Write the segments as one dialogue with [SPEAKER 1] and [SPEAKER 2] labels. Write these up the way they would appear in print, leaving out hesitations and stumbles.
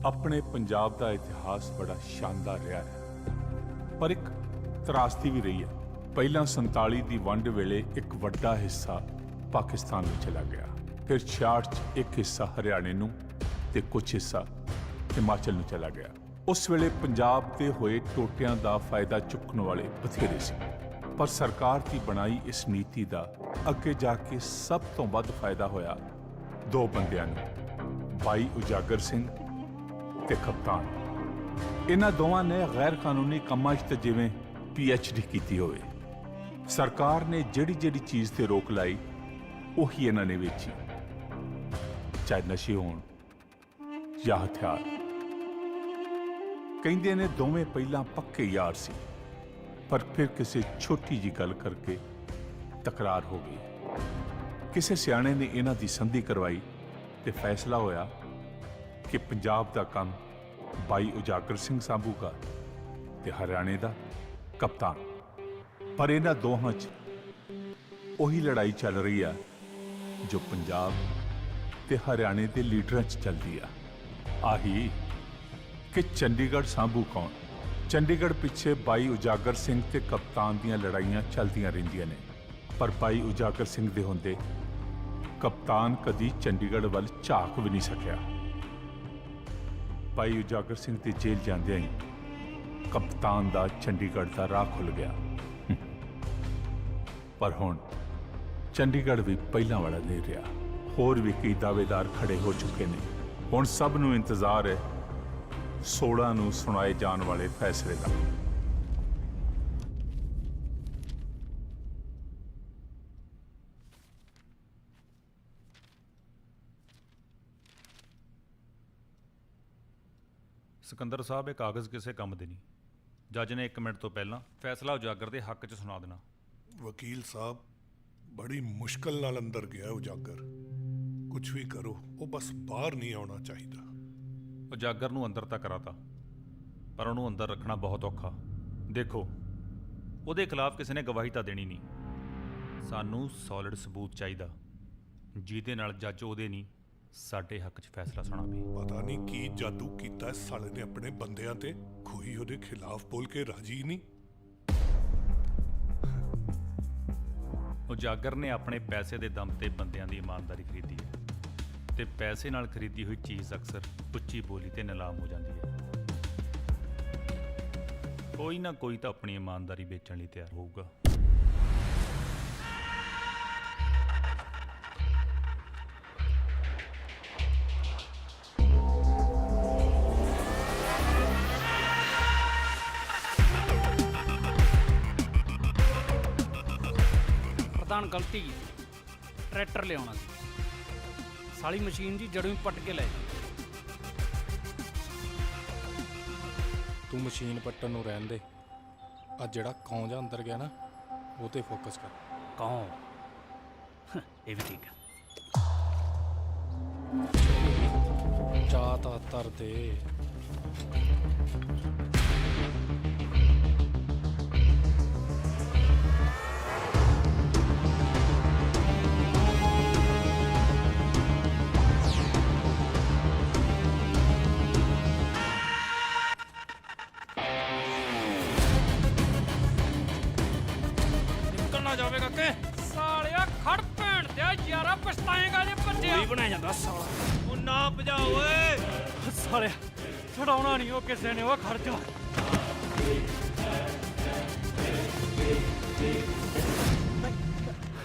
[SPEAKER 1] अपने पंजाब का इतिहास बड़ा शानदार रहा है, पर एक त्रासदी भी रही है। पहला 47 की वंड वेले एक वड्डा हिस्सा पाकिस्तान में चला गया, फिर 66 च एक हिस्सा हरियाणे नूं ते कुछ हिस्सा हिमाचल नूं चला गया। उस वेले पंजाब के होए टोटियां दा फायदा चुकने वाले बथेरे सी, पर सरकार की बनाई इस नीति का अगे जाके सब तो वध फायदा होया दो बंदियां नूं, भाई उजागर सिंह ते कप्तान। इन्हां दोवां ने गैर कानूनी कामां च जिवें PhD की होवे। सरकार ने जिहड़ी जिहड़ी चीज़ ते रोक लाई उही इन्हां ने वेची, चाहे नशे होण या हथियार। कहिंदे ने दोवें पहलां पक्के यार सी, पर फिर किसी छोटी जी गल करके तकरार हो गई। किसी सियाणे ने इन्हां दी संधि करवाई ते फैसला होया कि पंजाब दा काम भाई उजागर सिंह सांभूगा ते हरियाणे दा कप्तान। पर इन्हां दोहां च उही लड़ाई चल रही है जो पंजाब ते हरियाणे दे लीडरां च चलदी आ, आही कि चंडीगढ़ सांभू कौन। चंडीगढ़ पिछे भाई उजागर सिंह ते कप्तान दीयां लड़ाइयां चलदियां रहिंदियां ने, पर भाई उजागर सिंह दे हुंदे कप्तान कदी चंडीगढ़ वल झाक भी नहीं सकिया। भाई उजागर सिंह दी जेल जांदियां ही कप्तान दा चंडीगढ़ दा राह खुल गया। पर हुण चंडीगढ़ भी पहलां वाला नहीं रहा, होर भी कई दावेदार खड़े हो चुके ने। हुण सब नूं इंतजार है 16 नूं सुनाए जाण वाले फैसले का।
[SPEAKER 2] सिकंदर साहब, ये कागज़ किसी काम दे नहीं। जज ने 1 मिनट तो पहला फैसला उजागर के हक च सुना देना।
[SPEAKER 3] वकील साहब, बड़ी मुश्किल नाल अंदर गया उजागर। कुछ भी करो, वो बस बाहर नहीं आना चाहिए।
[SPEAKER 2] उजागर नूं अंदर तक कराता, पर उन्होंने अंदर रखना बहुत औखा। देखो, ਉਹਦੇ खिलाफ किसी ने गवाही तो देनी नहीं। सानू सॉलिड सबूत चाहिए ਜਿਹਦੇ ਨਾਲ जज ਉਹਦੇ नहीं साडे हक च फैसला सुनावे।
[SPEAKER 3] पता नहीं की जादू कीता साले ने अपने बंदियां ते, कोई ਉਹਦੇ खिलाफ बोल के राजी नहीं।
[SPEAKER 2] उजागर ने अपने पैसे के दम ते बंदियां दी ईमानदारी खरीदी है, ते पैसे नाल खरीदी हुई चीज़ अक्सर उच्ची बोली ते नीलाम हो जाती है। कोई ना कोई तो अपनी ईमानदारी बेचण लई तैयार होऊगा।
[SPEAKER 4] प्रधान गलती की ट्रैक्टर लिया साली मशीन जी जड़ों ही पट के लै जाओ।
[SPEAKER 5] तू मशीन पट्टन नूं रहन दे, आ जिहड़ा कौं जा अंदर गया ना वो ते फोकस कर।
[SPEAKER 4] कौन ये भी ठीक है।
[SPEAKER 5] चाह ता तर दे।
[SPEAKER 4] जावेगा के सालिया खड़ भैन दिया यारा पछताएगा जे भज्जिया ही बनाया जांदा साला। ओ ना भजाओ ओए सालिया, छड़ाउणा नहीं ओ किसे ने। ओ खड़ जा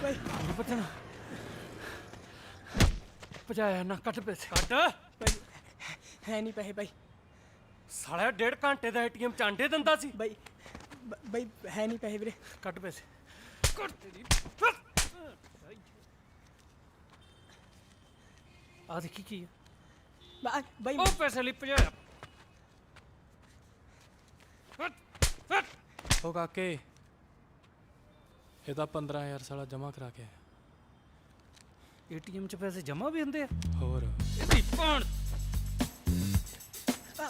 [SPEAKER 4] भाई बचना भजाया ना। कट पैसे कट
[SPEAKER 6] भाई है नहीं पैसे भाई।
[SPEAKER 4] सालिया 1.5 घंटे का ATM चांडे दिंदा सी
[SPEAKER 6] भाई भाई है नहीं पैसे वीरे।
[SPEAKER 4] कट पैसे आ देखी की
[SPEAKER 6] भाई
[SPEAKER 4] ओ पैसे लिप जाया।
[SPEAKER 5] ओ काके, ਇਹਦਾ 15000 साला जमा करा के आया।
[SPEAKER 4] ATM च पैसे जमा भी होंगे?
[SPEAKER 5] होर
[SPEAKER 4] ਇਹਦੀ ਭੈਣ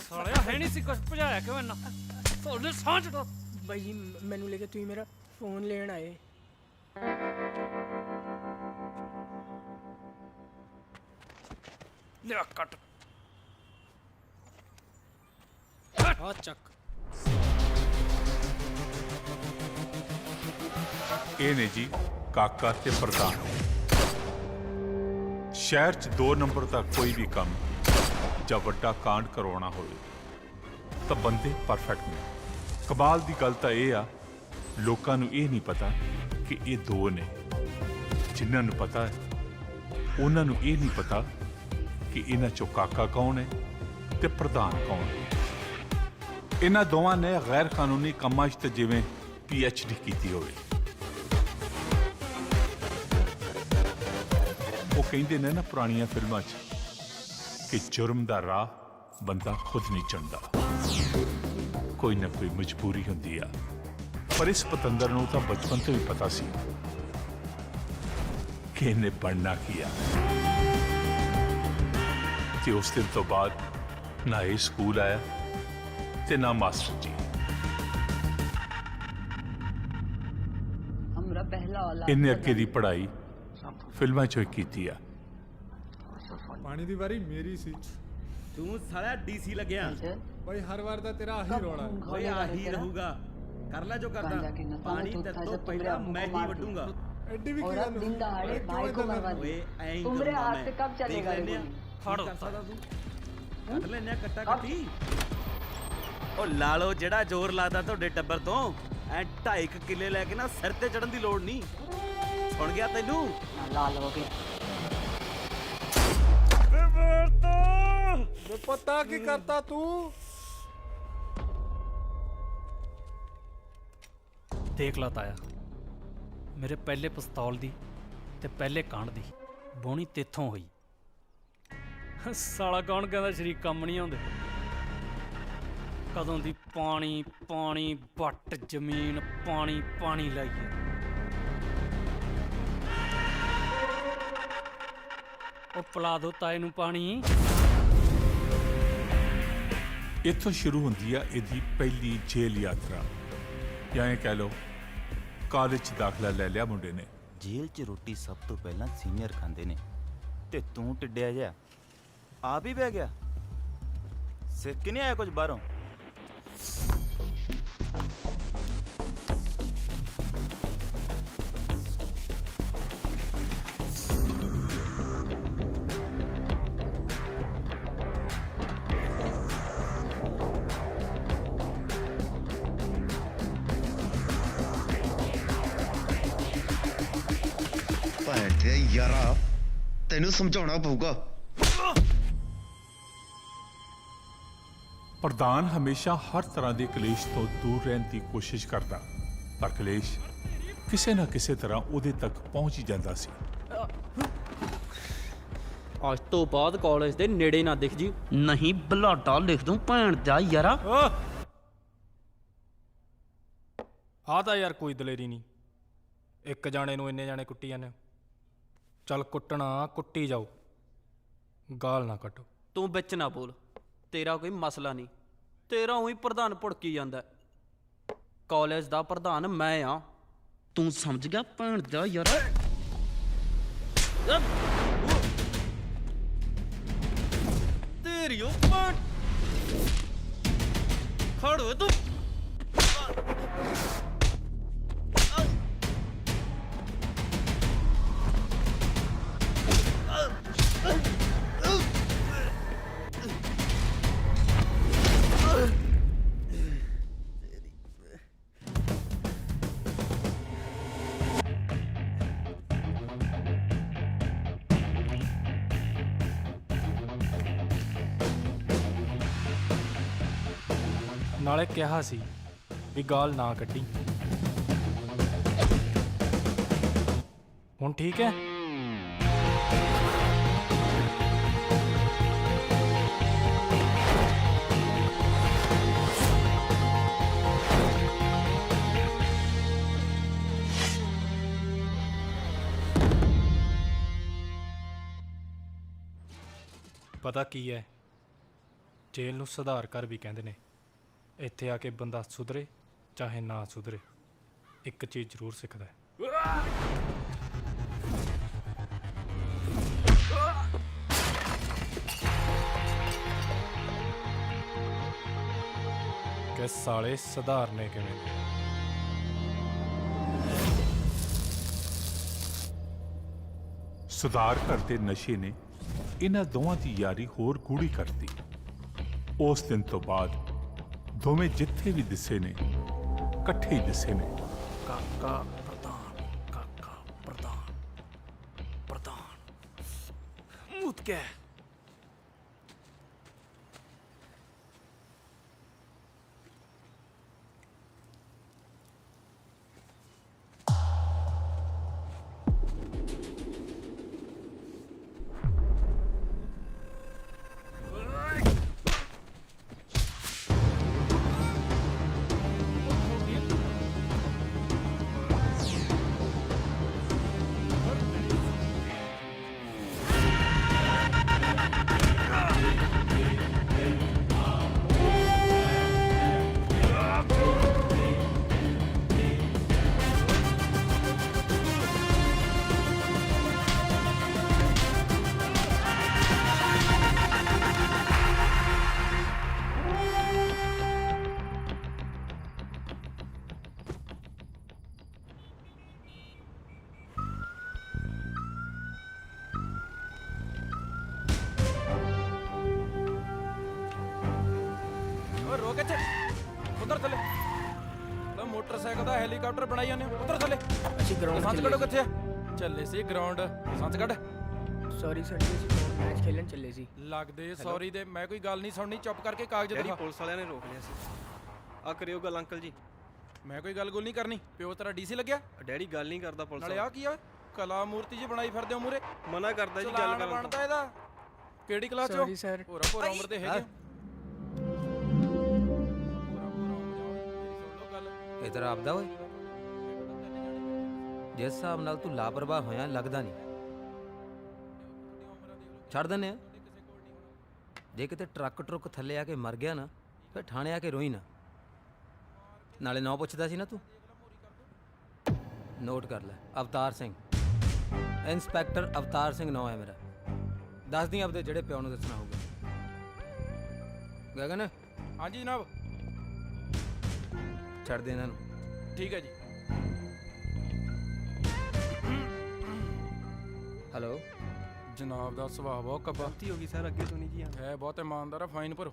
[SPEAKER 4] ਸਾਲਿਆ ਹੈ ਨਹੀਂ ਸੀ ਕੁਛ ਭਜਾਇਆ ਕਿਉਂ ਇੰਨਾ? ਤੁਹਾਡੇ ਸਾਹ ਚੜਾ
[SPEAKER 6] भाई मैनू लेके तुम मेरा फोन लेन आए।
[SPEAKER 4] लिया कट
[SPEAKER 5] ਆ ਚੱਕ।
[SPEAKER 1] ਇਹ ਨੇ ਜੀ ਕਾਕਾ ਤੇ ਪ੍ਰਧਾਨ। ਸ਼ਹਿਰ 'ਚ 2 ਨੰਬਰ ਦਾ ਕੋਈ ਵੀ ਕੰਮ ਜਾਂ ਵੱਡਾ ਕਾਂਡ ਕਰਵਾਉਣਾ ਹੋਵੇ ਤਾਂ ਬੰਦੇ ਪਰਫੈਕਟ ਨੇ। ਕਮਾਲ ਦੀ ਗੱਲ ਤਾਂ ਇਹ ਆ, ਲੋਕਾਂ ਨੂੰ ਇਹ ਨਹੀਂ ਪਤਾ ਕਿ ਇਹ 2 ਨੇ। ਜਿਨ੍ਹਾਂ ਨੂੰ ਪਤਾ ਹੈ ਉਹਨਾਂ ਨੂੰ ਇਹ ਨਹੀਂ ਪਤਾ ਕਿ ਇਹਨਾਂ 'ਚੋਂ ਕਾਕਾ ਕੌਣ ਹੈ ਤੇ ਪ੍ਰਧਾਨ ਕੌਣ ਹੈ। ਇਹਨਾਂ ਦੋਵਾਂ ਨੇ ਗੈਰ ਕਾਨੂੰਨੀ ਕੰਮਾਂ 'ਚ ਤਾਂ ਜਿਵੇਂ PhD ਕੀਤੀ ਹੋਵੇ। ਉਹ ਕਹਿੰਦੇ ਨੇ ਨਾ ਪੁਰਾਣੀਆਂ ਫਿਲਮਾਂ 'ਚ ਕਿ ਜੁਰਮ ਦਾ ਰਾਹ ਬੰਦਾ ਖੁਦ ਨਹੀਂ ਚੁਣਦਾ, ਕੋਈ ਨਾ ਕੋਈ ਮਜਬੂਰੀ ਹੁੰਦੀ ਆ। ਪਰ ਇਸ ਪਤੰਦਰ ਨੂੰ ਤਾਂ ਬਚਪਨ ਤੋਂ ਹੀ ਪਤਾ ਸੀ ਕਿ ਇਹਨੇ ਬਣਨਾ ਕੀ ਆ। ਤੇ ਉਸ ਦਿਨ ਤੋਂ ਬਾਅਦ ਨਾ ਇਹ ਸਕੂਲ ਆਇਆ ਤੇ ਨਾ ਮਾਸਟਰ ਜੀ।
[SPEAKER 7] हमरा पहला औलाद
[SPEAKER 1] ਇਹਨੇ ਅੱਗੇ ਦੀ ਪੜ੍ਹਾਈ ਫਿਲਮਾਂ 'ਚੋਂ ਹੀ ਕੀਤੀ ਆ।
[SPEAKER 8] ਪਾਣੀ ਦੀ ਵਾਰੀ ਮੇਰੀ ਸੀ।
[SPEAKER 9] ਤੂੰ ਸਾਲਾ ਡੀਸੀ ਲੱਗਿਆ।
[SPEAKER 8] ਬਈ ਹਰ ਵਾਰ ਦਾ ਤੇਰਾ ਆਹੀ ਰੌਲਾ ਹੈ।
[SPEAKER 9] ਓਏ ਆਹੀ ਰਹੂਗਾ, ਕਰ ਲੈ ਜੋ ਕਰਦਾ। ਪਾਣੀ ਤੇ ਤੋਂ ਪਹਿਲਾਂ ਮੈਂ ਹੀ ਵੱਢੂਗਾ।
[SPEAKER 8] ਐਡੀ ਵੀ ਕੀ
[SPEAKER 7] और
[SPEAKER 8] ਗੱਲ
[SPEAKER 7] अब दिन दहाड़े
[SPEAKER 8] ਕਿਉਂ
[SPEAKER 7] भाई को
[SPEAKER 8] ਏਦਾਂ
[SPEAKER 7] मरवा
[SPEAKER 9] ਓਏ
[SPEAKER 7] दिया।
[SPEAKER 9] ਐਂ ਹੀ
[SPEAKER 7] तुमरे
[SPEAKER 9] ਕਰੂੰਗਾ
[SPEAKER 7] हाथ से कब
[SPEAKER 9] ਮੈਂ।
[SPEAKER 7] चलेगा
[SPEAKER 9] ਦੇਖ ਲੈਂਦੇ ਆ।
[SPEAKER 7] ये?
[SPEAKER 9] ਕੀ ਕਰ ਸਕਦਾ ਤੂੰ? ਕੱਢ ਲੈਂਦੇ ਆ ਕੱਟਾ ਕੱਟੀ। ਉਹ ਲਾਲੋ ਜਿਹੜਾ ਜ਼ੋਰ ਲਾਦਾ ਤੁਹਾਡੇ ਟੱਬਰ ਤੋਂ, ਐ 2.5 ਕਿੱਲੇ ਲੈ ਕੇ ਨਾ ਸਿਰ ਤੇ ਚੜਨ ਦੀ ਲੋੜ ਨਹੀਂ। ਸੁਣ ਗਿਆ ਤੈਨੂੰ?
[SPEAKER 7] लाल हो गया।
[SPEAKER 8] ਵੇ ਪਤਾ ਕੀ ਕਰਤਾ ਤੂੰ?
[SPEAKER 4] ਦੇਖ ਲਾ ਤਾਇਆ, ਮੇਰੇ ਪਹਿਲੇ ਪਿਸਤੌਲ ਦੀ ਤੇ ਪਹਿਲੇ ਕਾਂਡ ਦੀ ਬੋਣੀ ਤੇਥੋਂ ਹੋਈ। ਸਾਲਾ ਕੌਣ ਕਹਿੰਦਾ ਸ਼ਰੀਕ ਕੰਮ ਨਹੀਂ ਆਉਂਦੇ। ਕਦੋਂ ਦੀ ਪਾਣੀ ਪਾਣੀ ਵੱਟ ਜ਼ਮੀਨ ਪਾਣੀ ਪਾਣੀ ਲਾਈਏ। ਉਹ ਪਿਲਾ ਦੋ ਤਾਏ ਨੂੰ ਪਾਣੀ।
[SPEAKER 1] ਇੱਥੋਂ ਸ਼ੁਰੂ ਹੁੰਦੀ ਆ ਇਹਦੀ ਪਹਿਲੀ ਜੇਲ੍ਹ ਯਾਤਰਾ, ਜਾਂ ਇਹ ਕਹਿ ਲਓ ਕਾਲਜ 'ਚ ਦਾਖਲਾ ਲੈ ਲਿਆ ਮੁੰਡੇ ਨੇ।
[SPEAKER 10] ਜੇਲ੍ਹ 'ਚ ਰੋਟੀ ਸਭ ਤੋਂ ਪਹਿਲਾਂ ਸੀਨੀਅਰ ਖਾਂਦੇ ਨੇ, ਤੇ ਤੂੰ ਟਿੱਡਿਆ ਜਿਹਾ ਆਪ ਹੀ ਬਹਿ ਗਿਆ। ਸਿੱਖ ਨਹੀਂ ਆਇਆ ਕੁਝ ਬਾਹਰੋਂ?
[SPEAKER 11] ਭੈਣ ਤੇ ਯਾਰਾ, ਤੈਨੂੰ ਸਮਝਾਉਣਾ ਪਊਗਾ।
[SPEAKER 1] ਪ੍ਰਧਾਨ ਹਮੇਸ਼ਾ ਹਰ ਤਰ੍ਹਾਂ ਦੇ ਕਲੇਸ਼ ਤੋਂ ਦੂਰ ਰਹਿਣ ਦੀ ਕੋਸ਼ਿਸ਼ ਕਰਦਾ, ਪਰ ਕਲੇਸ਼ ਕਿਸੇ ਨਾ ਕਿਸੇ ਤਰ੍ਹਾਂ ਉਹਦੇ ਤੱਕ ਪਹੁੰਚ ਹੀ ਜਾਂਦਾ ਸੀ।
[SPEAKER 12] ਅੱਜ ਤੋਂ ਬਾਅਦ ਕਾਲਜ ਦੇ ਨੇੜੇ ਨਾ ਦਿਖ ਜੀ, ਨਹੀਂ ਬਲਾਡਾ ਲਿਖ ਦੂੰ ਭੈਣ ਦਾ ਯਾਰਾ।
[SPEAKER 5] ਆ ਤਾਂ ਯਾਰ ਕੋਈ ਦਲੇਰੀ ਨਹੀਂ, ਇੱਕ ਜਾਣੇ ਨੂੰ ਇੰਨੇ ਜਾਣੇ ਕੁੱਟੀ ਜਾਂਦੇ ਹੋ। ਚੱਲ ਕੁੱਟਣਾ ਕੁੱਟੀ ਜਾਓ, ਗਾਲ ਨਾ ਕੱਢੋ।
[SPEAKER 12] ਤੂੰ ਵਿੱਚ ਨਾ ਬੋਲ, ਤੇਰਾ ਕੋਈ ਮਸਲਾ ਨਹੀਂ। ਤੇਰਾ ਉਹੀ ਪ੍ਰਧਾਨ ਭੁੜਕੀ ਜਾਂਦਾ। ਕਾਲਜ ਦਾ ਪ੍ਰਧਾਨ ਮੈਂ ਆ, ਤੂੰ ਸਮਝ ਗਿਆ ਭੈਣ ਦਾ ਯਾਰਾ। ਤੇਰੀ ਉਹ ਭੈਣ ਖੜ ਓਏ ਤੂੰ।
[SPEAKER 5] ਨਾਲੇ ਕਿਹਾ ਸੀ ਵੀ ਗਾਲ ਨਾ ਕੱਢੀ। ਹੁਣ ਠੀਕ ਹੈ? ਪਤਾ ਕੀ ਹੈ, ਜੇਲ੍ਹ ਨੂੰ ਸੁਧਾਰ ਘਰ ਵੀ ਕਹਿੰਦੇ ਨੇ। ਇੱਥੇ ਆ ਕੇ ਬੰਦਾ ਸੁਧਰੇ ਚਾਹੇ ਨਾ ਸੁਧਰੇ, ਇੱਕ ਚੀਜ਼ ਜ਼ਰੂਰ ਸਿੱਖਦਾ ਹੈ। ਕਿ ਸਾਲੇ ਸੁਧਾਰਨੇ ਕਿਵੇਂ ਨੇ।
[SPEAKER 1] ਸੁਧਾਰ ਕਰਦੇ ਨਸ਼ੇ ਨੇ ਇਹਨਾਂ ਦੋਵਾਂ ਦੀ ਯਾਰੀ ਹੋਰ ਗੂੜੀ ਕਰਤੀ। ਉਸ ਦਿਨ ਤੋਂ ਬਾਅਦ ਦੋਵੇਂ ਜਿੱਥੇ ਵੀ ਦਿਸੇ ਨੇ ਇਕੱਠੇ ਹੀ ਦਿਸੇ ਨੇ।
[SPEAKER 5] ਕਾਕਾ ਪ੍ਰਧਾਨ, ਕਾਕਾ ਪ੍ਰਧਾਨ, ਪ੍ਰਧਾਨ ਮੂਤ ਕੇ
[SPEAKER 4] ਰੋਕ ਇੱਥੇ ਉਧਰ ਥੱਲੇ ਲੋ ਮੋਟਰਸਾਈਕਲ ਦਾ ਹੈਲੀਕਾਪਟਰ ਬਣਾਈ ਜਾਂਦੇ ਹੋ ਉਧਰ ਥੱਲੇ
[SPEAKER 6] ਅਸੀਂ ਗਰਾਊਂਡ
[SPEAKER 4] ਸੰਤ ਕੱਢੋ ਕਿੱਥੇ ਆ ਚੱਲੇ ਸੀ ਗਰਾਊਂਡ ਸੰਤ ਕੱਢ
[SPEAKER 6] ਸੌਰੀ ਸਰ ਜੀ, ਅਸੀਂ ਮੈਚ ਖੇਲਣ ਚੱਲੇ ਸੀ।
[SPEAKER 4] ਲੱਗਦੇ ਸੌਰੀ ਦੇ ਮੈਂ ਕੋਈ ਗੱਲ ਨਹੀਂ ਸੁਣਨੀ ਚੁੱਪ ਕਰਕੇ ਕਾਗਜ਼ ਦਿਖਾ।
[SPEAKER 12] ਪੁਲਿਸ ਵਾਲਿਆਂ ਨੇ ਰੋਕ ਲਿਆ ਸੀ। ਆ ਕਰਿਓ ਗੱਲ ਅੰਕਲ ਜੀ।
[SPEAKER 4] ਮੈਂ ਕੋਈ ਗੱਲ ਗੁੱਲ ਨਹੀਂ ਕਰਨੀ। ਪਿਓ ਤੇਰਾ ਡੀਸੀ ਲੱਗਿਆ
[SPEAKER 12] ਡੈਡੀ ਗੱਲ ਨਹੀਂ ਕਰਦਾ ਪੁਲਿਸ
[SPEAKER 4] ਨਾਲੇ ਆ ਕੀ ਆ ਕਲਾ ਮੂਰਤੀ ਜੀ ਬਣਾਈ ਫਿਰਦੇ ਹੋ ਮੂਰੇ
[SPEAKER 12] ਮਨਾ ਕਰਦਾ ਜੀ ਗੱਲ
[SPEAKER 4] ਚਲਾਨ
[SPEAKER 12] ਕਰਨ ਤੋਂ।
[SPEAKER 4] ਬਣਦਾ ਇਹਦਾ ਕਿਹੜੀ ਕਲਾਸ ਚੋਂ
[SPEAKER 6] Sorry sir।
[SPEAKER 4] ਪੂਰਾ ਪੂਰਾ ਉਮਰ ਦੇ ਹੈਗੇ
[SPEAKER 13] ਇਧਰ ਆਪਦਾ ਓਏ, ਜਿਸ ਹਿਸਾਬ ਨਾਲ ਤੂੰ ਲਾਪਰਵਾਹ ਹੋਇਆ ਲੱਗਦਾ ਨਹੀਂ। ਛੱਡ ਦਿੰਦੇ ਆ। ਜੇ ਕਿਤੇ ਟਰੱਕ ਥੱਲੇ ਆ ਕੇ ਮਰ ਗਿਆ ਨਾ ਫਿਰ ਥਾਣੇ ਆ ਕੇ ਰੋਈ ਨਾ। ਨਾਲੇ ਨਾਂ ਪੁੱਛਦਾ ਸੀ ਨਾ ਤੂੰ, ਨੋਟ ਕਰ ਲੈ, ਅਵਤਾਰ ਸਿੰਘ, ਇੰਸਪੈਕਟਰ ਅਵਤਾਰ ਸਿੰਘ ਨਾਂ ਹੈ ਮੇਰਾ। ਦੱਸ ਦੀ ਆਪਦੇ ਜਿਹੜੇ ਪਿਓ ਨੂੰ ਦੱਸਣਾ ਹੋਊਗਾ। ਗਗਨ
[SPEAKER 4] ਹਾਂਜੀ ਜਨਾਬ
[SPEAKER 13] ਛੱਡ ਦੇ ਇਹਨਾਂ ਨੂੰ।
[SPEAKER 4] ਠੀਕ ਹੈ ਜੀ।
[SPEAKER 13] ਹੈਲੋ
[SPEAKER 4] ਜਨਾਬ ਦਾ ਸੁਭਾਅ ਬਹੁਤ ਕੱਬਾ
[SPEAKER 12] ਗਲਤੀ ਹੋ ਗਈ ਸਰ, ਅੱਗੇ ਤੋਂ ਨਹੀਂ ਜੀ।
[SPEAKER 4] ਹੈ ਬਹੁਤ ਇਮਾਨਦਾਰ ਆ। ਫਾਈਨ ਭਰੋ।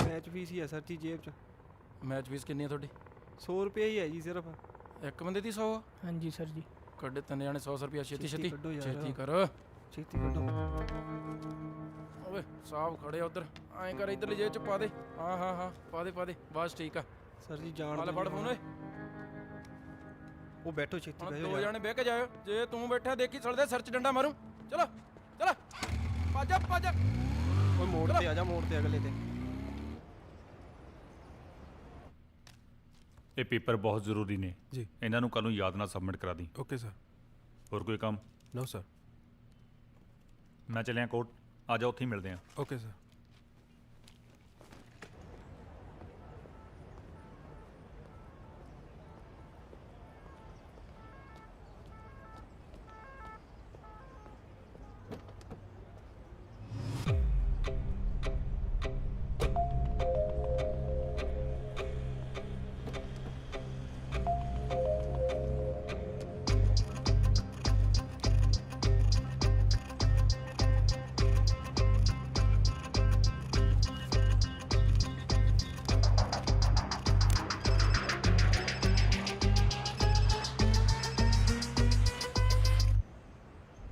[SPEAKER 12] ਮੈਚ ਫੀਸ ਹੀ ਹੈ ਸਰ ਜੀ ਜੇਬ 'ਚ।
[SPEAKER 4] ਮੈਚ ਫੀਸ ਕਿੰਨੀ ਆ ਤੁਹਾਡੀ?
[SPEAKER 12] 100 ਰੁਪਏ ਹੀ ਹੈ ਜੀ ਸਿਰਫ।
[SPEAKER 4] ਇੱਕ ਬੰਦੇ ਦੀ 100 ਆ?
[SPEAKER 6] ਹਾਂਜੀ ਸਰ ਜੀ।
[SPEAKER 4] ਕੱਢੇ ਤਿੰਨ ਜਾਣੇ 100 ਰੁਪਿਆ। ਛੇਤੀ ਛੇਤੀ
[SPEAKER 12] ਕੱਢੋ ਯਾਰ।
[SPEAKER 4] ਛੇਤੀ ਕਰ।
[SPEAKER 12] ਛੇਤੀ ਕੱਢੋ।
[SPEAKER 4] ਓਏ ਸਾਹਿਬ ਖੜੇ ਉਧਰ। ਐਂ ਕਰ ਇਧਰਲੀ ਜੇਬ 'ਚ ਪਾ ਦੇ। ਹਾਂ ਹਾਂ ਹਾਂ ਪਾ ਦੇ ਪਾ ਦੇ। ਬਸ ਠੀਕ ਆ
[SPEAKER 12] ਸਰ ਜੀ ਜਾਣ
[SPEAKER 4] ਹਾਲੇ ਫੜ ਫੋਨ ਓਏ।
[SPEAKER 12] ਉਹ ਬੈਠੋ ਛੇਤੀ
[SPEAKER 4] ਹੁਣ
[SPEAKER 12] ਬਹਿ
[SPEAKER 4] ਦੋ
[SPEAKER 12] ਜਾਓ।
[SPEAKER 4] ਜਾਣੇ ਬਹਿ ਕੇ ਜਾਇਓ। ਜੇ ਤੂੰ ਬੈਠਾ ਦੇਖੀ ਸੜਦੇ ਸਿਰ 'ਚ ਡੰਡਾ ਮਾਰੂ। ਚਲੋ ਚਲੋ ਭੱਜ ਭੱਜ।
[SPEAKER 12] ਓਏ ਮੋੜ ਤੇ ਆ ਜਾ, ਮੋੜ ਤੇ ਅਗਲੇ ਤੇ।
[SPEAKER 2] ਇਹ ਪੇਪਰ ਬਹੁਤ ਜ਼ਰੂਰੀ ਨੇ
[SPEAKER 8] ਜੀ।
[SPEAKER 2] ਇਹਨਾਂ ਨੂੰ ਕੱਲ ਨੂੰ ਯਾਦ ਨਾਲ ਸਬਮਿਟ ਕਰਾ ਦੀ।
[SPEAKER 8] Okay sir.
[SPEAKER 2] ਹੋਰ ਕੋਈ ਕੰਮ?
[SPEAKER 8] No sir.
[SPEAKER 2] ਮੈਂ ਚੱਲਿਆ ਕੋਰਟ, ਆ ਜਾ ਉੱਥੇ ਹੀ ਮਿਲਦੇ ਹਾਂ।
[SPEAKER 8] Okay sir.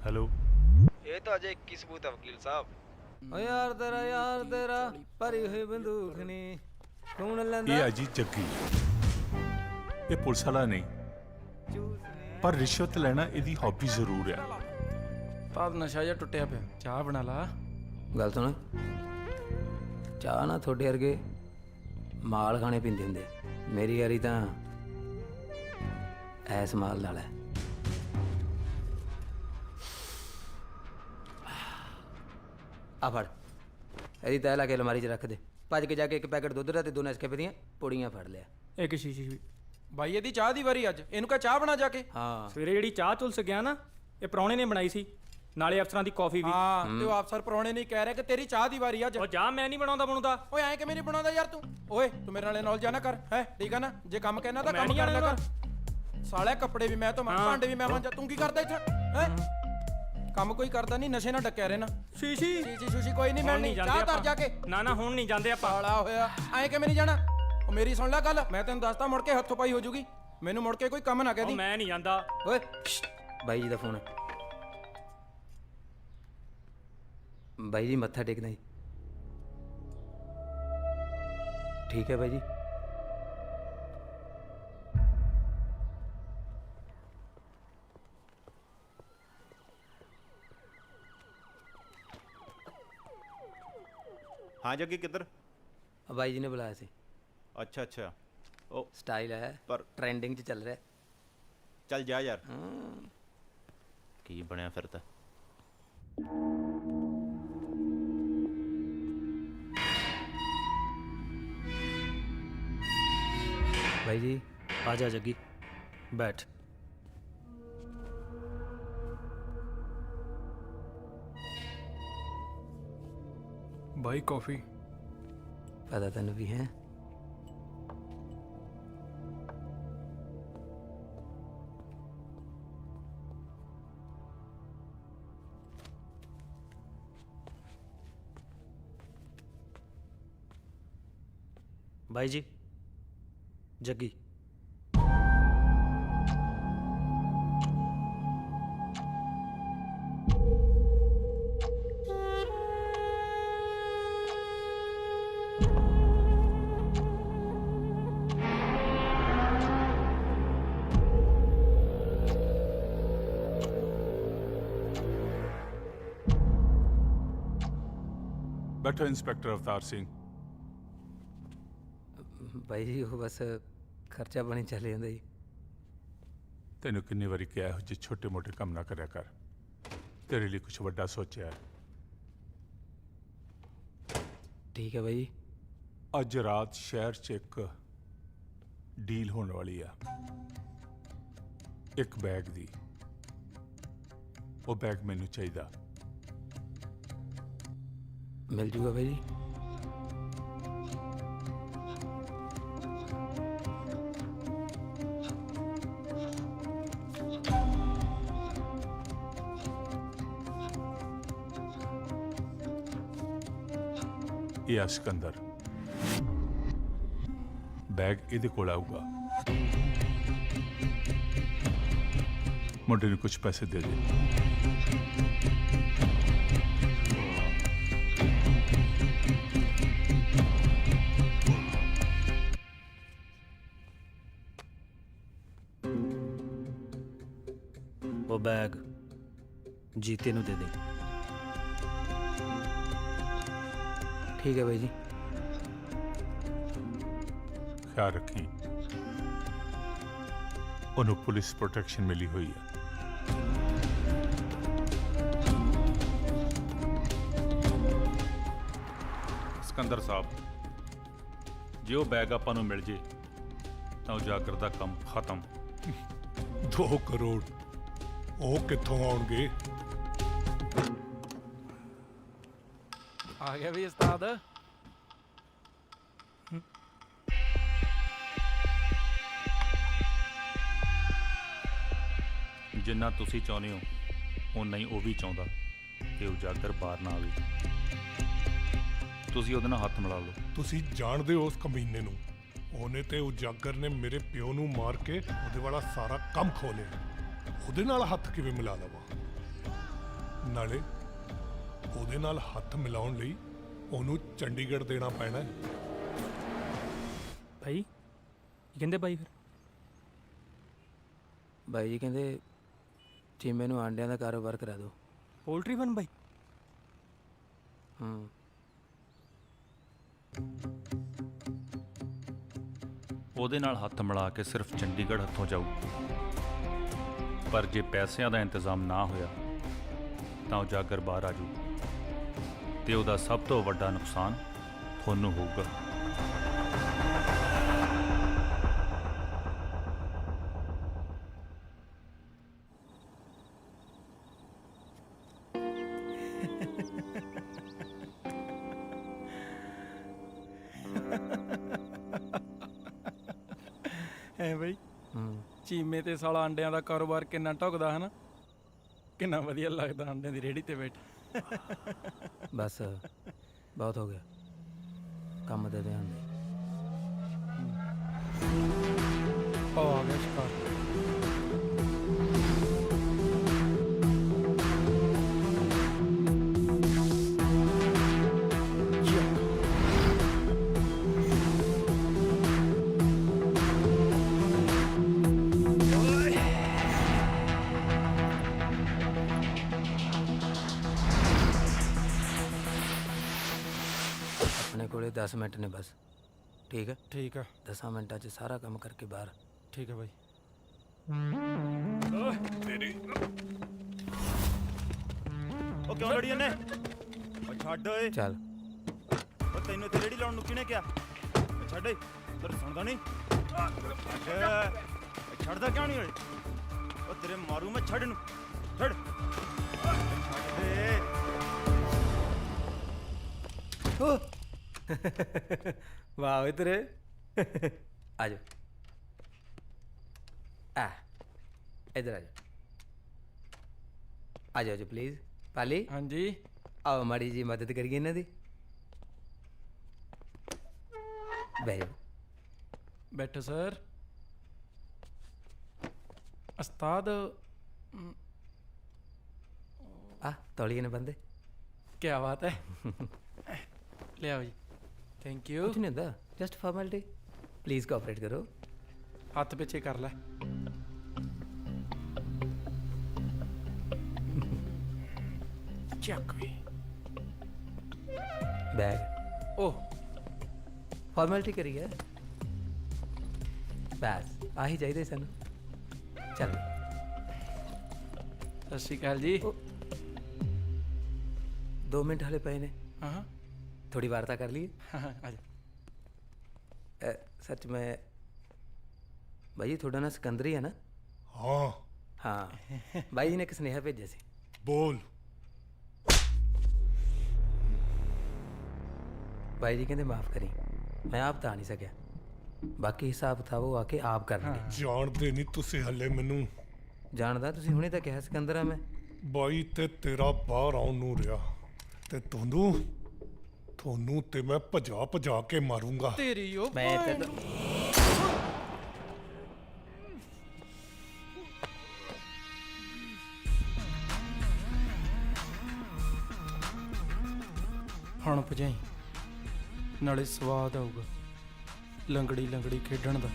[SPEAKER 2] ਹੈਲੋ।
[SPEAKER 13] ਇਹ ਤਾਂ ਅਜੇ 21 ਸਬੂਤ ਹੈ ਵਕੀਲ ਸਾਹਿਬ। ਓ ਯਾਰ ਤੇਰਾ ਭਰੀ ਹੋਈ ਬੰਦੂਕ ਨਹੀਂ ਕੌਣ ਲੈਂਦਾ?
[SPEAKER 1] ਇਹ ਆ ਜੀ ਜੱਗੀ। ਇਹ ਪੁਲਿਸ ਵਾਲਾ ਨਹੀਂ, ਪਰ ਰਿਸ਼ਵਤ ਲੈਣਾ ਇਹਦੀ ਹੌਬੀ ਜ਼ਰੂਰ ਆ।
[SPEAKER 4] ਤਾਂ ਨਸ਼ਾ ਜਿਹਾ ਟੁੱਟਿਆ ਪਿਆ। ਚਾਹ ਬਣਾ ਲਾ।
[SPEAKER 13] ਗੱਲ ਸੁਣ, ਚਾਹ ਨਾ ਤੁਹਾਡੇ ਵਰਗੇ ਮਾਲ ਖਾਣੇ ਪੀਂਦੇ ਹੁੰਦੇ। ਮੇਰੀ ਯਾਰੀ ਤਾਂ ਐਸ ਮਾਲ ਨਾਲ ਹੈ। ਆ ਫੜ, ਇਹਦੀ ਤਹਿ ਲਾ ਕੇ ਅਲਮਾਰੀ 'ਚ ਰੱਖ ਦੇ। ਭੱਜ ਕੇ ਜਾ ਕੇ ਇੱਕ ਪੈਕਟ ਦੁੱਧ ਦਾ ਤੇ 2 ਨੈਸਕੈਫੇ ਦੀਆਂ ਪੁੜੀਆਂ ਫੜ ਲਿਆ।
[SPEAKER 6] ਇੱਕ ਸ਼ੀਸ਼ੀ ਵੀ।
[SPEAKER 4] ਬਾਈ ਇਹਦੀ ਚਾਹ ਦੀ ਵਾਰੀ ਅੱਜ। ਇਹਨੂੰ ਕਹ ਚਾਹ ਬਣਾ ਜਾ ਕੇ।
[SPEAKER 13] ਹਾਂ
[SPEAKER 5] ਸਵੇਰੇ ਜਿਹੜੀ ਚਾਹ ਚੁਲਸ ਗਿਆ ਨਾ, ਇਹ ਪ੍ਰਾਹੁਣੇ ਨੇ ਬਣਾਈ ਸੀ। ਨਾਲੇ ਅਫਸਰਾਂ ਦੀ ਕਾਫੀ ਵੀ।
[SPEAKER 13] ਹਾਂ ਤੇ ਉਹ ਅਫਸਰ ਪਰੌਣੇ ਨਹੀਂ ਕਹਿ ਰਿਹਾ ਕਿ ਤੇਰੀ ਚਾਹ ਦੀ ਵਾਰੀ ਅੱਜ।
[SPEAKER 5] ਉਹ ਜਾ, ਮੈਂ ਨਹੀਂ ਬਣਾਉਂਦਾ ਬਣਾਉਂਦਾ।
[SPEAKER 13] ਓਏ ਐਂ ਕਿਵੇਂ ਨਹੀਂ ਬਣਾਉਂਦਾ ਯਾਰ ਤੂੰ? ਓਏ ਤੂੰ ਮੇਰੇ ਨਾਲੇ ਨੌਲੇਜ ਨਾ ਕਰ ਹੈ, ਠੀਕ ਆ ਨਾ? ਜੇ ਕੰਮ ਕਹਿਣਾ ਤਾਂ
[SPEAKER 5] ਮੈਂ
[SPEAKER 13] ਕੰਮ
[SPEAKER 5] ਨਹੀਂ
[SPEAKER 13] ਕਰਨਾ
[SPEAKER 5] ਜਾਣਾ
[SPEAKER 13] ਕਰ। ਸਾਲਿਆ ਕੱਪੜੇ ਵੀ ਮੈਂ ਧੋਵਾਂ, ਭਾਂਡੇ ਵੀ ਮੈਂ ਮਾਂਜਾਂ, ਤੂੰ ਕੀ ਕਰਦਾ ਇੱਥੇ ਹੈ? ਕੰਮ ਕੋਈ ਕਰਦਾ ਨਹੀਂ, ਨਸ਼ੇ ਨਾਲ ਡੱਕਿਆ ਰਹਿਣਾ।
[SPEAKER 5] ਸ਼ੀਸ਼ੀ
[SPEAKER 13] ਸ਼ੂਸ਼ੀ ਕੋਈ ਨਹੀਂ ਮਿਲਣੀ, ਚਾਹ ਧਰ ਜਾ ਕੇ।
[SPEAKER 5] ਨਾ ਹੁਣ ਨਹੀਂ ਜਾਂਦੇ ਆਪਾਂ।
[SPEAKER 13] ਸਾਲਾ ਹੋਇਆ ਐਂ ਕਿਵੇਂ ਨਹੀਂ ਜਾਣਾ? ਉਹ ਮੇਰੀ ਸੁਣ ਲੈ ਗੱਲ, ਮੈਂ ਤੈਨੂੰ ਦੱਸਦਾ ਮੁੜ ਕੇ ਹੱਥੋਂ ਪਾਈ ਹੋ ਜੂਗੀ। ਮੈਨੂੰ ਮੁੜ ਕੇ ਕੋਈ ਕੰਮ ਨਾ ਕਹਿ ਦੀ।
[SPEAKER 5] ਮੈਂ ਨਹੀਂ ਜਾਂਦਾ।
[SPEAKER 13] ਓਏ ਬਾਈ ਜੀ ਦਾ ਫੋਨ ਹੈ। ਬਾਈ ਜੀ ਮੱਥਾ ਟੇਕਣਾ ਜੀ। ਠੀਕ ਹੈ ਬਾਈ ਜੀ।
[SPEAKER 10] ਹਾਂ ਜੱਗੀ ਕਿੱਧਰ?
[SPEAKER 13] ਬਾਈ ਜੀ ਨੇ ਬੁਲਾਇਆ ਸੀ।
[SPEAKER 10] ਅੱਛਾ ਅੱਛਾ, ਉਹ
[SPEAKER 13] ਸਟਾਈਲ ਹੈ
[SPEAKER 10] ਪਰ
[SPEAKER 13] ਟ੍ਰੈਂਡਿੰਗ 'ਚ ਚੱਲ ਰਿਹਾ।
[SPEAKER 10] ਚੱਲ ਜਾ ਯਾਰ। ਕੀ ਬਣਿਆ ਫਿਰ ਤਾਂ?
[SPEAKER 13] ਬਾਈ ਜੀ
[SPEAKER 5] ਆ ਜਾ ਜੱਗੀ, ਬੈਠ।
[SPEAKER 8] ਬਾਈ ਕਾਫੀ।
[SPEAKER 13] ਪਤਾ ਤੈਨੂੰ ਵੀ ਹੈ?
[SPEAKER 5] ਬਾਈ ਜੀ, ਜੱਗੀ।
[SPEAKER 1] ਬੈਠੋ ਇੰਸਪੈਕਟਰ ਅਵਤਾਰ ਸਿੰਘ।
[SPEAKER 13] ਬਾਈ ਜੀ ਉਹ ਬਸ ਖਰਚਾ ਪਾਣੀ ਚੱਲ ਜਾਂਦਾ ਜੀ।
[SPEAKER 1] ਤੈਨੂੰ ਕਿੰਨੀ ਵਾਰੀ ਕਿਹਾ ਇਹੋ ਜਿਹੇ ਛੋਟੇ ਮੋਟੇ ਕੰਮ ਨਾ ਕਰਿਆ ਕਰ, ਤੇਰੇ ਲਈ ਕੁਝ ਵੱਡਾ ਸੋਚਿਆ ਹੈ।
[SPEAKER 13] ਠੀਕ ਹੈ ਬਾਈ ਜੀ।
[SPEAKER 1] ਅੱਜ ਰਾਤ ਸ਼ਹਿਰ 'ਚ ਇੱਕ ਡੀਲ ਹੋਣ ਵਾਲੀ ਆ, ਇੱਕ ਬੈਗ ਦੀ। ਉਹ ਬੈਗ ਮੈਨੂੰ ਚਾਹੀਦਾ।
[SPEAKER 13] ਮਿਲ ਜੂਗਾ ਬਾਈ ਜੀ।
[SPEAKER 1] ਇਹ ਆ ਸਿਕੰਦਰ, ਬੈਗ ਇਹਦੇ ਕੋਲ ਆਊਗਾ। ਮੁੰਡੇ ਨੂੰ ਕੁਝ ਪੈਸੇ ਦੇ ਦੇ।
[SPEAKER 5] ਉਹ ਬੈਗ ਜੀਤੇ ਨੂੰ ਦੇ ਦੇ।
[SPEAKER 13] ਠੀਕ ਹੈ ਬਾਈ ਜੀ।
[SPEAKER 1] ਖਿਆਲ ਰੱਖੀ, ਉਹਨੂੰ ਪੁਲਿਸ ਪ੍ਰੋਟੈਕਸ਼ਨ ਮਿਲੀ ਹੋਈ ਹੈ।
[SPEAKER 2] ਸਿਕੰਦਰ ਸਾਹਿਬ, ਜੇ ਉਹ ਬੈਗ ਆਪਾਂ ਨੂੰ ਮਿਲ ਜੇ ਤਾਂ ਉਜਾਗਰ ਦਾ ਕੰਮ ਖਤਮ।
[SPEAKER 3] 2 ਕਰੋੜ ਉਹ ਕਿੱਥੋਂ ਆਉਣਗੇ?
[SPEAKER 5] ਆ ਗਿਆ ਵੀ ਉਸਤਾਦ।
[SPEAKER 2] ਜਿੰਨਾ ਤੁਸੀਂ ਚਾਹੁੰਦੇ ਹੋ ਓਨਾ ਹੀ ਉਹ ਵੀ ਚਾਹੁੰਦਾ ਕਿ ਉਜਾਗਰ ਬਾਹਰ ਨਾ ਆਵੇ। ਤੁਸੀਂ ਉਹਦੇ ਨਾਲ ਹੱਥ ਮਿਲਾ ਲਓ।
[SPEAKER 3] ਤੁਸੀਂ ਜਾਣਦੇ ਹੋ ਉਸ ਕਮੀਨੇ ਨੂੰ? ਉਹਨੇ ਤੇ ਉਜਾਗਰ ਨੇ ਮੇਰੇ ਪਿਓ ਨੂੰ ਮਾਰ ਕੇ ਉਹਦੇ ਵਾਲਾ ਸਾਰਾ ਕੰਮ ਖੋਹ ਲਿਆ। ਉਹਦੇ ਨਾਲ ਹੱਥ ਕਿਵੇਂ ਮਿਲਾ ਲਵਾਂ? ਨਾਲੇ ਉਹਦੇ ਨਾਲ ਹੱਥ ਮਿਲਾਉਣ ਲਈ ਉਹਨੂੰ ਚੰਡੀਗੜ੍ਹ ਦੇਣਾ ਪੈਣਾ ਹੈ।
[SPEAKER 5] ਭਾਈ ਕੀ ਕਹਿੰਦੇ ਬਾਈ? ਫਿਰ
[SPEAKER 13] ਬਾਈ ਜੀ ਕਹਿੰਦੇ ਚੀਮੇ ਨੂੰ ਆਂਡਿਆਂ ਦਾ ਕਾਰੋਬਾਰ ਕਰਾ ਦਿਓ।
[SPEAKER 5] ਪੋਲਟਰੀ ਫਾਰਮ ਬਾਈ?
[SPEAKER 13] ਹੂੰ।
[SPEAKER 2] ਉਹਦੇ ਨਾਲ ਹੱਥ ਮਿਲਾ ਕੇ ਸਿਰਫ ਚੰਡੀਗੜ੍ਹ ਹੱਥੋਂ ਜਾਊ, ਪਰ ਜੇ ਪੈਸਿਆਂ ਦਾ ਇੰਤਜ਼ਾਮ ਨਾ ਹੋਇਆ ਤਾਂ ਉਜਾਗਰ ਬਾਹਰ ਆ ਜਾਊ ਤੇ ਉਹਦਾ ਸਭ ਤੋਂ ਵੱਡਾ ਨੁਕਸਾਨ ਤੁਹਾਨੂੰ ਹੋਊਗਾ।
[SPEAKER 5] ਹੈ ਬਈ
[SPEAKER 13] ਹੂੰ
[SPEAKER 5] ਚੀਮੇ ਤੇ ਸਾਲਾ ਅੰਡਿਆਂ ਦਾ ਕਾਰੋਬਾਰ ਕਿੰਨਾ ਢੁਕਦਾ ਹੈ ਨਾ, ਕਿੰਨਾ ਵਧੀਆ ਲੱਗਦਾ ਅੰਡਿਆਂ ਦੀ ਰੇਹੜੀ ਤੇ ਬੈਠ।
[SPEAKER 13] ਬਸ ਬਹੁਤ ਹੋ ਗਿਆ, ਕੰਮ ਤੇ ਧਿਆਨ ਦੇ।
[SPEAKER 5] ਉਹ ਆ ਗਿਆ ਸ਼ਿਕਾਰ।
[SPEAKER 13] ਆਪਣੇ ਕੋਲੇ 10 ਮਿੰਟ ਨੇ ਬਸ, ਠੀਕ ਹੈ?
[SPEAKER 5] ਠੀਕ ਆ
[SPEAKER 13] 10 ਮਿੰਟਾਂ 'ਚ ਸਾਰਾ ਕੰਮ ਕਰਕੇ ਬਾਹਰ।
[SPEAKER 5] ਠੀਕ ਆ ਬਾਈ।
[SPEAKER 10] ਉਹ ਕਿਉਂ ਲੜੀ ਇਹਨੇ? ਉਹ ਛੱਡ ਓਏ।
[SPEAKER 13] ਚੱਲ
[SPEAKER 10] ਉਹ ਤੈਨੂੰ ਤੇ ਰੇੜੀ ਲਾਉਣ ਨੂੰ ਕਿਹਨੇ ਕਿਹਾ? ਉਹ ਛੱਡ ਓਏ, ਤੈਨੂੰ ਸੁਣਦਾ ਨਹੀਂ? ਛੱਡਦਾ ਕਿਉਂ ਨਹੀਂ ਓਏ? ਉਹ ਤੇਰੇ ਮਾਰੂ ਮੈਂ, ਛੱਡ ਨੂੰ ਛੱਡ। ਛੱਡ ਦੇ।
[SPEAKER 13] ਵਾਹ ਓਏ ਤੇਰੇ। ਆ ਜਾ, ਆ ਇਧਰ ਆ ਜਾ, ਆ ਜਾਓ ਜੀ ਪਲੀਜ਼। ਪਾਲੀ
[SPEAKER 5] ਹਾਂਜੀ
[SPEAKER 13] ਆਓ ਮਾੜੀ ਜੀ ਮਦਦ ਕਰੀਏ ਇਹਨਾਂ ਦੀ। ਬਹਿ ਜਾਓ।
[SPEAKER 5] ਬੈਠੋ ਸਰ। ਉਸਤਾਦ
[SPEAKER 13] ਆ ਤੌਲੀਏ ਨੇ ਬੰਦੇ।
[SPEAKER 5] ਕੀ ਬਾਤ ਹੈ। ਲਿਆਓ ਜੀ। Thank you.
[SPEAKER 13] ਕੁਛ ਨਹੀਂ ਹੁੰਦਾ, ਜਸਟ ਫਾਰਮੈਲਿਟੀ। ਪਲੀਜ਼ ਕੋਆਪਰੇਟ ਕਰੋ।
[SPEAKER 5] ਹੱਥ ਪਿੱਛੇ ਕਰ ਲੈ। ਚੱਕ ਵੀ
[SPEAKER 13] ਬੈਗ।
[SPEAKER 5] ਓਹ
[SPEAKER 13] ਫਾਰਮੈਲਿਟੀ ਕਰੀ ਹੈ ਬਸ, ਆਹੀ ਚਾਹੀਦਾ ਸੀ ਸਾਨੂੰ। ਚੱਲ
[SPEAKER 5] ਸਤਿ ਸ਼੍ਰੀ ਅਕਾਲ ਜੀ।
[SPEAKER 13] 2 ਮਿੰਟ ਹਲੇ ਪਏ ਨੇ,
[SPEAKER 5] ਹਾਂ
[SPEAKER 13] ਥੋੜੀ ਵਾਰਤਾ ਕਰ ਲਈਏ।
[SPEAKER 5] ਹਾਂ ਆ ਜਾ।
[SPEAKER 13] ਸੱਚ ਮੈਂ ਬਾਈ ਤੁਹਾਡਾ ਨਾਂ ਸਿਕੰਦਰ ਹੀ ਹੈ ਨਾ?
[SPEAKER 3] ਹਾਂ
[SPEAKER 13] ਹਾਂ ਬਾਈ ਜੀ ਨੇ ਇੱਕ ਸੁਨੇਹਾ ਭੇਜਿਆ ਸੀ।
[SPEAKER 3] ਬੋਲ।
[SPEAKER 13] ਬਾਈ ਜੀ ਕਹਿੰਦੇ ਮਾਫ ਕਰੀ, ਮੈਂ ਆਪ ਤਾਂ ਆ ਨਹੀਂ ਸਕਿਆ, ਬਾਕੀ ਹਿਸਾਬ ਕਿਤਾਬ ਉਹ ਆ ਕੇ ਆਪ ਕਰਨਗੇ।
[SPEAKER 3] ਜਾਣਦੇ ਨਹੀਂ ਤੁਸੀਂ ਹੱਲੇ ਮੈਨੂੰ।
[SPEAKER 13] ਜਾਣਦਾ, ਤੁਸੀਂ ਹੁਣੇ ਤਾਂ ਕਿਹਾ ਸਿਕੰਦਰ ਆ ਮੈਂ।
[SPEAKER 3] ਬਾਈ ਤੇ ਤੇਰਾ ਬਾਹਰ ਆਉਣ ਨੂੰ ਰਿਹਾ, ਤੇ ਤੁਹਾਨੂੰ ਤੇ ਮੈਂ ਭਜਾ ਕੇ ਮਾਰੂੰਗਾ।
[SPEAKER 5] ਤੇਰੀ ਉਹ
[SPEAKER 13] ਮੈਂ ਤੇ
[SPEAKER 5] ਹੁਣ ਭਜਾਈ, ਨਾਲੇ ਸਵਾਦ ਆਊਗਾ ਲੰਗੜੀ ਲੰਗੜੀ ਖੇਡਣ ਦਾ।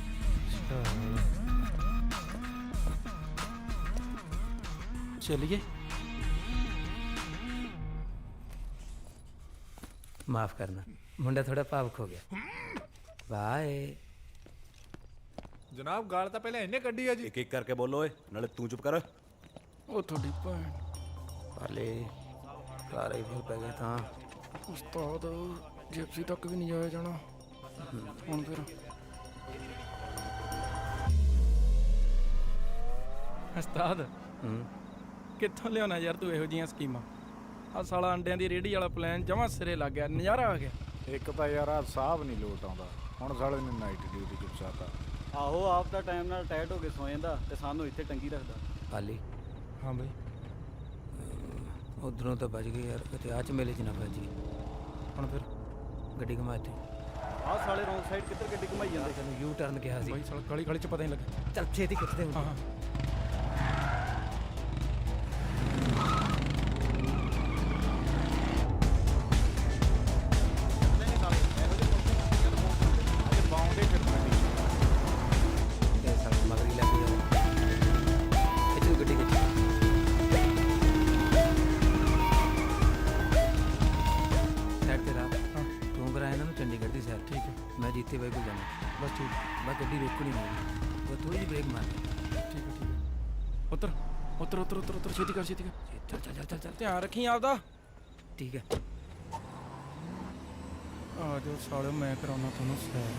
[SPEAKER 5] ਚਲਿਏ।
[SPEAKER 13] ਮਾਫ ਕਰਨਾ, ਮੁੰਡਾ ਥੋੜਾ ਭਾਵੁਕ ਹੋ ਗਿਆ। ਬਾਏ
[SPEAKER 8] ਜਨਾਬ, ਗਾਲ ਤਾਂ ਪਹਿਲਾਂ ਇਹਨੇ ਕੱਢੀ ਆ ਜੀ।
[SPEAKER 9] ਇੱਕ ਇੱਕ ਕਰਕੇ ਬੋਲੋ ਓਏ, ਨਾਲੇ ਤੂੰ ਚੁੱਪ ਕਰ।
[SPEAKER 5] ਉਹ ਤੁਹਾਡੀ ਭੈਣ।
[SPEAKER 13] ਪਾਲੇ ਕਾਰੇ ਵੀ ਪੈ ਗਏ ਤਾਂ।
[SPEAKER 5] ਉਸਤਾਦ ਜਿਪਸੀ ਤੱਕ ਵੀ ਨਹੀਂ ਜਾਇਆ ਜਾਣਾ ਹੁਣ ਫਿਰ। ਉਸਤਾਦ ਕਿੱਥੋਂ ਲਿਆਉਣਾ ਯਾਰ ਤੂੰ ਇਹੋ ਜਿਹੀਆਂ ਸਕੀਮਾਂ? ਆ ਸਾਲਾ ਅੰਡਿਆਂ ਦੀ ਰੇਹੜੀ ਵਾਲਾ ਪਲਾਨ ਜਮਾਂ ਸਿਰੇ ਲੱਗ ਗਿਆ, ਨਜ਼ਾਰਾ ਆ ਗਿਆ।
[SPEAKER 8] ਇੱਕ ਤਾਂ ਯਾਰ ਆ ਸਾਹਬ ਨਹੀਂ ਲੋਟ ਆਉਂਦਾ, ਹੁਣ ਸਾਲੇ ਨੇ ਨਾਈਟ ਡਿਊਟੀ ਚੁਪਸਾਤਾ।
[SPEAKER 9] ਆਹੋ, ਆਪ ਦਾ ਟਾਈਮ ਨਾਲ ਟਾਈਟ ਹੋ ਕੇ ਸੌ ਜਾਂਦਾ ਤੇ ਸਾਨੂੰ ਇੱਥੇ ਟੰਗੀ ਰੱਖਦਾ।
[SPEAKER 13] ਪਾਲੀ
[SPEAKER 5] ਹਾਂ ਬਈ।
[SPEAKER 13] ਉਧਰੋਂ ਤਾਂ ਬਚ ਗਏ ਯਾਰ, ਕਿਤੇ ਆਹ ਝਮੇਲੇ 'ਚ ਨਾ ਫਸ ਜੀ।
[SPEAKER 5] ਹੁਣ ਫਿਰ
[SPEAKER 13] ਗੱਡੀ ਘੁਮਾ ਇੱਥੇ।
[SPEAKER 9] ਆਹ ਸਾਲੇ ਰੋਂਗ ਸਾਈਡ ਕਿੱਧਰ ਗੱਡੀ ਘੁਮਾਈ ਜਾਂਦੇ?
[SPEAKER 13] ਤੈਨੂੰ ਯੂ ਟਰਨ ਕਿਹਾ ਸੀ।
[SPEAKER 5] ਬਈ ਸਾਲਾ ਗਲੀ ਗਲੀ ਚ ਪਤਾ ਨਹੀਂ ਲੱਗਾ।
[SPEAKER 13] ਚੱਲ ਛੇਤੀ ਖਿੱਚਦੇ
[SPEAKER 5] ਹਾਂ ਹਾਂ।
[SPEAKER 13] ਇਹ ਸਾਲ ਮਗਰੀ ਲੱਗ ਗਿਆ। ਇੱਥੇ ਗੱਡੀ ਖਿੱਚ। ਸਾਈਡ ਤੇ ਰੱਖ। ਤੂੰ ਕਰਾ ਇਹਨਾਂ ਨੂੰ ਚੰਡੀਗੜ੍ਹ ਦੀ ਸੈਰ।
[SPEAKER 5] ਠੀਕ ਹੈ।
[SPEAKER 13] ਮੈਂ ਜੀਤੇ ਬਾਈ ਕੋਲ ਜਾਣਾ।
[SPEAKER 5] ਬਸ ਠੀਕ।
[SPEAKER 13] ਬਸ ਗੱਡੀ ਰੋਕਣੀ ਨਹੀਂ, ਬਸ ਥੋੜੀ ਜਿਹੀ ਬ੍ਰੇਕ ਮਾਰ।
[SPEAKER 5] ਠੀਕ ਹੈ। ਉੱਤਰ ਉੱਤਰ ਉੱਤਰ ਉੱਤਰ ਉੱਤਰ, ਛੇਤੀ ਕਰ ਛੇਤੀ ਕਰ।
[SPEAKER 13] ਚੱਲ ਚੱਲ ਚੱਲ ਚੱਲ ਚੱਲ।
[SPEAKER 5] ਧਿਆਨ ਰੱਖੀ ਆਪਦਾ।
[SPEAKER 13] ਠੀਕ ਹੈ।
[SPEAKER 5] ਆ ਜਾਓ ਸਾਲਿਓ, ਮੈਂ ਕਰਾਉਣਾ ਤੁਹਾਨੂੰ ਸੈਰ।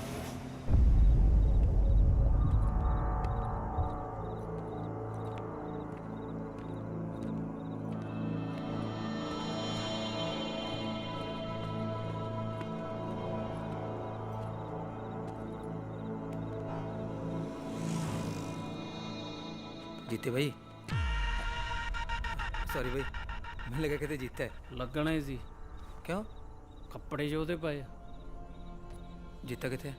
[SPEAKER 13] जीते भाई सॉरी भाई मैं लगा कहते जीता है
[SPEAKER 4] ਲੱਗਣਾ ਹੀ ਸੀ
[SPEAKER 13] क्यों
[SPEAKER 4] ਕੱਪੜੇ ਜੋ ਉਹਦੇ ਪਏ ਆ।
[SPEAKER 13] जीता कितने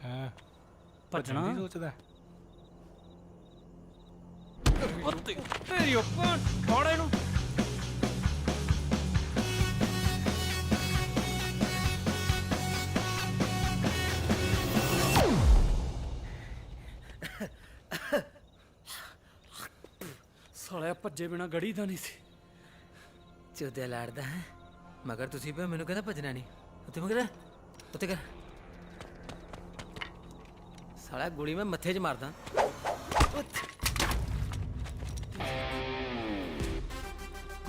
[SPEAKER 5] ਹਾਂ
[SPEAKER 4] ਭੱਜਣਾ
[SPEAKER 5] ਨਹੀਂ ਸੋਚਦਾ
[SPEAKER 4] ਉਹ ਤੇਰੀ ਉੱਪਰ ਫੋੜੇ ਨੂੰ ਸਾਲਿਆ ਭੱਜੇ ਬਿਨਾ ਗੜੀ ਤਾਂ ਨਹੀਂ ਸੀ।
[SPEAKER 13] ਚੋਦਿਆ ਲੜਦਾ ਹੈ ਮਗਰ ਤੁਸੀਂ ਪਏ ਮੈਨੂੰ ਕਹਿੰਦਾ ਭੱਜਣਾ ਨਹੀਂ ਉੱਤੇ ਮਗਰ ਉੱਤੇ ਕਰ ਸਾਲਾ ਗੋਲੀ ਮੈਂ ਮੱਥੇ 'ਚ ਮਾਰਦਾ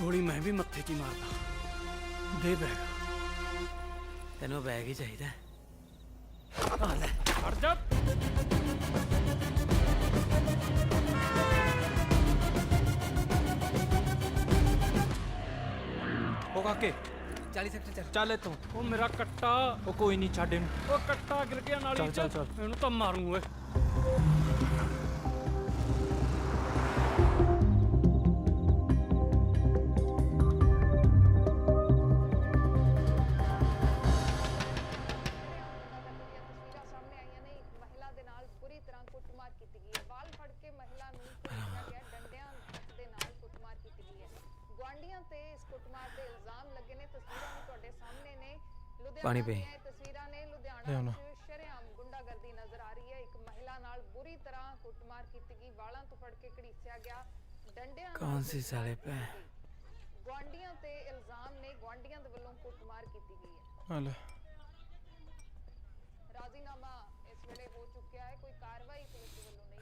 [SPEAKER 4] ਗੋਲੀ ਮੈਂ ਵੀ ਮੱਥੇ 'ਚ ਹੀ ਮਾਰਦਾ। ਦੇ ਬੈਗ
[SPEAKER 13] ਤੈਨੂੰ ਬੈਗ ਹੀ ਚਾਹੀਦਾ
[SPEAKER 4] ਆ ਲੈ ਹਟ ਜਾ।
[SPEAKER 5] ਉਹ ਕਾਕੇ
[SPEAKER 13] 40 ਸੈਕਟਰ ਚੱਲ
[SPEAKER 5] ਚੱਲ ਇੱਥੋਂ
[SPEAKER 4] ਉਹ ਮੇਰਾ ਕੱਟਾ
[SPEAKER 5] ਉਹ ਕੋਈ ਨਹੀਂ ਛੱਡ ਇਹਨੂੰ
[SPEAKER 4] ਉਹ ਕੱਟਾ ਗਿਰ ਗਿਆ ਨਾਲੀ
[SPEAKER 5] ਚੱਲ, ਚੱਲ,
[SPEAKER 4] ਚ
[SPEAKER 5] ਚੱਲ।
[SPEAKER 4] ਇਹਨੂੰ ਤਾਂ ਮਾਰੂ ਓਏ।
[SPEAKER 13] ਪਾਣੀ ਪੀ
[SPEAKER 5] ਲਿਆਉਣਾ
[SPEAKER 14] ਗੁੰਡਾਗਰਦੀ ਨਜ਼ਰ ਆ ਰਹੀ ਹੈ। ਇੱਕ ਮਹਿਲਾ ਨਾਲ ਬੁਰੀ ਤਰ੍ਹਾਂ ਕੁੱਟਮਾਰ ਕੀਤੀ ਗਈ, ਵਾਲਾਂ ਤੋਂ ਫੜ ਕੇ ਘੜੀਸਿਆ ਗਿਆ, ਡੰਡਿਆਂ ਨਾਲ
[SPEAKER 13] ਕੌਣ ਸੀ ਸਾਲੇ ਪੈ
[SPEAKER 14] ਗੁਆਂਢੀਆਂ ਤੇ ਇਲਜ਼ਾਮ ਨੇ, ਗੁਆਂਢੀਆਂ ਦੇ ਵੱਲੋਂ ਕੁੱਟਮਾਰ ਕੀਤੀ ਗਈ ਹੈ।
[SPEAKER 5] ਹਲੇ
[SPEAKER 14] ਰਾਜ਼ੀਨਾਮਾ ਇਸ ਵੇਲੇ ਹੋ ਚੁੱਕਿਆ ਹੈ, ਕੋਈ ਕਾਰਵਾਈ ਪੁਲਿਸ ਦੇ ਵੱਲੋਂ ਨਹੀਂ।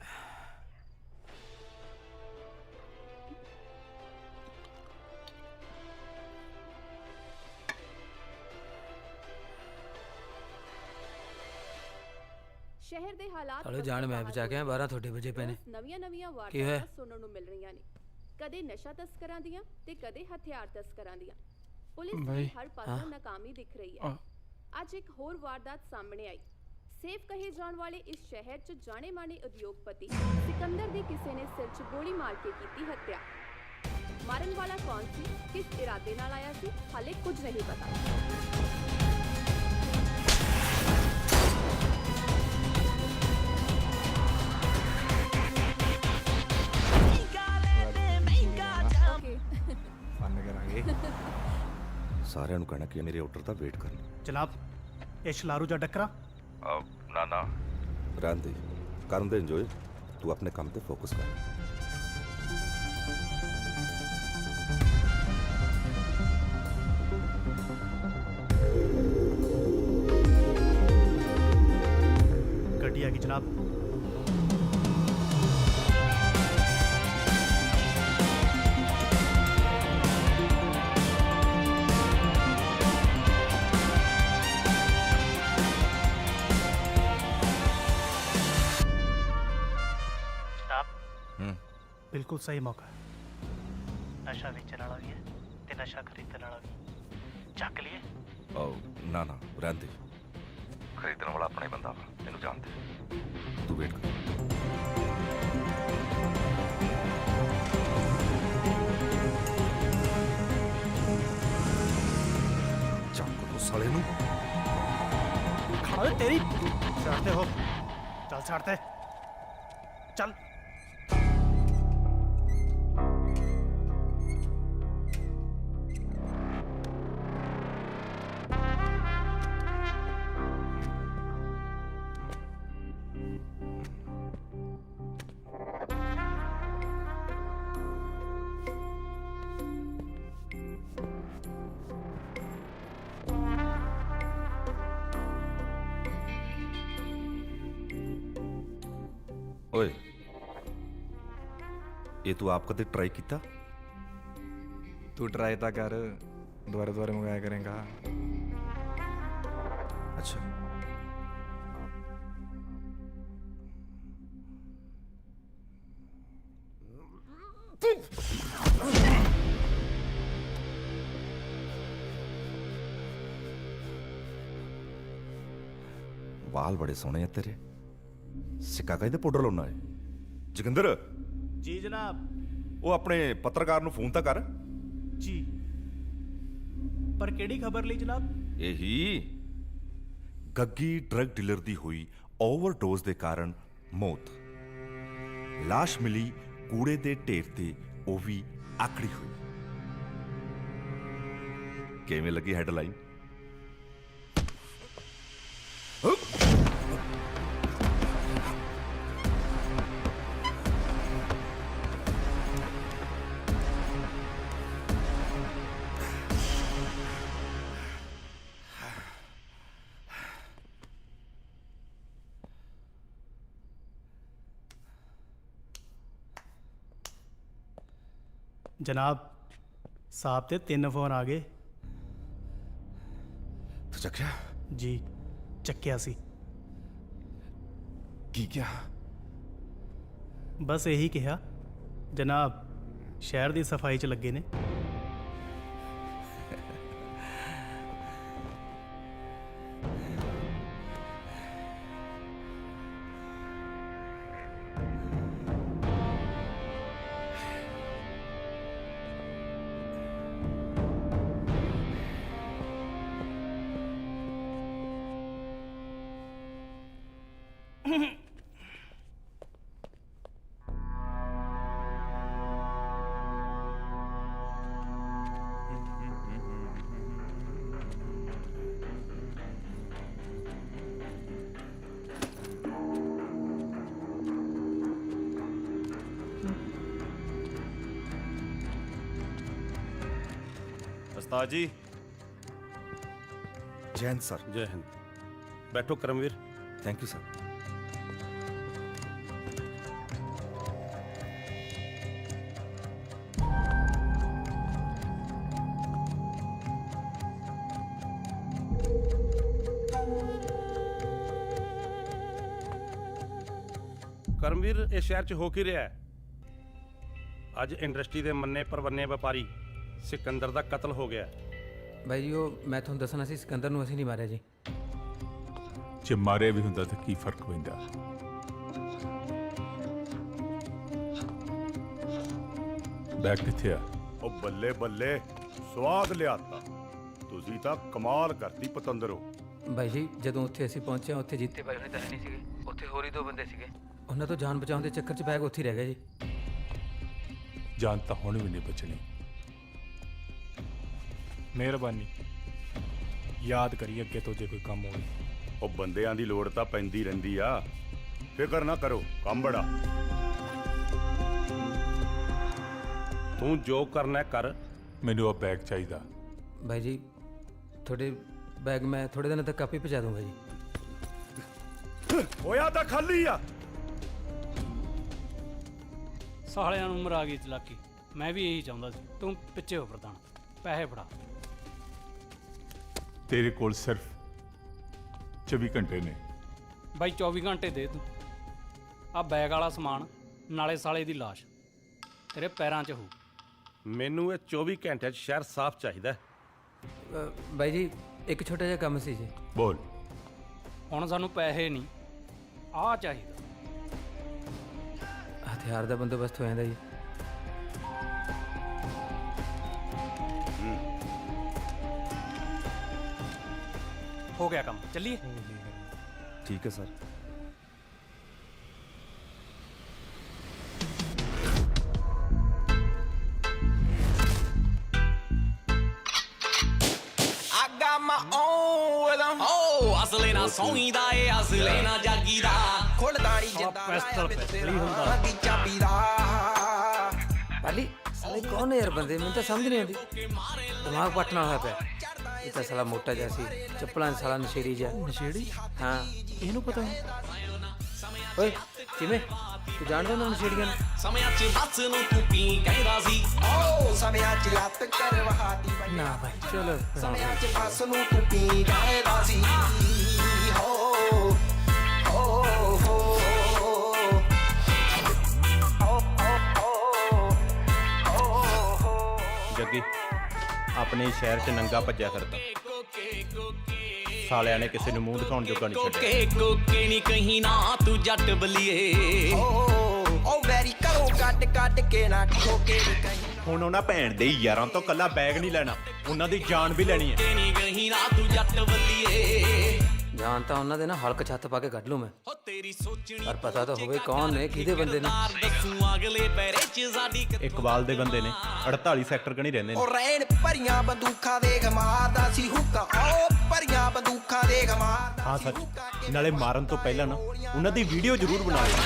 [SPEAKER 15] ਸ਼ਹਿਰ ਦੇ ਹਾਲਾਤ
[SPEAKER 13] ਹਲੋ ਜਾਨ ਮੈਂ ਬਚਾ ਕੇ 12 ਤੁਹਾਡੇ ਵਜੇ ਪਏ ਨੇ
[SPEAKER 15] ਨਵੀਆਂ
[SPEAKER 13] ਕੀ ਹੋਇਆ?
[SPEAKER 15] ਵਾਰਦਾਤਾਂ ਸੁਣਨ ਨੂੰ ਮਿਲ ਰਹੀਆਂ ਨੇ, ਕਦੇ ਨਸ਼ਾ ਤਸਕਰਾਂ ਦੀਆਂ ਤੇ ਕਦੇ ਹਥਿਆਰ ਤਸਕਰਾਂ ਦੀਆਂ। ਪੁਲਿਸ
[SPEAKER 5] ਬਈ,
[SPEAKER 15] ਦੀ ਹਰ ਪਾਸੋਂ ਨਾਕਾਮੀ ਦਿਖ ਰਹੀ ਹੈ। ਅੱਜ ਇੱਕ ਹੋਰ ਵਾਰਦਾਤ ਸਾਹਮਣੇ ਆਈ। ਸੇਫ ਕਹੇ ਜਾਣ ਵਾਲੇ ਇਸ ਸ਼ਹਿਰ 'ਚ ਜਾਣੇ ਮਾਣੇ ਉਦਯੋਗਪਤੀ ਸਿਕੰਦਰ ਦੀ ਕਿਸੇ ਨੇ ਸਿਰ 'ਚ ਗੋਲੀ ਮਾਰ ਕੇ ਕੀਤੀ ਹੱਤਿਆ। ਮਾਰਨ ਵਾਲਾ ਕੌਣ ਸੀ, ਕਿਸ ਇਰਾਦੇ ਨਾਲ ਆਇਆ ਸੀ, ਹਾਲੇ ਕੁਝ ਨਹੀਂ ਪਤਾ।
[SPEAKER 8] ਫਨ ਕਰਾਂਗੇ
[SPEAKER 11] ਸਾਰਿਆਂ ਨੂੰ ਕਹਿਣਾ ਕਿ ਮੇਰੇ ਆਰਡਰ ਦਾ ਵੇਟ ਕਰਨਾ।
[SPEAKER 4] ਜਨਾਬ ਇਹ ਸ਼ਲਾਰੂ ਜਾਂ ਡੱਕਰਾ
[SPEAKER 11] ਨਾ ਨਾ ਰਹਿਣ ਦੇ, ਕਰਨ ਦੇ ਇੰਜੋਏ, ਤੂੰ ਆਪਣੇ ਕੰਮ ਤੇ ਫੋਕਸ ਕਰ।
[SPEAKER 4] ਗੱਡੀ ਆ ਗਈ ਜਨਾਬ। ਬਿਲਕੁਲ ਸਹੀ ਮੌਕਾ। ਨਸ਼ਾ ਵੇਚਣ ਵਾਲਾ ਵੀ ਹੈ ਤੇ ਨਸ਼ਾ ਖਰੀਦਣ ਵਾਲਾ ਵੀ। ਚੱਕ ਲਈਏ?
[SPEAKER 11] ਨਾ ਨਾ ਰਹਿਣ ਦੇ, ਖਰੀਦਣ ਵਾਲਾ ਆਪਣਾ ਹੀ ਬੰਦਾ ਵਾ, ਇਹਨੂੰ ਜਾਣਦੇ। ਤੂੰ ਵੇਟ ਕਰ। ਚੱਕ ਤੂੰ ਸਾਲੇ ਨੂੰ।
[SPEAKER 4] ਖੜਾ ਤੇਰੀ ਛੱਡਦੇ ਹੋ, ਚੱਲ ਛੱਡਦੇ ਚੱਲ।
[SPEAKER 11] ਓਏ ਇਹ ਤੂੰ ਆਪ ਕਦੇ ਟਰਾਈ ਕੀਤਾ?
[SPEAKER 8] ਤੂੰ ਟਰਾਈ ਤਾਂ ਕਰ, ਦੁਬਾਰਾ ਦੁਬਾਰਾ ਮੰਗਾਇਆ ਕਰੇਗਾ।
[SPEAKER 11] ਅੱਛਾ ਵਾਲ ਬੜੇ ਸੋਹਣੇ ਆ ਤੇਰੇ। ਸਿੱਕਾ ਕਹਿੰਦੇ ਪਾਊਡਰ ਲਾਉਣਾ ਹੈ। ਜੋਗਿੰਦਰ,
[SPEAKER 9] ਜੀ ਜਨਾਬ।
[SPEAKER 11] ਉਹ ਆਪਣੇ ਪੱਤਰਕਾਰ ਨੂੰ ਫੋਨ ਤਾਂ ਕਰ।
[SPEAKER 9] ਜੀ, ਪਰ ਕਿਹੜੀ ਖਬਰ ਲਈ ਜਨਾਬ?
[SPEAKER 11] ਇਹੀ ਗੱਗੀ ਡਰੱਗ ਡੀਲਰ ਦੀ ਹੋਈ ਓਵਰਡੋਜ਼ ਦੇ ਕਾਰਨ ਮੌਤ। ਲਾਸ਼ ਮਿਲੀ ਕੂੜੇ ਦੇ ਢੇਰ ਤੇ, ਉਹ ਵੀ ਆਕੜੀ ਹੋਈ। ਕਿਵੇਂ ਲੱਗੀ ਹੈਡਲਾਈਨ?
[SPEAKER 16] ਜਨਾਬ ਸਾਹਿਬ ਤੇ 3 ਫੋਨ ਆ ਗਏ।
[SPEAKER 11] ਤੂੰ ਚੱਕਿਆ?
[SPEAKER 16] ਜੀ ਚੱਕਿਆ ਸੀ।
[SPEAKER 11] ਕੀ ਕਿਹਾ?
[SPEAKER 16] ਬਸ ਇਹੀ ਕਿਹਾ ਜਨਾਬ ਸ਼ਹਿਰ ਦੀ ਸਫਾਈ 'ਚ ਲੱਗੇ ਨੇ।
[SPEAKER 17] उस्ताद जी।
[SPEAKER 11] जय हिंद सर।
[SPEAKER 17] जय हिंद। बैठो Karamveer.
[SPEAKER 11] Thank you sir.
[SPEAKER 17] Karamveer, ਇਹ ਸ਼ਹਿਰ 'ਚ ਹੋ ਕੀ ਰਿਹਾ ਹੈ? ਅੱਜ ਇੰਡਸਟਰੀ ਦੇ ਮੰਨੇ ਪਰਵੰਨੇ ਵਪਾਰੀ ਸਿਕੰਦਰ ਦਾ ਕਤਲ ਹੋ ਗਿਆ।
[SPEAKER 13] ਬਾਈ ਜੀ ਉਹ ਮੈਂ ਤੁਹਾਨੂੰ ਦੱਸਣਾ ਸੀ, ਸਿਕੰਦਰ ਨੂੰ ਅਸੀਂ ਨਹੀਂ ਮਾਰਿਆ ਜੀ।
[SPEAKER 1] ਜੇ ਮਾਰਿਆ ਵੀ ਹੁੰਦਾ ਤਾਂ ਕੀ ਫਰਕ ਪੈਂਦਾ? ਬੈਗ ਕਿੱਥੇ ਆ?
[SPEAKER 18] ਉਹ ਬੱਲੇ ਬੱਲੇ, ਸਵਾਦ ਲਿਆਤਾ। ਤੁਸੀਂ ਤਾਂ ਕਮਾਲ ਕਰਤੀ ਪਤੰਦਰੋ।
[SPEAKER 13] ਬਾਈ ਜੀ ਜਦੋਂ ਉੱਥੇ ਅਸੀਂ ਪਹੁੰਚੇ ਉੱਥੇ ਜੀਤੇ ਬਾਈ ਹੋਣੀ ਤਾਂ ਨਹੀਂ ਸੀਗੇ, ਉੱਥੇ ਹੋਰ ਹੀ 2 ਬੰਦੇ ਸੀਗੇ। ਉਹਨਾਂ ਤੋਂ ਜਾਨ ਬਚਾਉਣ ਦੇ ਚੱਕਰ 'ਚ ਬੈਗ ਉੱਥੇ ਹੀ ਰਹਿ ਗਿਆ ਜੀ।
[SPEAKER 1] ਜਾਨ ਤਾਂ ਹੁਣ ਵੀ ਨਹੀਂ ਬਚਣੀ।
[SPEAKER 5] ਮਿਹਰਬਾਨੀ ਯਾਦ ਕਰੀ ਅੱਗੇ ਤੋਂ ਜੇ ਕੋਈ ਕੰਮ ਹੋਵੇ।
[SPEAKER 18] ਉਹ ਬੰਦਿਆਂ ਦੀ ਲੋੜ ਤਾਂ ਪੈਂਦੀ ਰਹਿੰਦੀ ਆ, ਫਿਕਰ ਨਾ ਕਰੋ, ਕੰਮ ਬੜਾ।
[SPEAKER 17] ਤੂੰ ਜੋ ਕਰਨਾ ਕਰ।
[SPEAKER 1] ਮੈਨੂੰ ਉਹ ਬੈਗ ਚਾਹੀਦਾ।
[SPEAKER 13] ਬਾਈ ਜੀ ਤੁਹਾਡੇ ਬੈਗ ਮੈਂ ਥੋੜੇ ਦਿਨਾਂ ਤੱਕ ਆਪੇ ਪਹੁੰਚਾ ਦੂੰਗਾ ਜੀ।
[SPEAKER 18] ਹੋਇਆ ਤਾਂ ਖਾਲੀ ਆ।
[SPEAKER 4] ਸਾਲਿਆਂ ਨੂੰ ਮਰਾ ਗਈ ਚਲਾਕੀ। ਮੈਂ ਵੀ ਇਹੀ ਚਾਹੁੰਦਾ ਸੀ। ਤੂੰ ਪਿੱਛੇ ਹੋ ਪ੍ਰਧਾਨ, ਪੈਸੇ ਫੜਾ।
[SPEAKER 1] ਤੇਰੇ ਕੋਲ ਸਿਰਫ 24 ਘੰਟੇ ਨੇ।
[SPEAKER 4] ਬਾਈ 24 ਘੰਟੇ ਦੇ ਤੂੰ। ਆ ਬੈਗ ਵਾਲਾ ਸਮਾਨ ਨਾਲੇ ਸਾਲੇ ਦੀ ਲਾਸ਼ ਤੇਰੇ ਪੈਰਾਂ 'ਚ ਹੋਊ।
[SPEAKER 17] ਮੈਨੂੰ ਇਹ 24 ਘੰਟਿਆਂ 'ਚ ਸ਼ਹਿਰ ਸਾਫ਼ ਚਾਹੀਦਾ।
[SPEAKER 13] ਬਾਈ ਜੀ ਇੱਕ ਛੋਟਾ ਜਿਹਾ ਕੰਮ ਸੀ ਜੀ।
[SPEAKER 1] ਬੋਲ।
[SPEAKER 4] ਹੁਣ ਸਾਨੂੰ ਪੈਸੇ ਨਹੀਂ, ਆਹ ਚਾਹੀਦਾ।
[SPEAKER 13] ਹਥਿਆਰ ਦਾ ਬੰਦੋਬਸਤ ਹੋ ਜਾਂਦਾ ਜੀ।
[SPEAKER 4] ਹੋ ਗਿਆ ਕੰਮ, ਚੱਲੀਏ।
[SPEAKER 11] ਠੀਕ ਹੈ ਸਰ।
[SPEAKER 19] ਅਸਲੇ ਨਾ ਸੌਂਦਾ ਏ, ਅਸਲੇ ਨਾ ਜਾਗੀਦਾ। ਖੁੱਲਦਾੜੀ ਜਿੰਦਾ
[SPEAKER 13] ਹੁੰਦਾ ਦੀ ਚਾਬੀ ਦਾ। ਪਾਲੀ ਸਾਲੇ ਕੌਣ ਹੈ ਯਾਰ ਬੰਦੇ? ਮੈਨੂੰ ਤਾਂ ਸਮਝ ਨਹੀਂ ਆਉਂਦੀ। ਦਿਮਾਗ ਪਟਣਾ ਹੋਇਆ ਪਿਆ। ਇਹ ਤਾਂ ਸਾਲਾ ਮੋਟਾ ਜਿਹਾ ਸੀ, ਚੱਪਲਾਂ ਸਾਲਾ ਨਸ਼ੇੜੀ ਜਿਹਾ। ਨਸ਼ੇੜੀ? ਹਾਂ ਇਹਨੂੰ ਪਤਾ ਨਹੀਂ। ਓਏ ਕਿਵੇਂ ਤੂੰ ਜਾਣਦਾ ਨਾ ਨਸ਼ੇੜੀਆਂ ਨੂੰ?
[SPEAKER 19] ਸਮਿਆਂ 'ਚ ਬੱਸ ਨੂੰ ਤੂੰ ਪੀ ਕਹਿੰਦਾ ਸੀ। ਓ ਸਮਿਆਂ 'ਚ ਲੱਤ ਕਰਵਾਤੀ।
[SPEAKER 13] ਨਾ ਭਾਈ ਚਲੋ।
[SPEAKER 19] ਸਮਿਆਂ 'ਚ ਬੱਸ ਨੂੰ ਤੂੰ ਪੀ ਕਹਿੰਦਾ ਸੀ।
[SPEAKER 2] ਜੱਗੀ ਆਪਣੇ ਸ਼ਹਿਰ 'ਚ ਨੰਗਾ ਭੱਜਿਆ ਫਿਰਦਾ।
[SPEAKER 17] ਸਾਲਿਆਂ ਨੇ ਕਿਸੇ ਨੂੰ ਮੂੰਹ ਦਿਖਾਉਣ ਜੋਗਾ ਨਹੀਂ ਛੱਡਿਆ।
[SPEAKER 19] ਕੋਕੇ ਕੋਕੇ ਨਹੀਂ ਕਹੀਂ ਨਾ ਤੂੰ ਜੱਟ ਬਲੀਏ ਓ ਵੈਰੀ ਕਰੋ ਕੱਟ ਕੱਟ ਕੇ ਨਾ ਠੋਕੇ ਨਹੀਂ ਕਹੀਂ
[SPEAKER 17] ਹੁਣ ਉਹਨਾਂ ਭੈਣ ਦੇ ਯਾਰਾਂ ਤੋਂ ਕੱਲਾ ਬੈਗ ਨਹੀਂ ਲੈਣਾ, ਉਹਨਾਂ ਦੀ ਜਾਨ ਵੀ ਲੈਣੀ ਹੈ।
[SPEAKER 19] ਨਹੀਂ ਕਹੀਂ ਨਾ ਤੂੰ ਜੱਟ ਬਲੀਏ
[SPEAKER 13] ਜਾਨ ਤਾਂ ਉਹਨਾਂ ਦੇ ਨਾ ਹਲਕ ਛੱਤ ਪਾ ਕੇ ਕੱਢ ਲੂ ਮੈਂ,
[SPEAKER 19] ਤੇਰੀ ਸੋਚਣੀ
[SPEAKER 13] ਪਰ ਪਤਾ ਤਾਂ ਹੋਵੇ ਕੌਣ ਨੇ ਕਿਹਦੇ ਬੰਦੇ ਨੇ।
[SPEAKER 19] ਦੱਸੂ ਅਗਲੇ ਪੈਰੇ ਚ ਸਾਡੀ
[SPEAKER 17] ਇਕਬਾਲ ਦੇ ਬੰਦੇ ਨੇ 48 ਸੈਕਟਰ ਕਣੀ ਰਹਿੰਦੇ ਨੇ।
[SPEAKER 19] ਉਹ ਰੈਣ ਭਰੀਆਂ ਬੰਦੂਕਾਂ ਦੇ ਮਾਰਦਾ ਸੀ ਹੁੱਕਾ ਓ ਭਰੀਆਂ ਬੰਦੂਕਾਂ ਦੇ ਮਾਰਦਾ
[SPEAKER 17] ਹਾਂ ਸੱਚ, ਨਾਲੇ ਮਾਰਨ ਤੋਂ ਪਹਿਲਾਂ ਨਾ ਉਹਨਾਂ ਦੀ ਵੀਡੀਓ ਜ਼ਰੂਰ ਬਣਾ ਲਿਓ।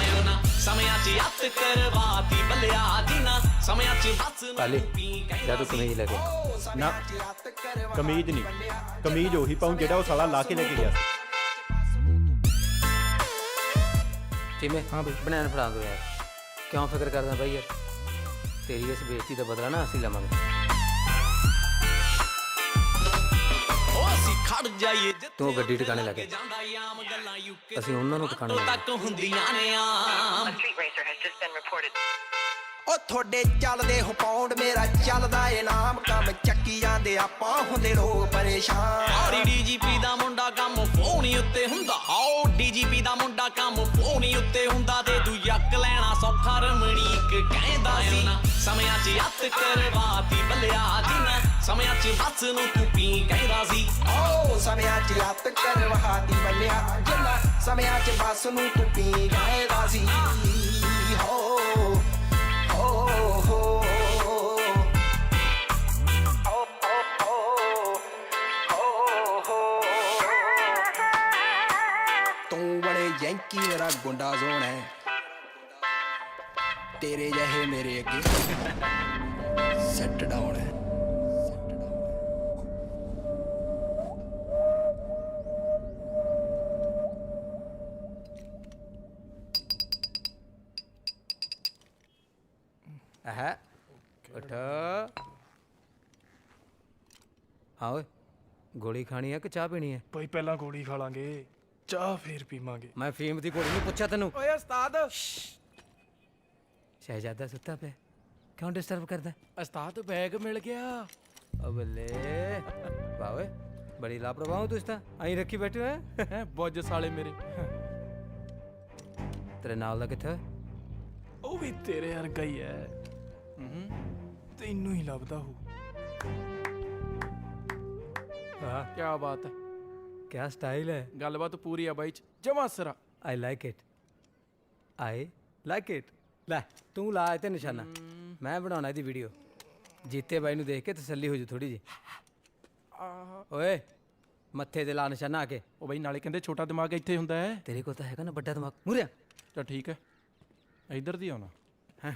[SPEAKER 19] ਸਮਿਆਂ ਚ ਹੱਥ ਕਰਵਾਤੀ ਬੱਲਿਆ ਜਿਨਾ ਸਮਿਆਂ ਚ ਬਸ
[SPEAKER 13] ਕਾਲੇ ਜਾ ਤੂੰ ਕਮੀਜ਼ ਲੈ ਕੇ
[SPEAKER 17] ਨਾ ਕਮੀਜ਼ ਨਹੀਂ, ਕਮੀਜ਼ ਉਹੀ ਪਾਉਂ ਜਿਹੜਾ ਉਹ ਸਾਲਾ ਲਾ ਕੇ ਲੈ ਕੇ ਗਿਆ ਸੀ।
[SPEAKER 13] ਕਿਵੇਂ ਹਾਂ ਬਈ ਬਣਾਣ ਫੜਾ ਦੋ ਯਾਰ, ਕਿਉਂ ਫਿਕਰ ਕਰਦਾ ਬਾਈ ਯਾਰ, ਤੇਰੀ ਇਸ ਬੇਇੱਜ਼ਤੀ ਦਾ ਬਦਲਾ ਨਾ ਅਸੀਂ ਲਵਾਂਗੇ।
[SPEAKER 19] ਖੜ ਜਾਈਏ
[SPEAKER 13] ਤੂੰ ਗੱਡੀ ਟਿਕਾਣੇ ਲੱਗੇ, ਅਸੀਂ ਉਹਨਾਂ ਨੂੰ ਟਿਕਾਣੇ
[SPEAKER 19] ਤੱਕ ਹੁੰਦੀਆਂ ਨੇ ਆਮ ਉਹ ਤੁਹਾਡੇ ਚੱਲਦੇ ਹੋ ਪਾਉਂਡ ਮੇਰਾ ਚੱਲਦਾ ਏ ਨਾਮ ਕੰਮ ਚੱਕੀ ਜਾਂਦੇ ਆਪਾਂ ਹੁੰਦੇ ਲੋਕ ਪਰੇਸ਼ਾਨ। ਆੜੀ ਡੀਜੀਪੀ ਦਾ ਮੁੰਡਾ ਕੰਮ ਫੋਨੀ ਉੱਤੇ ਹੁੰਦਾ, ਆਓ ਡੀਜੀਪੀ ਦਾ ਮੁੰਡਾ ਕੰਮ ਫੋਨੀ ਉੱਤੇ ਹੁੰਦਾ ਤੇ ਤੂੰ ਯੱਕ ਲੈਣਾ ਸੌਖਾ ਰਮਣੀਕ ਕਹਿੰਦਾ ਸੀ ਸਮਿਆਂ 'ਚ ਹੱਥ ਕਰਵਾਤੀ ਬੱਲਿਆ ਜਿਨਾ ਸਮਿਆਂ 'ਚ ਬੱਸ ਨੂੰ ਤੂੰ ਪੀ ਕਹਿੰਦਾ ਸੀ ਓ ਸਮਿਆਂ 'ਚ ਹੱਥ ਕਰਵਾਤੀ ਬੱਲਿਆ ਜਿਨਾ ਸਮਿਆਂ 'ਚ ਬੱਸ ਨੂੰ ਤੂੰ ਪੀ ਕਹਿੰਦਾ ਸੀ ਹੋ ਤੂੰ ਬੜੇ ਯੈਂਕੀ ਮੇਰਾ ਗੁੰਡਾ ਜ਼ੋਨ ਹੈ, ਤੇਰੇ ਜਿਹੇ ਮੇਰੇ ਅੱਗੇ ਸੈੱਟ ਡਾਊਨ ਹੈ।
[SPEAKER 13] ਉੱਠ ਹਾਂ ਓਏ, ਗੋਲੀ ਖਾਣੀ ਹੈ ਕਿ ਚਾਹ ਪੀਣੀ ਹੈ?
[SPEAKER 5] ਭਾਈ ਪਹਿਲਾਂ ਗੋਲੀ ਖਾ ਲਾਂਗੇ, ਚਾਹ ਫੇਰ ਪੀਵਾਂਗੇ।
[SPEAKER 13] ਮੈਂ ਫੀਮ ਦੀ ਗੋਲੀ ਨਹੀਂ ਪੁੱਛਿਆ ਤੈਨੂੰ।
[SPEAKER 5] ਓਏ ਉਸਤਾਦ,
[SPEAKER 13] ਸ਼ਹਿਜ਼ਾਦਾ ਸੁੱਤਾ ਪਿਆ, ਕਿਉਂ ਡਿਸਟਰਬ ਕਰਦਾ?
[SPEAKER 5] ਉਸਤਾਦ ਬੈਗ ਮਿਲ ਗਿਆ।
[SPEAKER 13] ਓ ਬੱਲੇ ਵਾਹ ਓਏ, ਬੜੀ ਲਾਪਰਵਾਹ ਤੁਸੀਂ ਤਾਂ ਆਈ ਰੱਖੀ ਬੈਠੇ ਹੈ
[SPEAKER 5] ਬੁੱਝ ਸਾਲੇ ਮੇਰੇ।
[SPEAKER 13] ਤੇਰੇ ਨਾਲ ਦਾ ਕਿੱਥੇ?
[SPEAKER 5] ਉਹ ਵੀ ਤੇਰੇ ਵਰਗਾ ਹੀ ਹੈ, ਤੈਨੂੰ ਹੀ ਲੱਭਦਾ ਹੋ।
[SPEAKER 13] ਵਾਹ
[SPEAKER 5] ਕੀ ਬਾਤ ਹੈ,
[SPEAKER 13] ਕੀ ਸਟਾਈਲ ਹੈ,
[SPEAKER 5] ਗੱਲਬਾਤ ਪੂਰੀ ਆ ਬਾਈ ਚ ਜਮਾ ਸਿਰਾ।
[SPEAKER 13] I like it, I like it. ਲੈ ਤੂੰ ਲਾ ਤੇ ਨਿਸ਼ਾਨਾ, ਮੈਂ ਬਣਾਉਣਾ ਇਹਦੀ ਵੀਡੀਓ। ਜੀਤੇ ਬਾਈ ਨੂੰ ਦੇਖ ਕੇ ਤਸੱਲੀ ਹੋ ਜੂ ਥੋੜੀ ਜੀ। ਓਏ ਮੱਥੇ ਤੇ ਲਾ ਨਿਸ਼ਾਨਾ ਆ ਕੇ।
[SPEAKER 5] ਉਹ ਬਾਈ ਨਾਲੇ ਕਹਿੰਦੇ ਛੋਟਾ ਦਿਮਾਗ ਇੱਥੇ ਹੁੰਦਾ ਹੈ।
[SPEAKER 13] ਤੇਰੇ ਕੋਲ ਤਾਂ ਹੈਗਾ ਨਾ ਵੱਡਾ ਦਿਮਾਗ, ਮੂਰਿਆ
[SPEAKER 5] ਚਲ ਠੀਕ ਹੈ, ਇੱਧਰ ਦੀ ਆਉਣਾ।
[SPEAKER 13] ਹਾਂ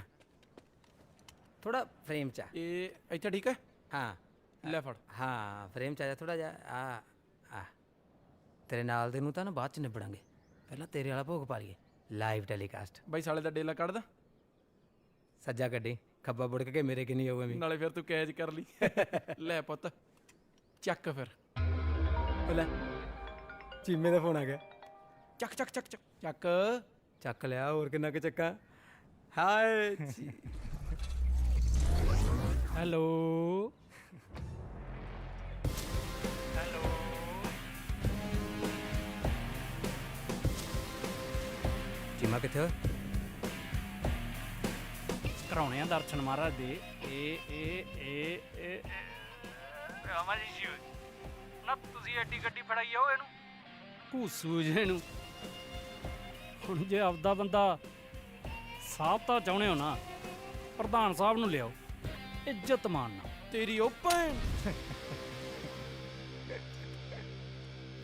[SPEAKER 13] ਥੋੜਾ ਫਰੇਮ ਚ
[SPEAKER 5] ਇਹ ਇੱਥੇ ਠੀਕ ਹੈ।
[SPEAKER 13] ਹਾਂ
[SPEAKER 5] ਲੈ ਫੜ।
[SPEAKER 13] ਹਾਂ ਫਰੇਮ ਚ ਆ ਜਾ ਥੋੜਾ ਜਿਹਾ। ਆ ਤੇਰੇ ਨਾਲ ਦੇ ਨੂੰ ਤਾਂ ਨਾ ਬਾਅਦ ਚ ਨਿਬੜਾਂਗੇ, ਪਹਿਲਾਂ ਤੇਰੇ ਵਾਲਾ ਭੋਗ ਪਾ ਲਈਏ। Live telecast.
[SPEAKER 5] ਬਾਈ ਸਾਲੇ ਦਾ ਡੇਲਾ ਕੱਢਦਾ,
[SPEAKER 13] ਸੱਜਾ ਕੱਢੀ, ਖੱਬਾ ਬੁੜਕ ਕੇ ਮੇਰੇ ਕਿੰਨੀ ਆਊਗਾ।
[SPEAKER 5] ਨਾਲੇ ਫਿਰ ਤੂੰ ਕੈਚ ਕਰ ਲਈ। ਲੈ ਪੁੱਤ ਚੱਕ ਫਿਰ।
[SPEAKER 13] ਲੈ ਚੀਮੇ ਦਾ ਫੋਨ ਆ ਗਿਆ।
[SPEAKER 5] ਚੱਕ ਚੱਕ ਚੱਕ ਚੱਕ ਚੱਕ
[SPEAKER 13] ਚੱਕ ਲਿਆ, ਹੋਰ ਕਿੰਨਾ ਕੁ ਚੱਕਾਂ। ਹਾਏ
[SPEAKER 5] ਹੈਲੋ
[SPEAKER 13] ਚੀਮਾ ਕਿੱਥੇ ਹੋ?
[SPEAKER 4] ਕਰਾਉਣੇ ਆ ਦਰਸ਼ਨ ਮਹਾਰਾਜ ਦੇ। ਇਹ ਰਾਮਾ ਜੀ ਨਾ ਤੁਸੀਂ ਐਡੀ ਗੱਡੀ ਫੜਾਈ ਆਓ ਇਹਨੂੰ ਘੂਸੂ ਜੇ ਨੂੰ। ਹੁਣ ਜੇ ਆਪਦਾ ਬੰਦਾ ਸਾਹਿਬ ਤਾਂ ਚਾਹੁੰਦੇ ਹੋ ਨਾ, ਪ੍ਰਧਾਨ ਸਾਹਿਬ ਨੂੰ ਲਿਆਓ, ਇੱਜ਼ਤ ਮਾਨਣਾ
[SPEAKER 5] ਤੇਰੀ ਉਹ ਭੈਣ।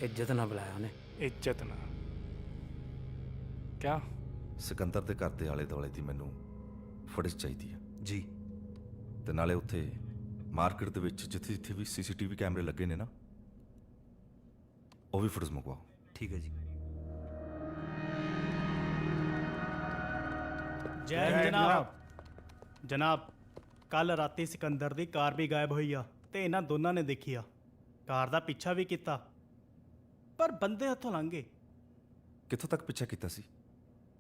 [SPEAKER 13] ਇੱਜ਼ਤ ਨਾ ਬੁਲਾਇਆ ਉਹਨੇ,
[SPEAKER 5] ਇੱਜ਼ਤ ਨਾ ਕਿਆ?
[SPEAKER 11] ਸਿਕੰਦਰ ਦੇ ਘਰ ਦੇ ਆਲੇ ਦੁਆਲੇ ਦੀ ਮੈਨੂੰ ਫੁਟੇਜ ਚਾਹੀਦੀ ਹੈ ਜੀ, ਤੇ ਨਾਲੇ ਉੱਥੇ ਮਾਰਕੀਟ ਦੇ ਵਿੱਚ ਜਿੱਥੇ ਜਿੱਥੇ ਵੀ ਸੀਸੀਟੀਵੀ ਕੈਮਰੇ ਲੱਗੇ ਨੇ ਨਾ, ਉਹ ਵੀ ਫੁਟੇਜ ਮੰਗਵਾਓ।
[SPEAKER 10] ਠੀਕ ਹੈ ਜੀ।
[SPEAKER 16] ਜੈ ਹਿੰਦ ਜਨਾਬ। ਜਨਾਬ ਕੱਲ ਰਾਤੀ ਸਿਕੰਦਰ ਦੀ ਕਾਰ ਵੀ ਗਾਇਬ ਹੋਈ ਆ ਤੇ ਇਹਨਾਂ ਦੋਨਾਂ ਨੇ ਦੇਖੀ ਆ। ਕਾਰ ਦਾ ਪਿੱਛਾ ਵੀ ਕੀਤਾ ਪਰ ਬੰਦੇ ਹੱਥੋਂ ਲੰਘ ਗਏ।
[SPEAKER 11] ਕਿੱਥੋਂ ਤੱਕ ਪਿੱਛਾ ਕੀਤਾ ਸੀ?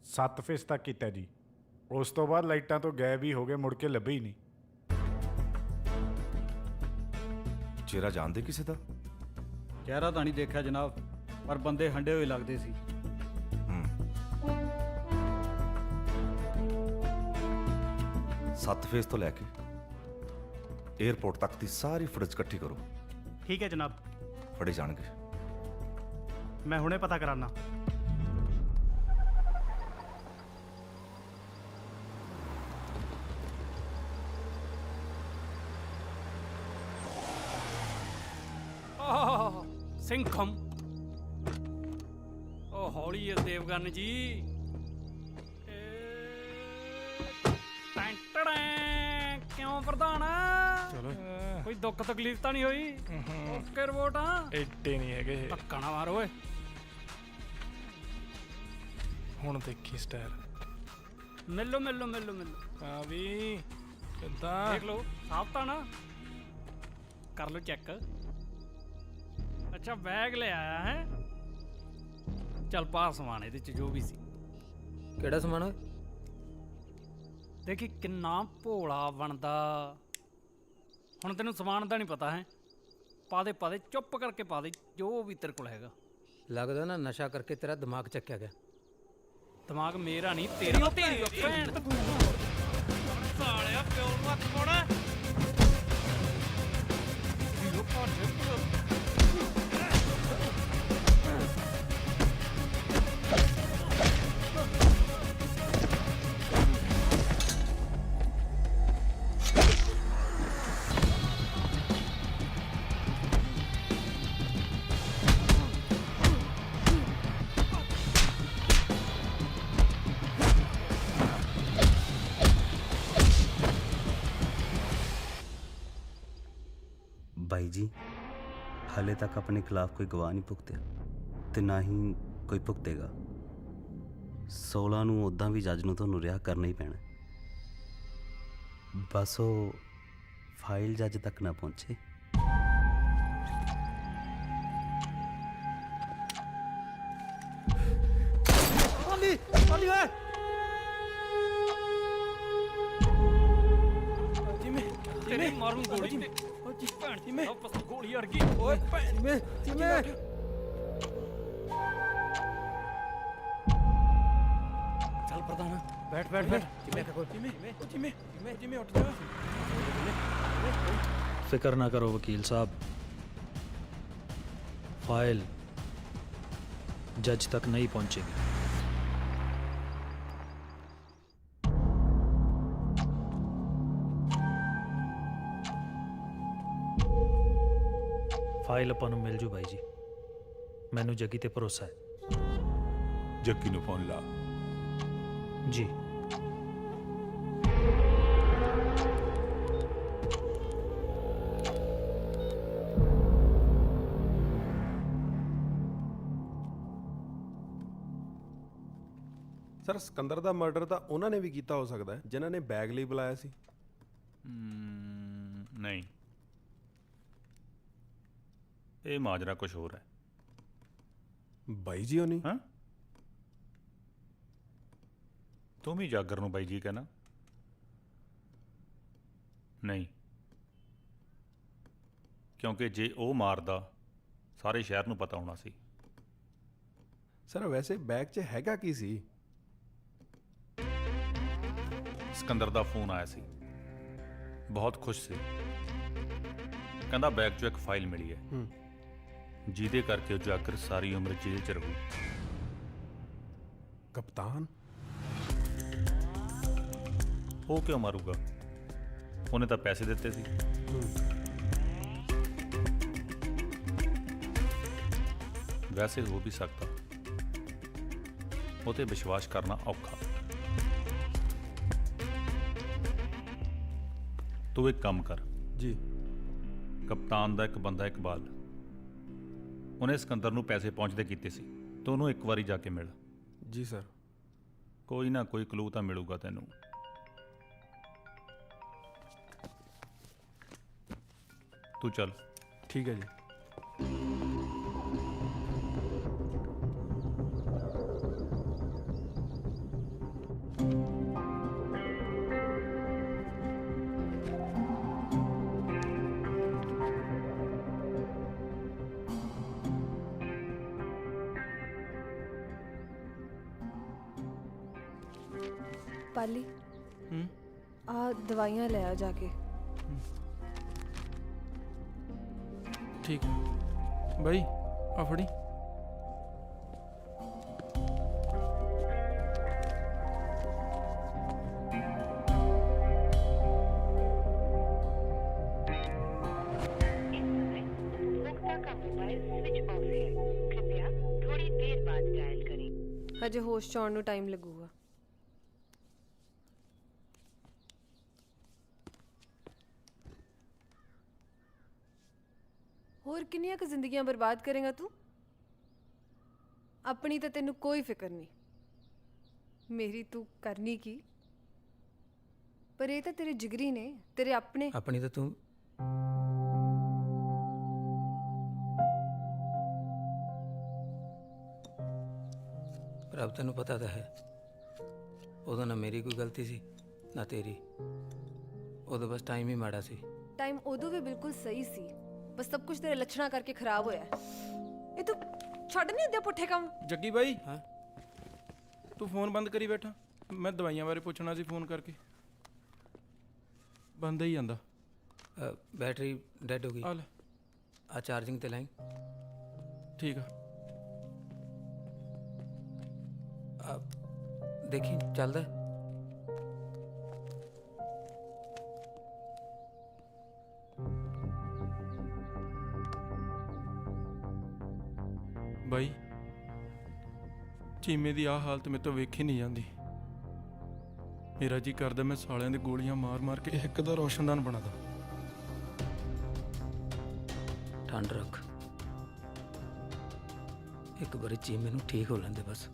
[SPEAKER 8] 7 ਫੇਸ ਤੱਕ ਕੀਤਾ ਜੀ, ਉਸ ਤੋਂ ਬਾਅਦ ਲਾਈਟਾਂ ਤੋਂ ਗਾਇਬ ਹੀ ਹੋ ਗਏ, ਮੁੜ ਕੇ ਲੱਭੇ ਹੀ ਨਹੀਂ।
[SPEAKER 11] ਚਿਹਰਾ ਜਾਣਦੇ ਕਿਸੇ ਦਾ?
[SPEAKER 16] ਚਿਹਰਾ ਤਾਂ ਨਹੀਂ ਦੇਖਿਆ ਜਨਾਬ, ਪਰ ਬੰਦੇ ਹੰਡੇ ਹੋਏ ਲੱਗਦੇ ਸੀ।
[SPEAKER 11] ਸੱਤ ਫੇਸ ਤੋਂ ਲੈ ਕੇ 에ਅਰਪੋਰਟ ਤੱਕ ਦੀ ਸਾਰੀ ਫੁਟੇਜ ਇਕੱਠੀ ਕਰੋ।
[SPEAKER 16] ਠੀਕ ਹੈ ਜਨਾਬ,
[SPEAKER 11] ਫੜੇ ਜਾਣਗੇ।
[SPEAKER 16] ਮੈਂ ਹੁਣੇ ਪਤਾ ਕਰਾਨਾ।
[SPEAKER 4] ਸਿੰਘਮ ਉਹ ਹੌਲੀ ਹੈ ਦੇਵਗਨ ਜੀ। ਕਿਉਂ ਪ੍ਰਧਾਨ? ਕੋਈ ਦੁੱਖ ਤਕਲੀਫ ਤਾਂ ਨਹੀਂ ਹੋਈ? ਓਕੇ ਰਿਪੋਰਟ ਆ?
[SPEAKER 5] ਐਡੇ ਨਹੀਂ ਹੈਗੇ ਇਹ।
[SPEAKER 4] ਧੱਕਾ ਨਾ ਮਾਰ ਓਏ।
[SPEAKER 5] ਹੁਣ ਦੇਖੀ ਸਟਾਈਲ।
[SPEAKER 4] ਮਿਲੋ ਮਿਲੋ ਮਿਲੋ ਮਿਲੋ।
[SPEAKER 5] ਆ ਵੀ ਕਿੱਦਾਂ?
[SPEAKER 4] ਦੇਖ ਲਓ ਸਾਫ ਤਾਂ ਨਾ, ਕਰ ਲਓ ਚੈੱਕ। ਅੱਛਾ ਬੈਗ ਲੈ ਆਇਆ ਹੈ? ਚੱਲ ਪਾ ਸਮਾਨ ਇਹਦੇ ਚ ਜੋ ਵੀ ਸੀ।
[SPEAKER 13] ਕਿਹੜਾ ਸਮਾਨ ਓਏ?
[SPEAKER 4] ਦੇਖੀ ਕਿੰਨਾ ਭੋਲਾ ਬਣਦਾ। ਹੁਣ ਤੈਨੂੰ ਸਮਾਨ ਦਾ ਨਹੀਂ ਪਤਾ ਹੈ? ਪਾ ਦੇ ਚੁੱਪ ਕਰਕੇ ਪਾ ਦੇ ਜੋ ਵੀ ਤੇਰੇ ਕੋਲ ਹੈਗਾ।
[SPEAKER 13] ਲੱਗਦਾ ਨਾ ਨਸ਼ਾ ਕਰਕੇ ਤੇਰਾ ਦਿਮਾਗ ਚੱਕਿਆ ਗਿਆ।
[SPEAKER 4] ਦਿਮਾਗ ਮੇਰਾ ਨਹੀਂ ਤੇਰਾ। ਤੇਰੀ ਭੈਣ ਸਾਲਿਆ ਪਿਓ ਨੂੰ ਹੱਥ ਪਾਉਣਾ।
[SPEAKER 9] ਬਾਈ ਜੀ, ਹਾਲੇ ਤੱਕ ਆਪਣੇ ਖਿਲਾਫ ਕੋਈ ਗਵਾਹ ਨਹੀਂ ਭੁਗਤਿਆ ਤੇ ਨਾ ਹੀ ਕੋਈ ਭੁਗਤੇਗਾ। 16 ਨੂੰ ਉੱਦਾਂ ਵੀ ਜੱਜ ਨੂੰ ਤੁਹਾਨੂੰ ਰਿਹਾ ਕਰਨਾ ਹੀ ਪੈਣਾ। ਬਸ ਉਹ ਫਾਈਲ ਜੱਜ ਤੱਕ ਨਾ ਪਹੁੰਚੇ।
[SPEAKER 4] ਤੇਰੇ ਮਾਰੂ ਗੋਲੀ। ਭੈਣ ਜੀ ਮੈਂ ਗੋਲੀ ਅੜ ਗਈ।
[SPEAKER 13] ਓਏ ਜਿਵੇਂ
[SPEAKER 4] ਚੱਲ ਪ੍ਰਧਾਨ ਬੈਠ ਜਿਵੇਂ ਉੱਠ ਜਾ।
[SPEAKER 20] ਫਿਕਰ ਨਾ ਕਰੋ ਵਕੀਲ ਸਾਹਿਬ, फाइल जज तक नहीं पहुंचेगी। फाइल ਆਪਾਂ ਨੂੰ ਮਿਲ ਜੂ ਬਾਈ ਜੀ, ਮੈਨੂੰ ਜੱਗੀ ਤੇ ਭਰੋਸਾ ਹੈ।
[SPEAKER 1] ਜੱਗੀ ਨੂੰ ਫੋਨ ਲਾ
[SPEAKER 20] ਜੀ।
[SPEAKER 21] ਸਰ ਸਿਕੰਦਰ ਦਾ ਮਰਡਰ ਤਾਂ ਉਹਨਾਂ ਨੇ ਵੀ ਕੀਤਾ ਹੋ ਸਕਦਾ ਹੈ ਜਿਨ੍ਹਾਂ ਨੇ ਬੈਗ ਲਈ ਬੁਲਾਇਆ ਸੀ।
[SPEAKER 2] ਨਹੀਂ, ਇਹ ਮਾਜਰਾ ਕੁਝ ਹੋਰ ਹੈ।
[SPEAKER 21] ਬਾਈ ਜੀ ਹੋਣੀ?
[SPEAKER 2] ਹਾਂ, ਤੂੰ ਵੀ ਜਾਗਰ ਨੂੰ ਬਾਈ ਜੀ ਕਹਿਣਾ? ਨਹੀਂ, ਕਿਉਂਕਿ ਜੇ ਉਹ ਮਾਰਦਾ ਸਾਰੇ ਸ਼ਹਿਰ ਨੂੰ ਪਤਾ ਹੋਣਾ ਸੀ।
[SPEAKER 21] ਸਰ ਵੈਸੇ ਬੈਗ 'ਚ ਹੈਗਾ ਕੀ ਸੀ?
[SPEAKER 2] ਸਿਕੰਦਰ ਦਾ ਫੋਨ ਆਇਆ ਸੀ, ਬਹੁਤ ਖੁਸ਼ ਸੀ। ਕਹਿੰਦਾ ਬੈਗ 'ਚੋਂ ਇੱਕ ਫਾਈਲ ਮਿਲੀ ਹੈ ਜਿਹਦੇ ਕਰਕੇ ਉਜਾਗਰ ਸਾਰੀ ਉਮਰ ਜੇਲ੍ਹ 'ਚ ਰਹੂ।
[SPEAKER 21] ਕਪਤਾਨ?
[SPEAKER 2] ਉਹ ਕਿਉਂ ਮਾਰੂਗਾ? ਉਹਨੇ ਤਾਂ ਪੈਸੇ ਦਿੱਤੇ ਸੀ। ਵੈਸੇ ਹੋ ਵੀ ਸਕਦਾ, ਉਹ ਤੇ ਵਿਸ਼ਵਾਸ ਕਰਨਾ ਔਖਾ। ਤੂੰ ਇੱਕ ਕੰਮ ਕਰ
[SPEAKER 21] ਜੀ।
[SPEAKER 2] ਕਪਤਾਨ ਦਾ ਇੱਕ ਬੰਦਾ ਇਕਬਾਲ, ਉਹਨੇ ਸਿਕੰਦਰ ਨੂੰ ਪੈਸੇ ਪਹੁੰਚਦੇ ਕੀਤੇ ਸੀ। ਤੂੰ ਉਹਨੂੰ ਇੱਕ ਵਾਰੀ ਜਾ ਕੇ ਮਿਲ।
[SPEAKER 21] ਜੀ ਸਰ।
[SPEAKER 2] ਕੋਈ ਨਾ ਕੋਈ ਕਲੂ ਤਾਂ ਮਿਲੂਗਾ ਤੈਨੂੰ। ਤੂੰ ਚੱਲ।
[SPEAKER 21] ਠੀਕ ਹੈ ਜੀ।
[SPEAKER 7] ਪਾਲੀ
[SPEAKER 20] ਹੂੰ
[SPEAKER 7] ਆ ਦਵਾਈਆਂ ਲੈ ਆ ਜਾ ਕੇ।
[SPEAKER 20] ਠੀਕ ਬਾਈ ਆ ਫੜੀ।
[SPEAKER 7] ਹਜੇ ਹੋਸ਼ 'ਚ ਆਉਣ ਨੂੰ ਟਾਈਮ ਲੱਗੂਗਾ। ਹੋਰ ਕਿੰਨੀਆਂ ਕੁ ਜ਼ਿੰਦਗੀਆਂ ਬਰਬਾਦ ਕਰੇਗਾ ਤੂੰ? ਆਪਣੀ ਤਾਂ ਤੈਨੂੰ ਕੋਈ ਫਿਕਰ ਨਹੀਂ, ਮੇਰੀ ਤੂੰ ਕਰਨੀ ਕੀ? ਪਰ ਇਹ ਤਾਂ ਤੇਰੇ ਜਿਗਰੀ ਨੇ, ਤੇਰੇ ਆਪਣੇ।
[SPEAKER 13] ਆਪਣੀ ਤਾਂ ਤੂੰ ਪਰ ਅਬ ਤੈਨੂੰ ਪਤਾ ਤਾਂ ਹੈ ਉਦੋਂ ਨਾ ਮੇਰੀ ਕੋਈ ਗਲਤੀ ਸੀ ਨਾ ਤੇਰੀ। ਉਦੋਂ ਬਸ ਟਾਈਮ ਹੀ ਮਾੜਾ ਸੀ।
[SPEAKER 7] ਟਾਈਮ ਉਦੋਂ ਵੀ ਬਿਲਕੁਲ ਸਹੀ ਸੀ, ਬਸ ਸਭ ਕੁਝ ਤੇਰੇ ਲੱਛਣਾਂ ਕਰਕੇ ਖਰਾਬ ਹੋਇਆ। ਇਹ ਤੂੰ ਛੱਡ ਨਹੀਂ ਹੁੰਦੇ ਪੁੱਠੇ ਕੰਮ।
[SPEAKER 20] ਜੱਗੀ ਬਾਈ ਹਾਂ ਤੂੰ ਫੋਨ ਬੰਦ ਕਰੀ ਬੈਠਾ। ਮੈਂ ਦਵਾਈਆਂ ਬਾਰੇ ਪੁੱਛਣਾ ਸੀ ਫੋਨ ਕਰਕੇ। ਬੰਦ ਹੀ ਜਾਂਦਾ।
[SPEAKER 13] ਬੈਟਰੀ ਡੈਡ ਹੋ ਗਈ।
[SPEAKER 20] ਆ ਲੈ
[SPEAKER 13] ਆ ਚਾਰਜਿੰਗ ਤੇ ਲਾਈ।
[SPEAKER 20] ਠੀਕ ਆ।
[SPEAKER 13] ਦੇਖੀ ਚੱਲਦਾ।
[SPEAKER 20] ਬਾਈ ਚੀਮੇ ਦੀ ਆਹ ਹਾਲਤ ਮੇਰੇ ਤੋਂ ਵੇਖੀ ਨਹੀਂ ਜਾਂਦੀ। ਮੇਰਾ ਜੀ ਕਰਦਾ ਮੈਂ ਸਾਲਿਆਂ ਦੇ ਗੋਲੀਆਂ ਮਾਰ ਮਾਰ ਕੇ ਇੱਕ ਦਾ ਰੋਸ਼ਨਦਾਨ ਬਣਾ ਦਾਂ।
[SPEAKER 13] ਠੰਡ ਰੱਖ, ਇੱਕ ਵਾਰੀ ਚੀਮੇ ਨੂੰ ਠੀਕ ਹੋ ਲੈਂਦੇ ਬਸ।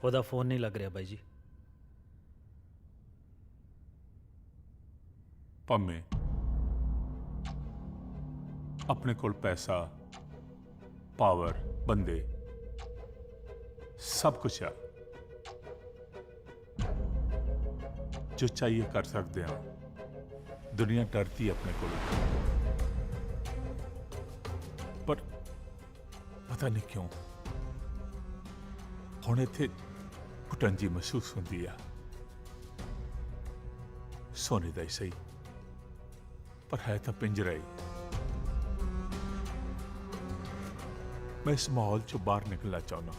[SPEAKER 20] ਉਹਦਾ ਫੋਨ ਨਹੀਂ ਲੱਗ ਰਿਹਾ ਬਾਈ ਜੀ।
[SPEAKER 1] ਭਾਵੇਂ ਆਪਣੇ ਕੋਲ ਪੈਸਾ, ਪਾਵਰ, ਬੰਦੇ सब कुछ है, जो चाहिए कर सकते हैं। दुनिया डरती है अपने को, पर पता नहीं क्यों हुण इत्थे घुटन जी महसूस होती है। सोने का ही सही, पर है तो पिंजरा ही। मैं इस माहौल चो बाहर निकलना चाहना,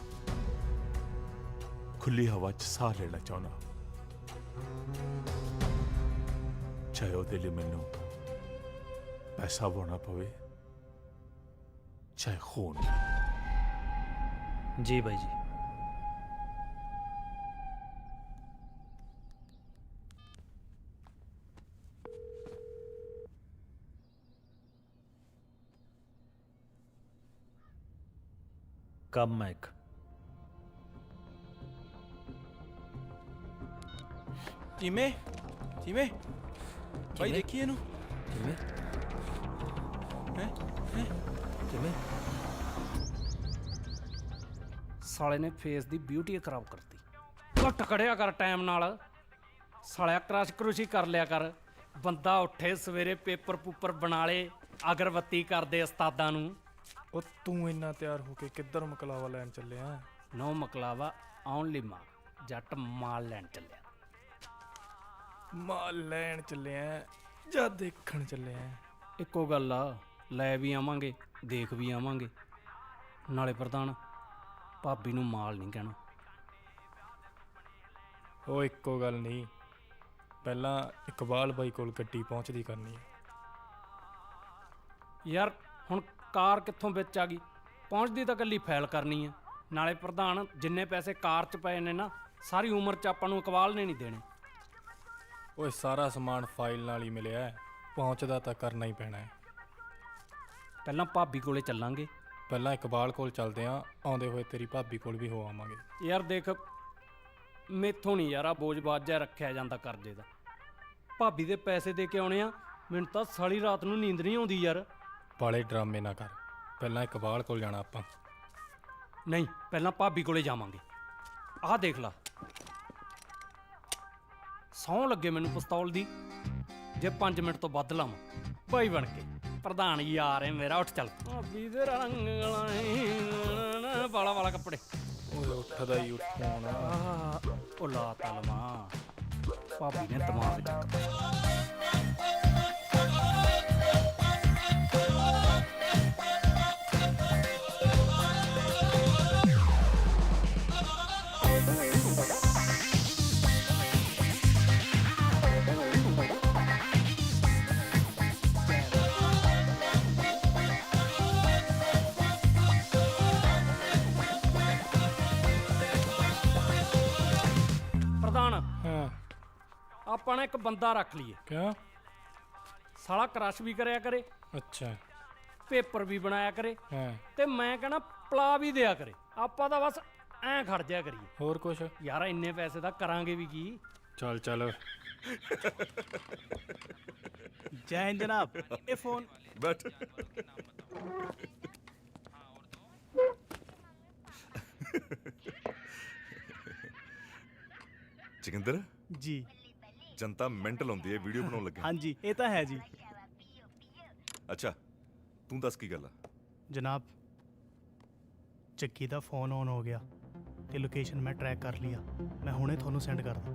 [SPEAKER 1] खुली हवा च साह लेना चाहना, चाहे ਉਹਦੇ ਲਈ ਮੈਨੂੰ ਪੈਸਾ ਵਾਉਣਾ ਪਵੇ, ਚਾਹੇ ਖੂਨ।
[SPEAKER 20] जी भाई जी। ਕੰਮ ਹੈ ਇੱਕ। ਚੀਮੇ ਚੀਮੇ ਭਾਈ ਦੇਖੀ ਇਹਨੂੰ।
[SPEAKER 13] ਚੀਮੇ
[SPEAKER 20] ਹੈ
[SPEAKER 13] ਚੀਮੇ
[SPEAKER 4] ਸਾਲੇ ਨੇ ਫੇਸ ਦੀ ਬਿਊਟੀ ਖਰਾਬ ਕਰਤੀ। ਘੱਟ ਕੜਿਆ ਕਰ ਟਾਈਮ ਨਾਲ, ਸਾਲਿਆ ਕ੍ਰਸ਼ ਕਰੂਸ਼ੀ ਕਰ ਲਿਆ ਕਰ। ਬੰਦਾ ਉੱਠੇ ਸਵੇਰੇ ਪੇਪਰ ਪੂਪਰ ਬਣਾ ਲੇ, ਅਗਰਬੱਤੀ ਕਰਦੇ ਉਸਤਾਦਾਂ ਨੂੰ।
[SPEAKER 5] ਉਹ ਤੂੰ ਇੰਨਾ ਤਿਆਰ ਹੋ ਕੇ ਕਿੱਧਰ ਮਕਲਾਵਾ ਲੈਣ ਚੱਲਿਆ?
[SPEAKER 4] ਨੋ ਮਕਲਾਵਾ ਓਨਲੀ ਮਾਂ, ਜੱਟ ਮਾਲ ਲੈਣ ਚੱਲਿਆ।
[SPEAKER 5] ਮਾਲ ਲੈਣ ਚੱਲਿਆ ਜਾਂ ਦੇਖਣ ਚੱਲਿਆ?
[SPEAKER 4] ਇੱਕੋ ਗੱਲ ਆ, ਲੈ ਵੀ ਆਵਾਂਗੇ ਦੇਖ ਵੀ ਆਵਾਂਗੇ। ਨਾਲੇ ਪ੍ਰਧਾਨ ਭਾਬੀ ਨੂੰ ਮਾਲ ਨਹੀਂ ਕਹਿਣਾ।
[SPEAKER 5] ਉਹ ਇੱਕੋ ਗੱਲ ਨਹੀਂ, ਪਹਿਲਾਂ ਇਕਬਾਲ ਬਾਈ ਕੋਲ ਗੱਡੀ ਪਹੁੰਚਦੀ ਕਰਨੀ ਹੈ।
[SPEAKER 4] ਯਾਰ ਹੁਣ ਕਾਰ ਕਿੱਥੋਂ ਵਿੱਚ ਆ ਗਈ? ਪਹੁੰਚਦੀ ਤਾਂ ਇਕੱਲੀ ਫਾਈਲ ਕਰਨੀ ਆ। ਨਾਲੇ ਪ੍ਰਧਾਨ ਜਿੰਨੇ ਪੈਸੇ ਕਾਰ 'ਚ ਪਏ ਨੇ ਨਾ, ਸਾਰੀ ਉਮਰ 'ਚ ਆਪਾਂ ਨੂੰ ਇਕਬਾਲ ਨੇ ਨਹੀਂ ਦੇਣੇ।
[SPEAKER 5] ਓਏ ਸਾਰਾ ਸਮਾਨ ਫਾਈਲ ਨਾਲ ਹੀ ਮਿਲਿਆ ਹੈ, ਪਹੁੰਚਦਾ ਤਾਂ ਕਰਨਾ ਹੀ ਪੈਣਾ ਹੈ।
[SPEAKER 4] ਪਹਿਲਾਂ ਭਾਬੀ ਕੋਲੇ ਚੱਲਾਂਗੇ।
[SPEAKER 5] ਪਹਿਲਾਂ ਇਕਬਾਲ ਕੋਲ ਚੱਲਦੇ ਆਂ, ਆਉਂਦੇ ਹੋਏ ਤੇਰੀ ਭਾਬੀ ਕੋਲ ਵੀ ਹੋ ਆਵਾਂਗੇ।
[SPEAKER 4] ਯਾਰ ਦੇਖ, ਮੈਥੋਂ ਨਹੀਂ ਯਾਰ ਆ ਬੋਝ ਬਾਝਾ ਰੱਖਿਆ ਜਾਂਦਾ ਕਰਜ਼ੇ ਦਾ। ਭਾਬੀ ਦੇ ਪੈਸੇ ਦੇ ਕੇ ਆਉਣੇ ਆ, ਮੈਨੂੰ ਤਾਂ ਸਾਰੀ ਰਾਤ ਨੂੰ ਨੀਂਦ ਨਹੀਂ ਆਉਂਦੀ ਯਾਰ।
[SPEAKER 5] ਬਾਲੇ ਡਰਾਮੇ ਨਾ ਕਰ, ਪਹਿਲਾਂ ਇਕਬਾਲ ਕੋਲ ਜਾਣਾ ਆਪਾਂ।
[SPEAKER 4] ਨਹੀਂ, ਪਹਿਲਾਂ ਭਾਬੀ ਕੋਲੇ ਜਾਵਾਂਗੇ। ਆਹ ਦੇਖ ਲਾ, ਸਹੁੰ ਲੱਗੇ ਮੈਨੂੰ ਪਿਸਤੌਲ ਦੀ, ਜੇ 5 ਮਿੰਟ ਤੋਂ ਵੱਧ ਲਾਵਾਂ ਭਾਈ ਬਣ ਕੇ, ਪ੍ਰਧਾਨ ਯਾਰ ਹੈ ਮੇਰਾ, ਉੱਠ ਚੱਲ। ਭਾਬੀ ਦੇ ਰੰਗ ਲਾਏ ਵਾਲਾ ਵਾਲਾ ਕੱਪੜੇ।
[SPEAKER 5] ਓਏ ਉੱਠਦਾ ਹੀ ਉੱਠ
[SPEAKER 4] ਉਹ ਲਾ ਤਲਵਾ, ਭਾਬੀ ਨੇ ਦਿਮਾਗ ਚੱਕ। ਪ੍ਰਧਾਨ,
[SPEAKER 5] ਹਾਂ
[SPEAKER 4] ਆਪਾਂ ਨੇ ਇੱਕ ਬੰਦਾ ਰੱਖ ਲਈਏ।
[SPEAKER 5] ਕਿਉਂ?
[SPEAKER 4] ਸਾਲਾ ਕ੍ਰਸ਼ ਵੀ ਕਰਿਆ ਕਰੇ,
[SPEAKER 5] ਅੱਛਾ,
[SPEAKER 4] ਪੇਪਰ ਵੀ ਬਣਾਇਆ ਕਰੇ,
[SPEAKER 5] ਹਾਂ,
[SPEAKER 4] ਤੇ ਮੈਂ ਕਹਿੰਦਾ ਪਲਾ ਵੀ ਦਿਆ ਕਰੇ। ਆਪਾਂ ਤਾਂ ਬਸ ਐਂ ਖੜ ਜਿਆ ਕਰੀਏ।
[SPEAKER 5] ਹੋਰ ਕੁਛ?
[SPEAKER 4] ਯਾਰ ਇੰਨੇ ਪੈਸੇ ਦਾ ਕਰਾਂਗੇ ਵੀ ਕੀ।
[SPEAKER 5] ਚੱਲ ਚੱਲ।
[SPEAKER 16] ਜੈ ਹਿੰਦ ਜਨਾਬ। ਇਹ ਫੋਨ
[SPEAKER 11] ਬੈਠ। ਜੋਗਿੰਦਰ
[SPEAKER 16] ਜੀ,
[SPEAKER 11] ਜਨਤਾ ਮੈਂਟਲ ਹੁੰਦੀ ਹੈ ਵੀਡੀਓ ਬਣਾਉਣ ਲੱਗੇ।
[SPEAKER 16] ਹਾਂਜੀ ਇਹ ਤਾਂ ਹੈ ਜੀ।
[SPEAKER 11] ਅੱਛਾ ਤੂੰ ਦੱਸ ਕੀ ਗੱਲ ਆ?
[SPEAKER 16] ਜਨਾਬ, ਚੱਕੀ ਦਾ ਫੋਨ ਔਨ ਹੋ ਗਿਆ ਤੇ ਲੋਕੇਸ਼ਨ ਮੈਂ ਟਰੈਕ ਕਰ ਲਿਆ। ਮੈਂ ਹੁਣੇ ਤੁਹਾਨੂੰ ਸੈਂਡ ਕਰਦਾ।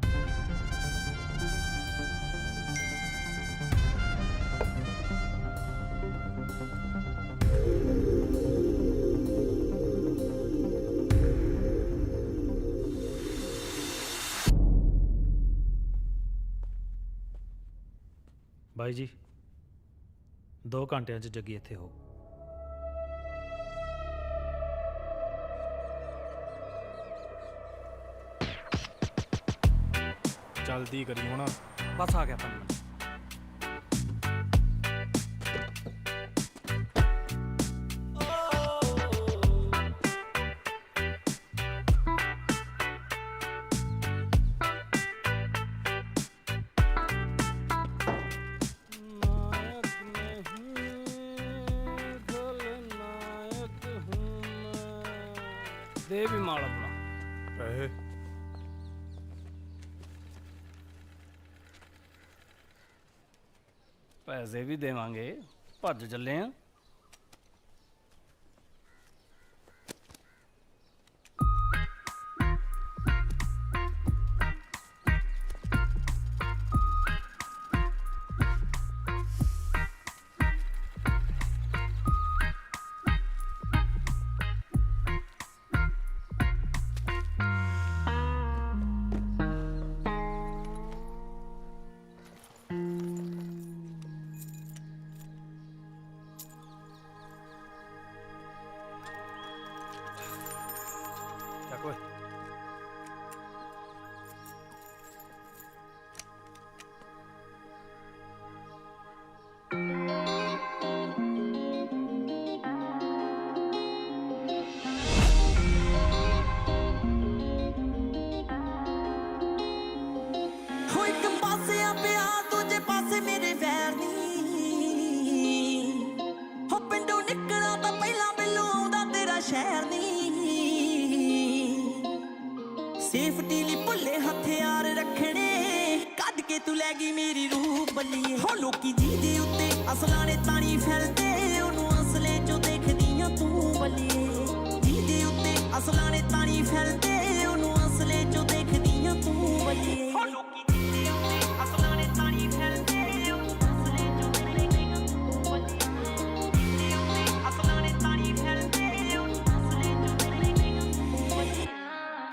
[SPEAKER 2] ਬਾਈ ਜੀ 2 ਘੰਟਿਆਂ 'ਚ ਜੱਗੀ ਇੱਥੇ ਹੋ।
[SPEAKER 5] ਜਲਦੀ ਕਰੀ ਹੁਣ।
[SPEAKER 4] ਬਸ ਆ ਗਿਆ ਤਾਂ। ਦੇ ਵੀ ਮਾਲ ਆਪਣਾ
[SPEAKER 3] ਪੈਸੇ
[SPEAKER 4] ਪੈਸੇ ਵੀ ਦੇਵਾਂਗੇ, ਭੱਜ ਚੱਲੇ ਆ। ਚੱਕ ਓਏ।
[SPEAKER 19] ਹੋ ਇੱਕ ਪਾਸੇ ਆ ਪਿਆ ਦੂਜੇ ਪਾਸੇ ਮੇਰੇ ਵੈਰ ਨੀ। ਹੋ ਪਿੰਡੋਂ ਨਿਕਲਾਂ ਤਾਂ ਪਹਿਲਾਂ ਮੈਨੂੰ ਆਉਂਦਾ ਤੇਰਾ ਸ਼ਹਿਰ ਨੀ। ਸੇਫਟੀ ਲਈ ਭੁੱਲੇ ਹਥਿਆਰ ਰੱਖਣੇ, ਕੱਢ ਕੇ ਤੂੰ ਲੈ ਗਈ ਮੇਰੀ ਰੂਹ ਬੱਲੀਏ। ਹੋ ਲੋਕੀ ਜਿਹਦੇ ਉੱਤੇ ਅਸਲਾਂ ਨੇ ਤਾਣੀ ਫੈਲਦੇ, ਉਹਨੂੰ ਅਸਲੇ ਚੋਂ ਦੇਖਦੀਆਂ ਤੂੰ ਬੱਲੀਏ। ਜਿਹਦੇ ਉੱਤੇ ਅਸਲਾਂ ਨੇ ਤਾਣੀ ਫੈਲਦੇ, ਉਹਨੂੰ ਅਸਲੇ ਚੋਂ ਦੇਖਦੀਆਂ ਤੂੰ ਬੱਲੀਏ। ਹੋ ਲੋਕੀ ਜਿਹਦੇ ਉੱਤੇ ਅਸਲਾਂ ਨੇ ਤਾਣੀ ਫੈਲਦੇ, ਉਹਨੂੰ ਅਸਲੇ ਚੋਂ ਦੇਖਦੀਆਂ ਤੂੰ ਬੱਲੀਏ। ਜਿਹਦੇ ਉੱਤੇ ਅਸਲਾਂ ਨੇ ਤਾਣੀ ਫੈਲਦੇ, ਉਹਨੂੰ ਅਸਲੇ ਚੋਂ ਦੇਖਦੀਆਂ ਤੂੰ ਬੱਲੀਏ।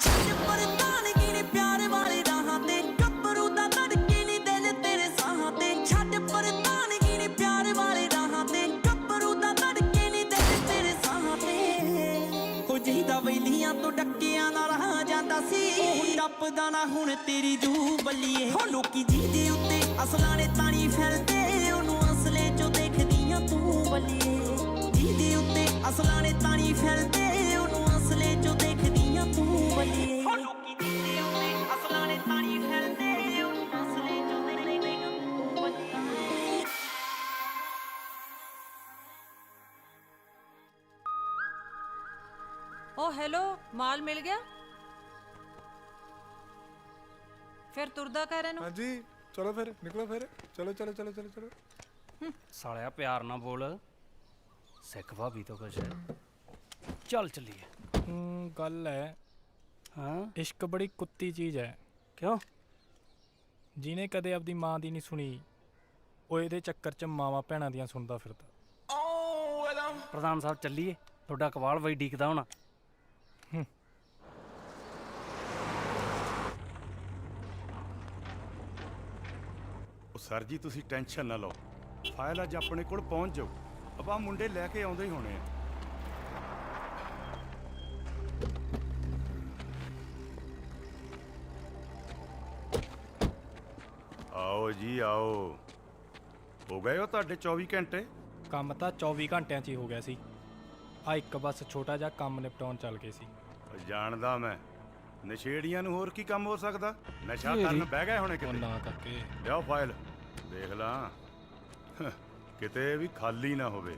[SPEAKER 19] ਛੱਡ ਪਰਤਾਨਗੀ ਨੇ ਪਿਆਰ ਵਾਲੇ ਰਾਹਾਂ ਤੇ, ਗੱਭਰੂ ਦਾ ਧੜਕੇ ਨੀ ਦਿਲ ਤੇਰੇ ਸਾਹਾਂ ਤੇ। ਛੱਡ ਪਰਤਾਨਗੀ ਨੇ ਪਿਆਰ ਵਾਲੇ ਰਾਹਾਂ ਤੇ, ਗੱਭਰੂ ਦਾ ਧੜਕੇ ਨੀ ਦਿਲ ਤੇਰੇ ਸਾਹਾਂ ਤੇ। ਹੋ ਜਿਹਦਾ ਵੈਲੀਆਂ ਤੋਂ ਡੱਕਿਆਂ ਦਾ ਰਾਹ ਜਾਂਦਾ ਸੀ, ਉਹ ਟੱਪਦਾ ਨਾ ਹੁਣ ਤੇਰੀ ਜੂ ਬੱਲੀਏ। ਹੋ ਲੋਕੀ ਜਿਹਦੇ ਉੱਤੇ ਅਸਲਾਂ ਨੇ ਤਾਣੀ ਫੈਲਦੇ, ਉਹਨੂੰ ਅਸਲੇ ਚੋਂ ਦੇਖਦੀਆਂ ਤੂੰ ਬੱਲੀਏ। ਜਿਹਦੇ ਉੱਤੇ ਅਸਲਾਂ ਨੇ ਤਾਣੀ ਫੈਲਦੇ, ਉਹਨੂੰ ਅਸਲੇ ਚੋਂ ਦੇਖਦੀਆਂ ਤੂੰ ਬੱਲੀਏ। ਹੋ ਲੋਕੀ ਜਿਹਦੇ ਉੱਤੇ ਅਸਲਾਂ ਨੇ ਤਾਣੀ ਫੈਲਦੇ, ਉਹਨੂੰ ਅਸਲੇ ਚੋਂ ਦੇਖਦੀਆਂ ਤੂੰ ਬੱਲੀਏ।
[SPEAKER 12] ਓ ਹੈਲੋ, ਮਾਲ ਮਿਲ ਗਿਆ? ਫਿਰ ਤੁਰਦਾ ਕਰ ਇਹਨੂੰ।
[SPEAKER 3] ਹਾਂਜੀ ਚਲੋ ਫਿਰ ਨਿਕਲੋ ਫਿਰ। ਚਲੋ ਚਲੋ ਚਲੋ ਚਲੋ ਚਲੋ।
[SPEAKER 4] ਸਾਲਿਆ ਪਿਆਰ ਨਾਲ ਬੋਲ, ਸਿੱਖ ਭਾਬੀ ਤੋਂ ਕੁਛ। ਚੱਲ ਚੱਲੀਏ।
[SPEAKER 5] ਗੱਲ ਹੈ
[SPEAKER 4] ਹਾਂ
[SPEAKER 5] ਇਸ਼ਕ ਬੜੀ ਕੁੱਤੀ ਚੀਜ਼ ਹੈ।
[SPEAKER 4] ਕਿਉਂ?
[SPEAKER 5] ਜਿਹਨੇ ਕਦੇ ਆਪਦੀ ਮਾਂ ਦੀ ਨਹੀਂ ਸੁਣੀ ਉਹ ਇਹਦੇ ਚੱਕਰ 'ਚ ਮਾਵਾਂ ਭੈਣਾਂ ਦੀਆਂ ਸੁਣਦਾ ਫਿਰਦਾ।
[SPEAKER 4] ਪ੍ਰਧਾਨ ਸਾਹਿਬ ਚੱਲੀਏ, ਤੁਹਾਡਾ ਕਵਾਲ ਬਈ ਡੀਕਦਾ ਹੋਣਾ।
[SPEAKER 18] ਉਹ ਸਰ ਜੀ ਤੁਸੀਂ ਟੈਨਸ਼ਨ ਨਾ ਲਓ, ਫਾਈਲ ਅੱਜ ਆਪਣੇ ਕੋਲ ਪਹੁੰਚ ਜਾਊ। ਆਪਾਂ ਮੁੰਡੇ ਲੈ ਕੇ ਆਉਂਦੇ ਹੀ ਹੋਣੇ ਆ। ਆਓ ਜੀ ਆਓ। ਹੋ ਗਏ ਹੋ ਤੁਹਾਡੇ 24 ਘੰਟੇ?
[SPEAKER 5] ਕੰਮ ਤਾਂ 24 ਘੰਟਿਆਂ 'ਚ ਹੀ ਹੋ ਗਿਆ ਸੀ। ਆ ਇੱਕ ਬਸ ਛੋਟਾ ਜਿਹਾ ਕੰਮ ਨਿਪਟਾਉਣ ਚੱਲ ਗਏ ਸੀ।
[SPEAKER 18] ਜਾਣਦਾ ਮੈਂ, ਨਸ਼ੇੜੀਆਂ ਨੂੰ ਹੋਰ ਕੀ ਕੰਮ ਹੋ ਸਕਦਾ? ਨਸ਼ਾ ਕਰਨ ਬਹਿ ਗਏ ਹੋਣੇ ਕਿਤੇ।
[SPEAKER 5] ਨਾ ਕਰਕੇ
[SPEAKER 18] ਲਿਆਓ ਫਾਈਲ ਦੇਖ ਲਾਂ, ਕਿਤੇ ਵੀ ਖਾਲੀ ਨਾ ਹੋਵੇ।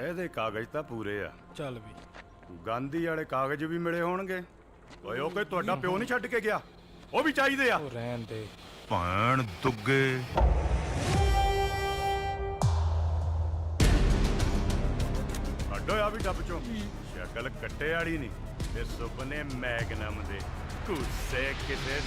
[SPEAKER 18] ਇਹਦੇ ਕਾਗਜ਼ ਤਾਂ ਪੂਰੇ ਆ।
[SPEAKER 5] ਚੱਲ ਵੀ
[SPEAKER 18] ਗਾਂਧੀ ਵਾਲੇ ਕਾਗਜ਼ ਵੀ ਮਿਲੇ ਹੋਣਗੇ। ਓਏ ਉਹ ਕੋਈ ਤੁਹਾਡਾ ਪਿਓ ਨਹੀਂ ਛੱਡ ਕੇ ਗਿਆ, ਉਹ ਵੀ ਚਾਹੀਦੇ ਆ।
[SPEAKER 5] ਰਹਿਣ ਦੇ
[SPEAKER 11] ਭੈਣ ਦੁੱਗੇ।
[SPEAKER 18] ਕੱਢੋ ਆ ਵੀ ਡੱਬ ਚੋਂ। ਸ਼ਕਲ ਕੱਟੇ ਵਾਲੀ ਨਹੀਂ ਤੇ ਸੁਪਨੇ ਮੈਗਨਮ ਦੇ, ਗੁੱਸੇ ਕਿਤੇ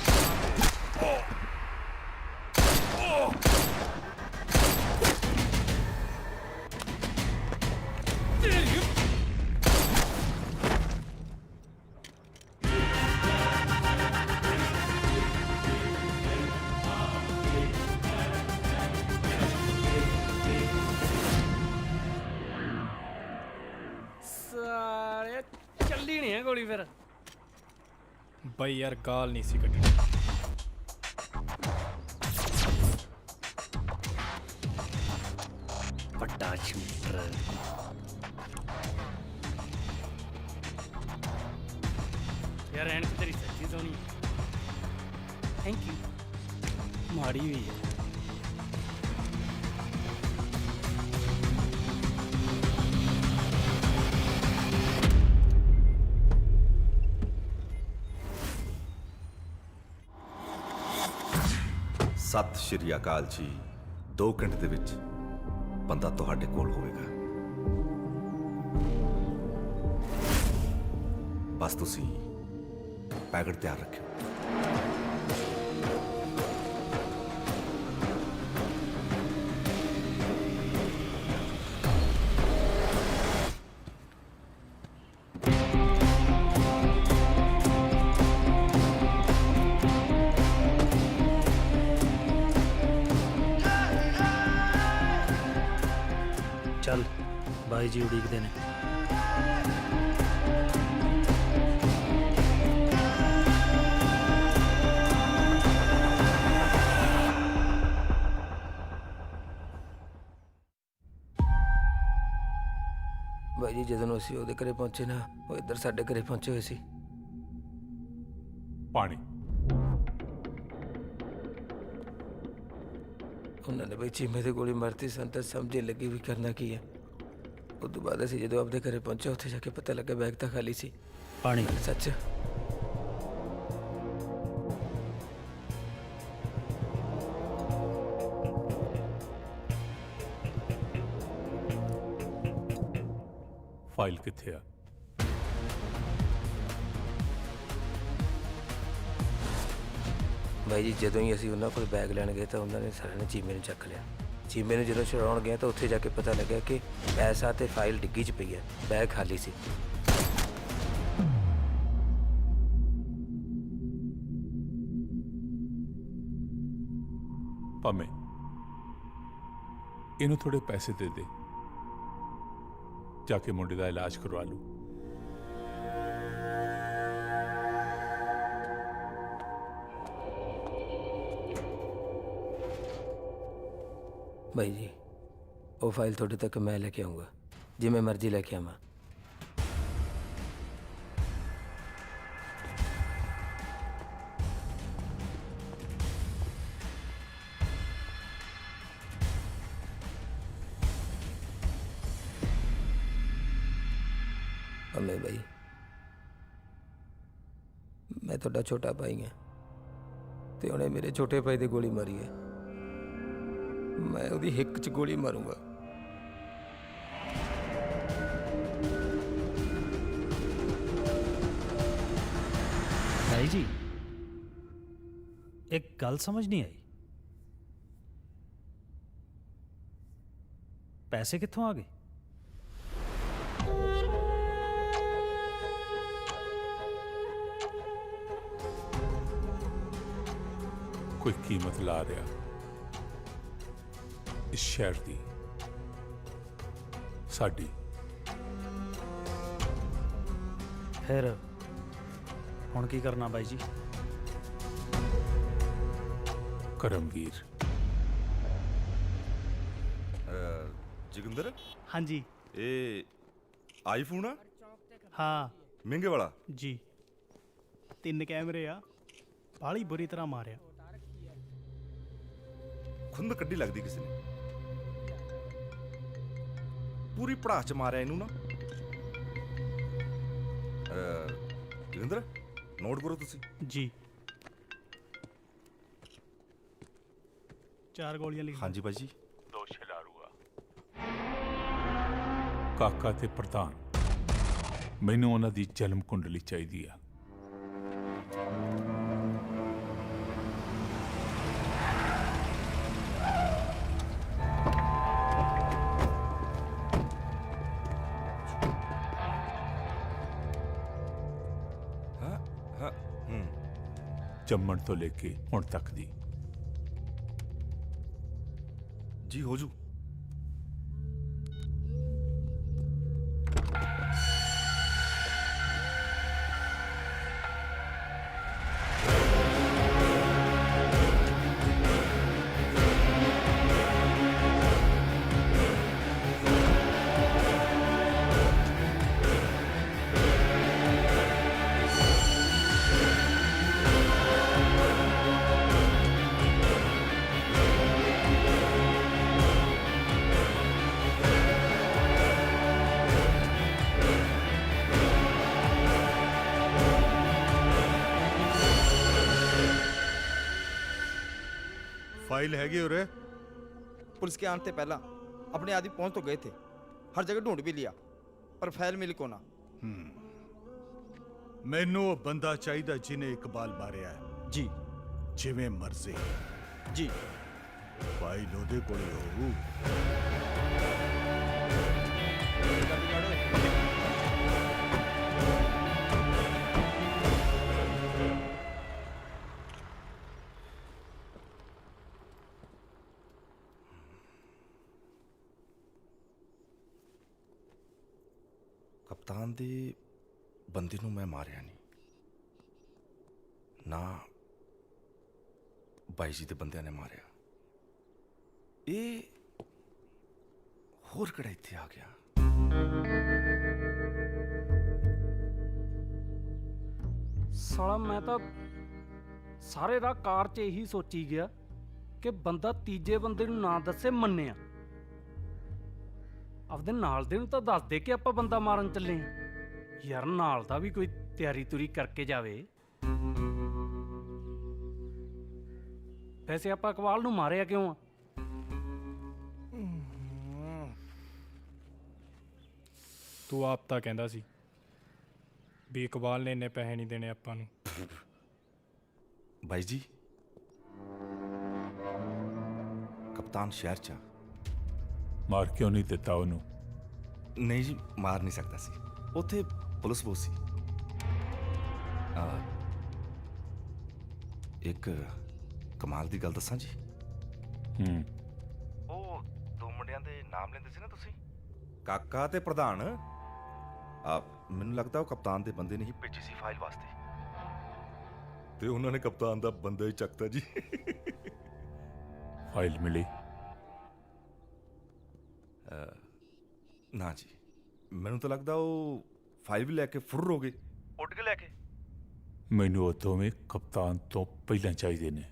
[SPEAKER 4] ਸਾਲਿਆ ਚੱਲੀ ਨਹੀਂ ਹੈ ਗੋਲੀ ਫਿਰ।
[SPEAKER 5] ਬਈ ਯਾਰ ਗਾਲ ਨਹੀਂ ਸੀ ਕੱਢਣੀ।
[SPEAKER 4] ਵੱਡਾ ਸ਼ੂਟਰ। ਯਾਰ ਐਨਕ ਤੇਰੀ ਸੱਚੀ ਸੋਹਣੀ ਹੈ। Thank you. ਮਾੜੀ ਵੀ ਹੈ।
[SPEAKER 11] ਸਤਿ ਸ਼੍ਰੀ ਅਕਾਲ ਜੀ। 2 ਘੰਟੇ ਦੇ ਵਿੱਚ ਬੰਦਾ ਤੁਹਾਡੇ ਕੋਲ ਹੋਵੇਗਾ। ਬਸ ਤੁਸੀਂ ਪੈਕਟ ਤਿਆਰ ਰੱਖਿਓ।
[SPEAKER 4] ਚੱਲ ਬਾਈ ਜੀ ਉਡੀਕਦੇ ਨੇ।
[SPEAKER 13] ਬਾਈ ਜੀ ਜਦੋਂ ਅਸੀਂ ਉਹਦੇ ਘਰੇ ਪਹੁੰਚੇ ਨਾ, ਉਹ ਇੱਧਰ ਸਾਡੇ ਘਰੇ ਪਹੁੰਚੇ ਹੋਏ ਸੀ।
[SPEAKER 1] ਪਾਣੀ
[SPEAKER 13] ਉਹਨਾਂ ਨੇ ਬਈ ਚੀਮੇ ਤੇ ਗੋਲੀ ਮਾਰਤੀ। ਸਾਨੂੰ ਤਾਂ ਸਮਝ ਹੀ ਲੱਗੀ ਵੀ ਕਰਨਾ ਕੀ ਹੈ। ਉਸ ਤੋਂ ਬਾਅਦ ਅਸੀਂ ਜਦੋਂ ਆਪਦੇ ਘਰੇ ਪਹੁੰਚੇ, ਉੱਥੇ ਜਾ ਕੇ ਪਤਾ ਲੱਗਾ ਬੈਗ ਤਾਂ ਖਾਲੀ ਸੀ।
[SPEAKER 4] ਪਾਣੀ
[SPEAKER 13] ਸੱਚ।
[SPEAKER 1] ਫਾਈਲ ਕਿੱਥੇ ਆ?
[SPEAKER 13] ਬਾਈ ਜੀ ਜਦੋਂ ਹੀ ਅਸੀਂ ਉਹਨਾਂ ਕੋਲ ਬੈਗ ਲੈਣ ਗਏ ਤਾਂ ਉਹਨਾਂ ਨੇ ਸਾਰਿਆਂ ਨੇ ਚੀਮੇ ਨੂੰ ਚੱਕ ਲਿਆ। ਚੀਮੇ ਨੂੰ ਜਦੋਂ ਛੁਡਾਉਣ ਗਏ ਤਾਂ ਉੱਥੇ ਜਾ ਕੇ ਪਤਾ ਲੱਗਿਆ ਕਿ ਪੈਸਾ ਤੇ ਫਾਈਲ ਡਿੱਗੀ 'ਚ ਪਈ ਹੈ, ਬੈਗ ਖਾਲੀ ਸੀ।
[SPEAKER 1] ਭਾਵੇਂ ਇਹਨੂੰ ਥੋੜੇ ਪੈਸੇ ਦੇ ਦੇ, ਜਾ ਕੇ ਮੁੰਡੇ ਦਾ ਇਲਾਜ ਕਰਵਾ ਲੂ।
[SPEAKER 13] ਬਾਈ ਜੀ ਉਹ ਫਾਈਲ ਤੁਹਾਡੇ ਤੱਕ ਮੈਂ ਲੈ ਕੇ ਆਉਂਗਾ, ਜਿਵੇਂ ਮਰਜ਼ੀ ਲੈ ਕੇ ਆਵਾਂ। ਅੰਮੇ ਬਾਈ मैं ਤੁਹਾਡਾ ਛੋਟਾ ਭਾਈ ਹਾਂ ਤੇ ਉਹਨੇ ਮੇਰੇ ਛੋਟੇ ਭਾਈ ਤੇ ਗੋਲੀ ਮਾਰੀ ਹੈ। ਮੈਂ ਉਹਦੀ ਹਿੱਕ 'ਚ ਗੋਲੀ ਮਾਰੂੰਗਾ।
[SPEAKER 6] भाई जी एक गल समझ नहीं आई, पैसे कित्थों आ गए?
[SPEAKER 1] कोई कीमत ला रहा इस शहर दी, साडी।
[SPEAKER 6] फिर हुण की करना बाई जी?
[SPEAKER 1] करमवीर
[SPEAKER 11] जोगिंदर
[SPEAKER 16] हाँ जी।
[SPEAKER 11] ये आईफोन आ?
[SPEAKER 16] हाँ
[SPEAKER 11] महंगे वाला
[SPEAKER 16] जी। 3 कैमरे आ, बाली बुरी तरह मारिया।
[SPEAKER 11] खुंद कड्डी लगदी किसी ने, पूरी पड़ास च मारिया इनू ना। जोगिंदर नोट करो तुसी।
[SPEAKER 16] जी 4 गोलियां लिख।
[SPEAKER 11] हाँ जी भाई जी।
[SPEAKER 1] दो छलारूआ काका ते प्रधान, मैनू उन्हां दी जन्म कुंडली चाहिदी आ। जम्मण तो लेके हुण तक दी।
[SPEAKER 11] जी हो जू।
[SPEAKER 22] फाइल हैगी उरे?
[SPEAKER 23] पुलिस के आने से पहला अपने आदमी पहुंच तो गए थे, हर जगह ढूंढ भी लिया पर फाइल मिली को ना।
[SPEAKER 22] मैनू वो बंदा चाहिए जिन्हें इकबाल मारिया है।
[SPEAKER 23] जी
[SPEAKER 22] जिवें मर्जी।
[SPEAKER 23] जी
[SPEAKER 22] फाइल ओदे कोल होऊ।
[SPEAKER 11] कप्तान दे बंदे नू मैं मारिया नहीं ना, बाई जी दे बंदे ने मारिया। ये होर किहड़ा इत्थे आ गया?
[SPEAKER 4] साला मैं तो सारे राह कार च यही सोची गया कि बंदा तीजे बंदे नू ना दसे मन्निया। ਆਪਦੇ ਨਾਲ ਦੇ ਨੂੰ ਤਾਂ ਦੱਸ ਦੇ ਕਿ ਆਪਾਂ ਬੰਦਾ ਮਾਰਨ ਚੱਲੇ ਆਂ। ਯਾਰ ਨਾਲ ਦਾ ਵੀ ਕੋਈ ਤਿਆਰੀ ਤੁਰੀ ਕਰਕੇ ਜਾਵੇ। ਵੈਸੇ ਆਪਾਂ ਇਕਬਾਲ ਨੂੰ ਮਾਰਿਆ ਕਿਉਂ ਆ?
[SPEAKER 5] ਤੂੰ ਆਪ ਤਾਂ ਕਹਿੰਦਾ ਸੀ ਵੀ ਇਕਬਾਲ ਨੇ ਇੰਨੇ ਪੈਸੇ ਨਹੀਂ ਦੇਣੇ ਆਪਾਂ ਨੂੰ।
[SPEAKER 11] ਬਾਈ ਜੀ ਕਪਤਾਨ ਸ਼ਹਿਰ ਚ
[SPEAKER 1] मार क्यों नहीं देता उन्हों?
[SPEAKER 11] नहीं जी मार नहीं सकता सी, उत्थे पुलिस बहुत सी। एक कमाल दी गल दसां जी। ਉਹ ਦੋ ਮੁੰਡਿਆਂ ਦੇ ਨਾਮ ਲੈਂਦੇ ਸੀ ਨਾ ਤੁਸੀਂ, ਕਾਕਾ ਤੇ ਪ੍ਰਧਾਨ। ਮੈਨੂੰ ਲੱਗਦਾ ਉਹ ਕਪਤਾਨ ਦੇ ਬੰਦੇ ਨੇ ਹੀ ਭੇਜੀ ਸੀ ਫਾਈਲ ਵਾਸਤੇ, ਤੇ ਉਹਨਾਂ ਨੇ ਕਪਤਾਨ ਦਾ ਬੰਦਾ ਹੀ ਚੱਕਤਾ ਜੀ।
[SPEAKER 1] फाइल मिली?
[SPEAKER 11] ना जी, ਮੈਨੂੰ ਤਾਂ ਲੱਗਦਾ ਉਹ ਫਾਈਲ ਵੀ ਲੈ ਕੇ ਫੁਰ ਹੋ ਗਏ, ਉੱਡ ਕੇ ਲੈ ਕੇ।
[SPEAKER 1] ਮੈਨੂੰ ਉਹ ਦੋਵੇਂ ਕਪਤਾਨ ਤੋਂ ਪਹਿਲਾਂ ਚਾਹੀਦੇ ਨੇ।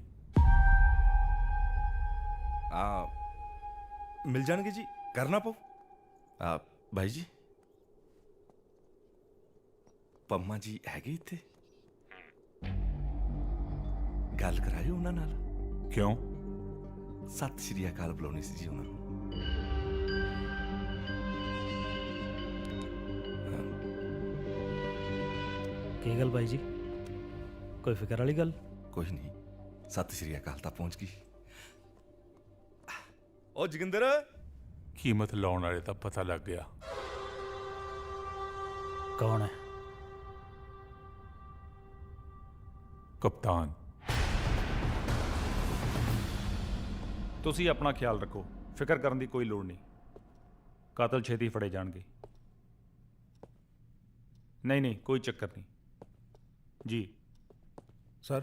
[SPEAKER 11] ਮਿਲ ਜਾਣਗੇ ਜੀ, ਕਰਨਾ ਪਊ। ਭਾਈ ਜੀ ਪੰਮਾ ਜੀ ਹੈਗੇ ਇੱਥੇ? ਗੱਲ ਕਰਾਇਓ ਉਹਨਾਂ ਨਾਲ।
[SPEAKER 1] ਕਿਉਂ?
[SPEAKER 11] ਸਤਿ ਸ਼੍ਰੀ ਅਕਾਲ ਬੁਲਾਉਣੀ ਸੀ ਜੀ ਉਹਨਾਂ ਨੂੰ।
[SPEAKER 6] ਕੀ ਗੱਲ ਬਾਈ ਜੀ, ਕੋਈ ਫਿਕਰ ਵਾਲੀ ਗੱਲ?
[SPEAKER 11] ਕੁਝ ਨਹੀਂ, ਸਤਿ ਸ਼੍ਰੀ ਅਕਾਲ ਤਾਂ ਪਹੁੰਚ ਗਈ। ਉਹ ਜੋਗਿੰਦਰ,
[SPEAKER 1] ਕੀਮਤ ਲਾਉਣ ਵਾਲੇ ਦਾ ਪਤਾ ਲੱਗ ਗਿਆ।
[SPEAKER 6] ਕੌਣ ਹੈ?
[SPEAKER 1] ਕਪਤਾਨ।
[SPEAKER 2] ਤੁਸੀਂ ਆਪਣਾ ਖਿਆਲ ਰੱਖੋ, ਫਿਕਰ ਕਰਨ ਦੀ ਕੋਈ ਲੋੜ ਨਹੀਂ। ਕਾਤਲ ਛੇਤੀ ਫੜੇ ਜਾਣਗੇ। ਨਹੀਂ ਨਹੀਂ, ਕੋਈ ਚੱਕਰ ਨਹੀਂ ਜੀ।
[SPEAKER 21] ਸਰ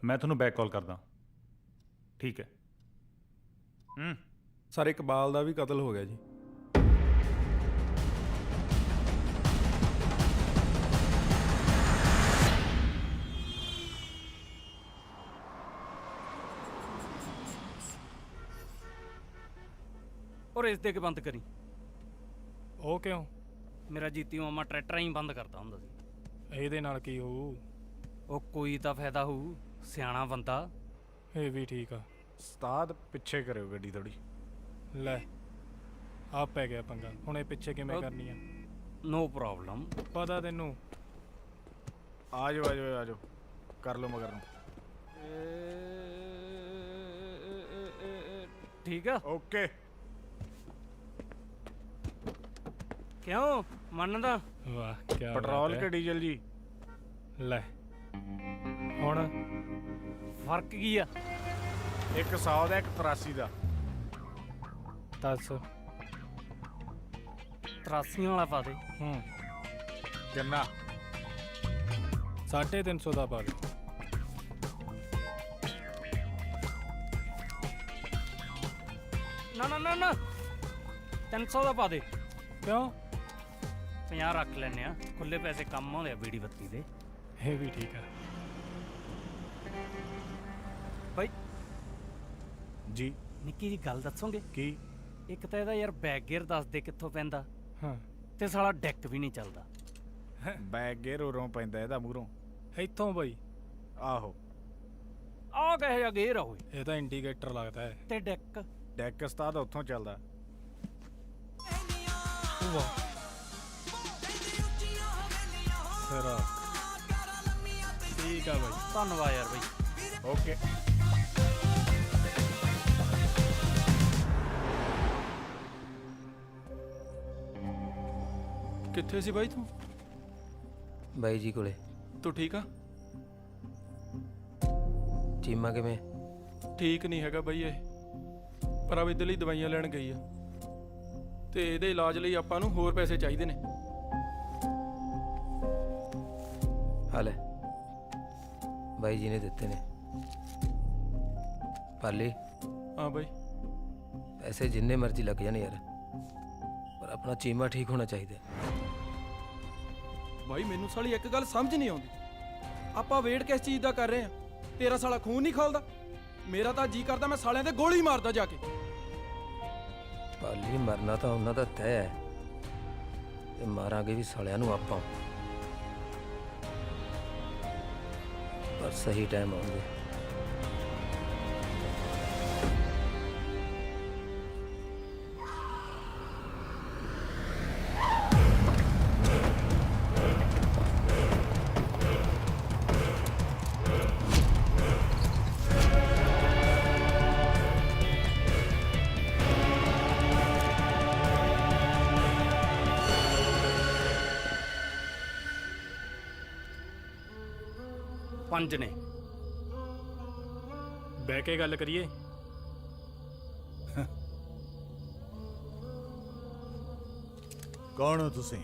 [SPEAKER 2] ਮੈਂ ਤੁਹਾਨੂੰ ਬੈਕ ਕਾਲ ਕਰਦਾ। ਠੀਕ ਹੈ।
[SPEAKER 21] ਸਰ ਇਕਬਾਲ ਦਾ ਵੀ ਕਤਲ ਹੋ ਗਿਆ ਜੀ।
[SPEAKER 4] ਔਰ ਇਸ ਦੇ ਕੇ ਬੰਦ ਕਰੀ।
[SPEAKER 5] ਉਹ ਕਿਉਂ?
[SPEAKER 4] ਮੇਰਾ ਜੀਤੀ ਮਾਮਾ ਟਰੈਕਟਰ ਹੀ ਬੰਦ ਕਰਦਾ ਹੁੰਦਾ ਸੀ।
[SPEAKER 5] ਇਹਦੇ ਨਾਲ ਕੀ ਹੋਊ?
[SPEAKER 4] ਉਹ ਕੋਈ ਤਾਂ ਫਾਇਦਾ ਹੋਊ, ਸਿਆਣਾ ਬੰਦਾ।
[SPEAKER 5] ਇਹ ਵੀ ਠੀਕ ਆ।
[SPEAKER 8] ਉਸਤਾਦ ਪਿੱਛੇ ਕਰਿਓ ਗੱਡੀ ਥੋੜੀ।
[SPEAKER 5] ਲੈ ਆ ਪੈ ਗਿਆ ਪੰਗਾ। ਹੁਣ ਇਹ ਪਿੱਛੇ ਕਿਵੇਂ ਕਰਨੀ ਆ?
[SPEAKER 4] No problem.
[SPEAKER 5] ਪਤਾ ਤੈਨੂੰ।
[SPEAKER 8] ਆ ਜਾਓ ਆ ਜਾਓ ਆ ਜਾਓ, ਕਰ ਲਓ ਮਗਰ ਨੂੰ।
[SPEAKER 4] ਠੀਕ ਆ,
[SPEAKER 8] ਓਕੇ।
[SPEAKER 4] ਕਿਉਂ ਮੰਨਦਾ?
[SPEAKER 5] ਵਾਹ ਕੀ
[SPEAKER 8] ਪੈਟਰੋਲ ਕਿ ਡੀਜ਼ਲ ਜੀ?
[SPEAKER 5] ਲੈ ਹੁਣ
[SPEAKER 4] ਫਰਕ ਕੀ ਆ?
[SPEAKER 8] ਇੱਕ 100 ਦਾ, ਇੱਕ 83 ਦਾ।
[SPEAKER 5] ਦੱਸ।
[SPEAKER 4] 83 ਵਾਲਾ ਪਾ ਦੇ।
[SPEAKER 8] ਕਿੰਨਾ?
[SPEAKER 5] 350 ਦਾ ਪਾ ਦੇ।
[SPEAKER 4] ਨਾ ਨਾ ਨਾ ਨਾ, 300 ਦਾ ਪਾ ਦੇ।
[SPEAKER 5] ਕਿਉਂ?
[SPEAKER 4] 50 ਰੱਖ ਲੈਨੇ ਆ, ਖੁੱਲੇ ਪੈਸੇ ਕੰਮ ਆਉਂਦੇ ਆ ਬੀੜੀ ਬੱਤੀ ਦੇ।
[SPEAKER 5] ਇਹ ਵੀ ਠੀਕ ਆ
[SPEAKER 4] ਬਾਈ
[SPEAKER 8] ਜੀ।
[SPEAKER 4] ਨਿੱਕੀ ਜੀ ਗੱਲ ਦੱਸੋਗੇ?
[SPEAKER 8] ਕੀ?
[SPEAKER 4] ਇੱਕ ਤਾਂ ਇਹਦਾ ਯਾਰ ਬੈਕ ਗੇਅਰ ਦੱਸ ਦੇ ਕਿੱਥੋਂ ਪੈਂਦਾ।
[SPEAKER 5] ਹਾਂ।
[SPEAKER 4] ਤੇ ਸਾਲਾ ਡੈਕ ਵੀ ਨਹੀਂ ਚੱਲਦਾ।
[SPEAKER 8] ਬੈਕ ਗੇਅਰ ਉਰੋਂ ਪੈਂਦਾ ਇਹਦਾ ਮੂਹਰੋਂ।
[SPEAKER 5] ਇੱਥੋਂ ਬਾਈ?
[SPEAKER 8] ਆਹੋ।
[SPEAKER 4] ਆਹ ਕਹੇ ਜਾ ਗੇਅਰ ਆ ਓਏ।
[SPEAKER 5] ਇਹ ਤਾਂ ਇੰਡੀਕੇਟਰ ਲੱਗਦਾ ਹੈ।
[SPEAKER 4] ਤੇ ਡੈਕ?
[SPEAKER 8] ਡੈਕ ਉਸਤਾਦ ਉੱਥੋਂ ਚੱਲਦਾ।
[SPEAKER 5] ਵਾਹ ਤੇਰਾ ਠੀਕ ਆ ਬਾਈ।
[SPEAKER 4] ਧੰਨਵਾਦ ਯਾਰ ਬਾਈ।
[SPEAKER 8] ਓਕੇ।
[SPEAKER 20] ਕਿੱਥੇ ਸੀ ਬਾਈ ਤੂੰ?
[SPEAKER 13] ਬਾਈ ਜੀ ਕੋਲੇ।
[SPEAKER 20] ਤੂੰ ਠੀਕ ਆ?
[SPEAKER 13] ਚੀਮਾ ਕਿਵੇਂ?
[SPEAKER 20] ਠੀਕ ਨਹੀਂ ਹੈਗਾ ਬਾਈ ਇਹ, ਪਰ ਆ ਇਹਦੇ ਲਈ ਦਵਾਈਆਂ ਲੈਣ ਗਈ ਆ ਤੇ ਇਹਦੇ ਇਲਾਜ ਲਈ ਆਪਾਂ ਨੂੰ ਹੋਰ ਪੈਸੇ ਚਾਹੀਦੇ ਨੇ।
[SPEAKER 13] ਹਾਲੇ ਬਾਈ ਜੀ ਨੇ ਦਿੱਤੇ ਨੇ। ਪਾਲੀ।
[SPEAKER 20] ਹਾਂ ਬਾਈ।
[SPEAKER 13] ਪੈਸੇ ਜਿੰਨੇ ਮਰਜ਼ੀ ਲੱਗ ਜਾਣ ਯਾਰ, ਪਰ ਆਪਣਾ ਚੀਮਾ ਠੀਕ ਹੋਣਾ ਚਾਹੀਦਾ।
[SPEAKER 20] ਬਾਈ ਮੈਨੂੰ ਸਾਲੀ ਇੱਕ ਗੱਲ ਸਮਝ ਨਹੀਂ ਆਉਂਦੀ, ਆਪਾਂ ਵੇਟ ਕਿਸ ਚੀਜ਼ ਦਾ ਕਰ ਰਹੇ ਆ? ਤੇਰਾ ਸਾਲਾ ਖੂਨ ਨਹੀਂ ਖੋਲਦਾ? ਮੇਰਾ ਤਾਂ ਜੀ ਕਰਦਾ ਮੈਂ ਸਾਲਿਆਂ ਤੇ ਗੋਲੀ ਮਾਰਦਾ ਜਾ ਕੇ।
[SPEAKER 13] ਪਾਲੀ ਮਰਨਾ ਤਾਂ ਉਹਨਾਂ ਦਾ ਤੈਅ ਹੈ, ਤੇ ਮਾਰਾਂਗੇ ਵੀ ਸਾਲਿਆਂ ਨੂੰ ਆਪਾਂ, ਪਰ ਸਹੀ ਟਾਈਮ ਆਉਂਦੇ।
[SPEAKER 4] ਪੰਜ ਨੇ।
[SPEAKER 5] ਬਹਿ ਕੇ ਗੱਲ ਕਰੀਏ।
[SPEAKER 22] ਕੌਣ ਹੋ ਤੁਸੀਂ?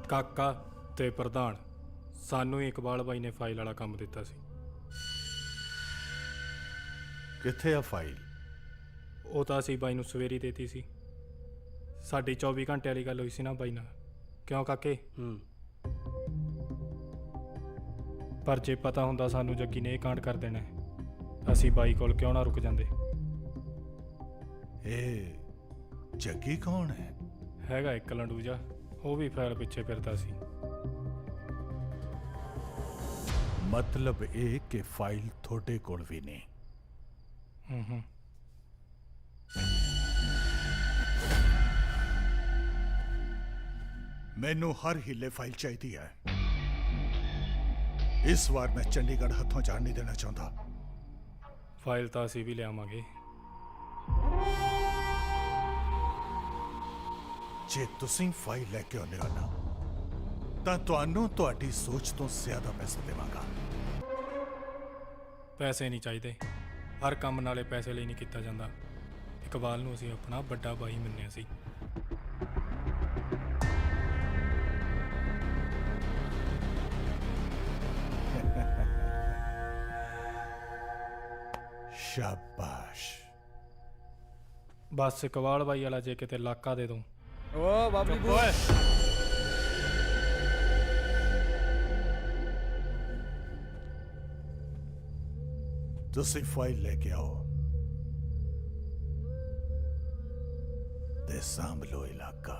[SPEAKER 5] ਕਾਕਾ ਤੇ ਪ੍ਰਧਾਨ। ਸਾਨੂੰ ਹੀ ਇਕਬਾਲ ਬਾਈ ਨੇ ਫਾਈਲ ਵਾਲਾ ਕੰਮ ਦਿੱਤਾ ਸੀ।
[SPEAKER 22] ਕਿੱਥੇ ਆ ਫਾਈਲ?
[SPEAKER 5] ਉਹ ਤਾਂ ਅਸੀਂ ਬਾਈ ਨੂੰ ਸਵੇਰੀ ਦੇਤੀ ਸੀ। ਸਾਡੀ 24 ਘੰਟੇ ਵਾਲੀ ਗੱਲ ਹੋਈ ਸੀ ਨਾ ਬਾਈ ਨਾਲ। ਕਿਉਂ ਕਾਕੇ? ਪਰ ਜੇ ਪਤਾ ਹੁੰਦਾ ਸਾਨੂੰ ਜੱਗੀ ਨੇ ਇਹ ਕਾਂਡ ਕਰ ਦੇਣਾ, ਅਸੀਂ ਬਾਈ ਕੋਲ ਕਿਉਂ ਨਾ ਰੁਕ ਜਾਂਦੇ।
[SPEAKER 22] ਇਹ ਜੱਗੀ ਕੌਣ ਹੈ?
[SPEAKER 5] ਹੈਗਾ ਇੱਕ ਲੰਡੂਜਾ, ਉਹ ਵੀ ਫਾਈਲ ਪਿੱਛੇ ਫਿਰਦਾ ਸੀ।
[SPEAKER 22] ਮਤਲਬ ਇਹ ਕਿ ਫਾਈਲ ਤੁਹਾਡੇ ਕੋਲ ਵੀ ਨਹੀਂ। ਮੈਨੂੰ ਹਰ ਹੀਲੇ ਫਾਈਲ ਚਾਹੀਦੀ ਹੈ। ਇਸ ਵਾਰ ਮੈਂ ਚੰਡੀਗੜ੍ਹ ਹੱਥੋਂ ਜਾਣ ਨਹੀਂ ਦੇਣਾ ਚਾਹੁੰਦਾ।
[SPEAKER 5] ਫਾਈਲ ਤਾਂ ਅਸੀਂ ਵੀ ਲਿਆਵਾਂਗੇ।
[SPEAKER 22] ਜੇ ਤੁਸੀਂ ਫਾਈਲ ਲੈ ਕੇ ਆਉਂਦੇ ਹੋ ਨਾ ਤਾਂ ਤੁਹਾਨੂੰ ਤੁਹਾਡੀ ਸੋਚ ਤੋਂ ਜ਼ਿਆਦਾ ਪੈਸੇ ਦੇਵਾਂਗਾ।
[SPEAKER 5] ਪੈਸੇ ਨਹੀਂ ਚਾਹੀਦੇ, ਹਰ ਕੰਮ ਨਾਲੇ ਪੈਸੇ ਲਈ ਨਹੀਂ ਕੀਤਾ ਜਾਂਦਾ। ਇਕਬਾਲ ਨੂੰ ਅਸੀਂ ਆਪਣਾ ਵੱਡਾ ਭਾਈ ਮੰਨਿਆ ਸੀ।
[SPEAKER 22] ਸ਼ਾਬਾਸ਼।
[SPEAKER 5] ਬਸ ਇਕਬਾਲ ਭਾਈ ਵਾਲਾ ਜੇ ਕਿਤੇ ਇਲਾਕਾ ਦੇ ਦੋ।
[SPEAKER 20] ਓ ਬਾਬਲੀ ਬੂ
[SPEAKER 22] ਤੁਸੀਂ ਫਾਈਲ ਲੈ ਕੇ ਆਓ ਤੇ ਸਾਂਭ ਲਓ ਇਲਾਕਾ।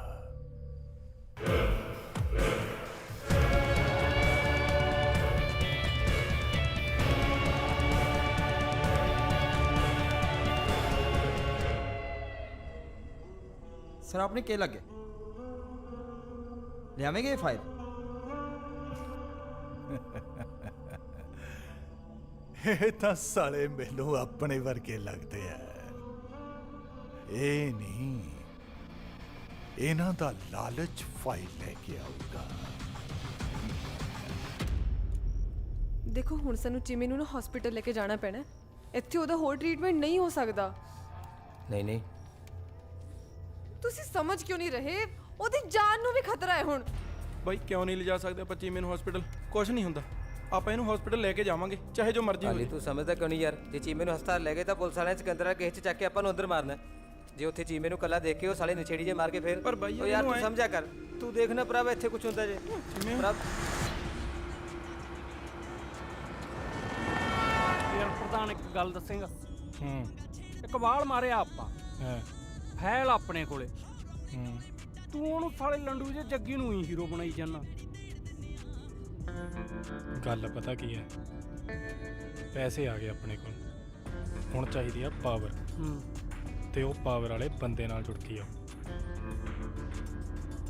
[SPEAKER 23] ਸਰ ਆਪਣੇ ਕੀ ਲੱਗੇ ਲਿਆਵੇਂਗੇ ਇਹ ਫਾਈਲ?
[SPEAKER 22] ਇਹ ਤਾਂ ਸਾਲੇ ਮੈਨੂੰ ਆਪਣੇ ਵਰਗੇ ਲੱਗਦੇ ਆ। ਇਹ ਨਹੀਂ, ਇਹਨਾਂ ਦਾ ਲਾਲਚ ਫਾਈਲ ਲੈ ਕੇ ਆਊਗਾ।
[SPEAKER 7] ਦੇਖੋ ਹੁਣ ਸਾਨੂੰ ਚੀਮੇ ਨੂੰ ਨਾ ਹਸਪੀਟਲ ਲੈ ਕੇ ਜਾਣਾ ਪੈਣਾ। ਇੱਥੇ ਉਹਦਾ ਹੋਰ ਟ੍ਰੀਟਮੈਂਟ ਨਹੀਂ ਹੋ ਸਕਦਾ।
[SPEAKER 13] ਨਹੀਂ ਨਹੀਂ,
[SPEAKER 7] ਤੁਸੀਂ ਸਮਝ ਕਿਉਂ ਨਹੀਂ ਰਹੇ? ਉਹਦੀ ਜਾਨ ਨੂੰ ਵੀ ਖਤਰਾ ਹੈ ਹੁਣ।
[SPEAKER 20] ਬਾਈ ਕਿਉਂ ਨਹੀਂ ਲਿਜਾ ਸਕਦੇ ਆਪਾਂ ਚੀਮੇ ਨੂੰ ਹਸਪੀਟਲ? ਕੁਝ ਨਹੀਂ ਹੁੰਦਾ, ਆਪਾਂ ਇਹਨੂੰ ਹਸਪੀਟਲ ਲੈ ਕੇ ਜਾਵਾਂਗੇ ਚਾਹੇ ਜੋ ਮਰਜ਼ੀ ਹੋ
[SPEAKER 13] ਹਾਲੀ
[SPEAKER 20] ਜਾਏ।
[SPEAKER 13] ਤੂੰ ਸਮਝਦਾ ਕਿਉਂ ਨਹੀਂ ਯਾਰ? ਜੇ ਚੀਮੇ ਨੂੰ ਹਸਪਤਾਲ ਲੈ ਗਏ ਤਾਂ ਪੁਲਿਸ ਵਾਲਿਆਂ ਸਿਕੰਦਰਾ ਕੇਸ 'ਚ ਚੱਕ ਕੇ ਆਪਾਂ ਨੂੰ ਅੰਦਰ ਮਾਰਨਾ। ਜੇ ਉੱਥੇ ਚੀਮੇ ਨੂੰ ਕੱਲਾ ਦੇਖ ਕੇ ਉਹ ਸਾਲੇ ਨਛੇੜੀ ਜੇ ਮਾਰ ਕੇ ਫੇਰ।
[SPEAKER 20] ਪਰ ਬਾਈ
[SPEAKER 13] ਉਹ ਯਾਰ ਤੂੰ ਸਮਝਿਆ ਕਰ, ਤੂੰ ਦੇਖਣਾ ਪ੍ਰਭ ਇੱਥੇ ਕੁਝ ਹੁੰਦਾ ਜੇ। ਪ੍ਰਭ
[SPEAKER 4] ਯਾਰ ਪ੍ਰਧਾਨ ਇੱਕ ਗੱਲ ਦੱਸੇਗਾ? ਇਕਬਾਲ ਮਾਰਿਆ ਆਪਾਂ, ਫੈਲ ਆਪਣੇ ਕੋਲੇ, ਤੂੰ ਉਹਨੂੰ ਸਾਲੇ ਲੰਡੂ ਜੇ ਜੱਗੀ ਨੂੰ ਹੀ ਹੀਰੋ ਬਣਾਈ ਜਾਂਦਾ।
[SPEAKER 5] ਗੱਲ ਪਤਾ ਕੀ ਹੈ, ਪੈਸੇ ਆ ਗਏ ਆਪਣੇ ਕੋਲ, ਹੁਣ ਚਾਹੀਦੀ ਆ ਪਾਵਰ। ਤੇ ਉਹ ਪਾਵਰ ਵਾਲੇ ਬੰਦੇ ਨਾਲ ਜੁੜ ਕੇ ਆਓ।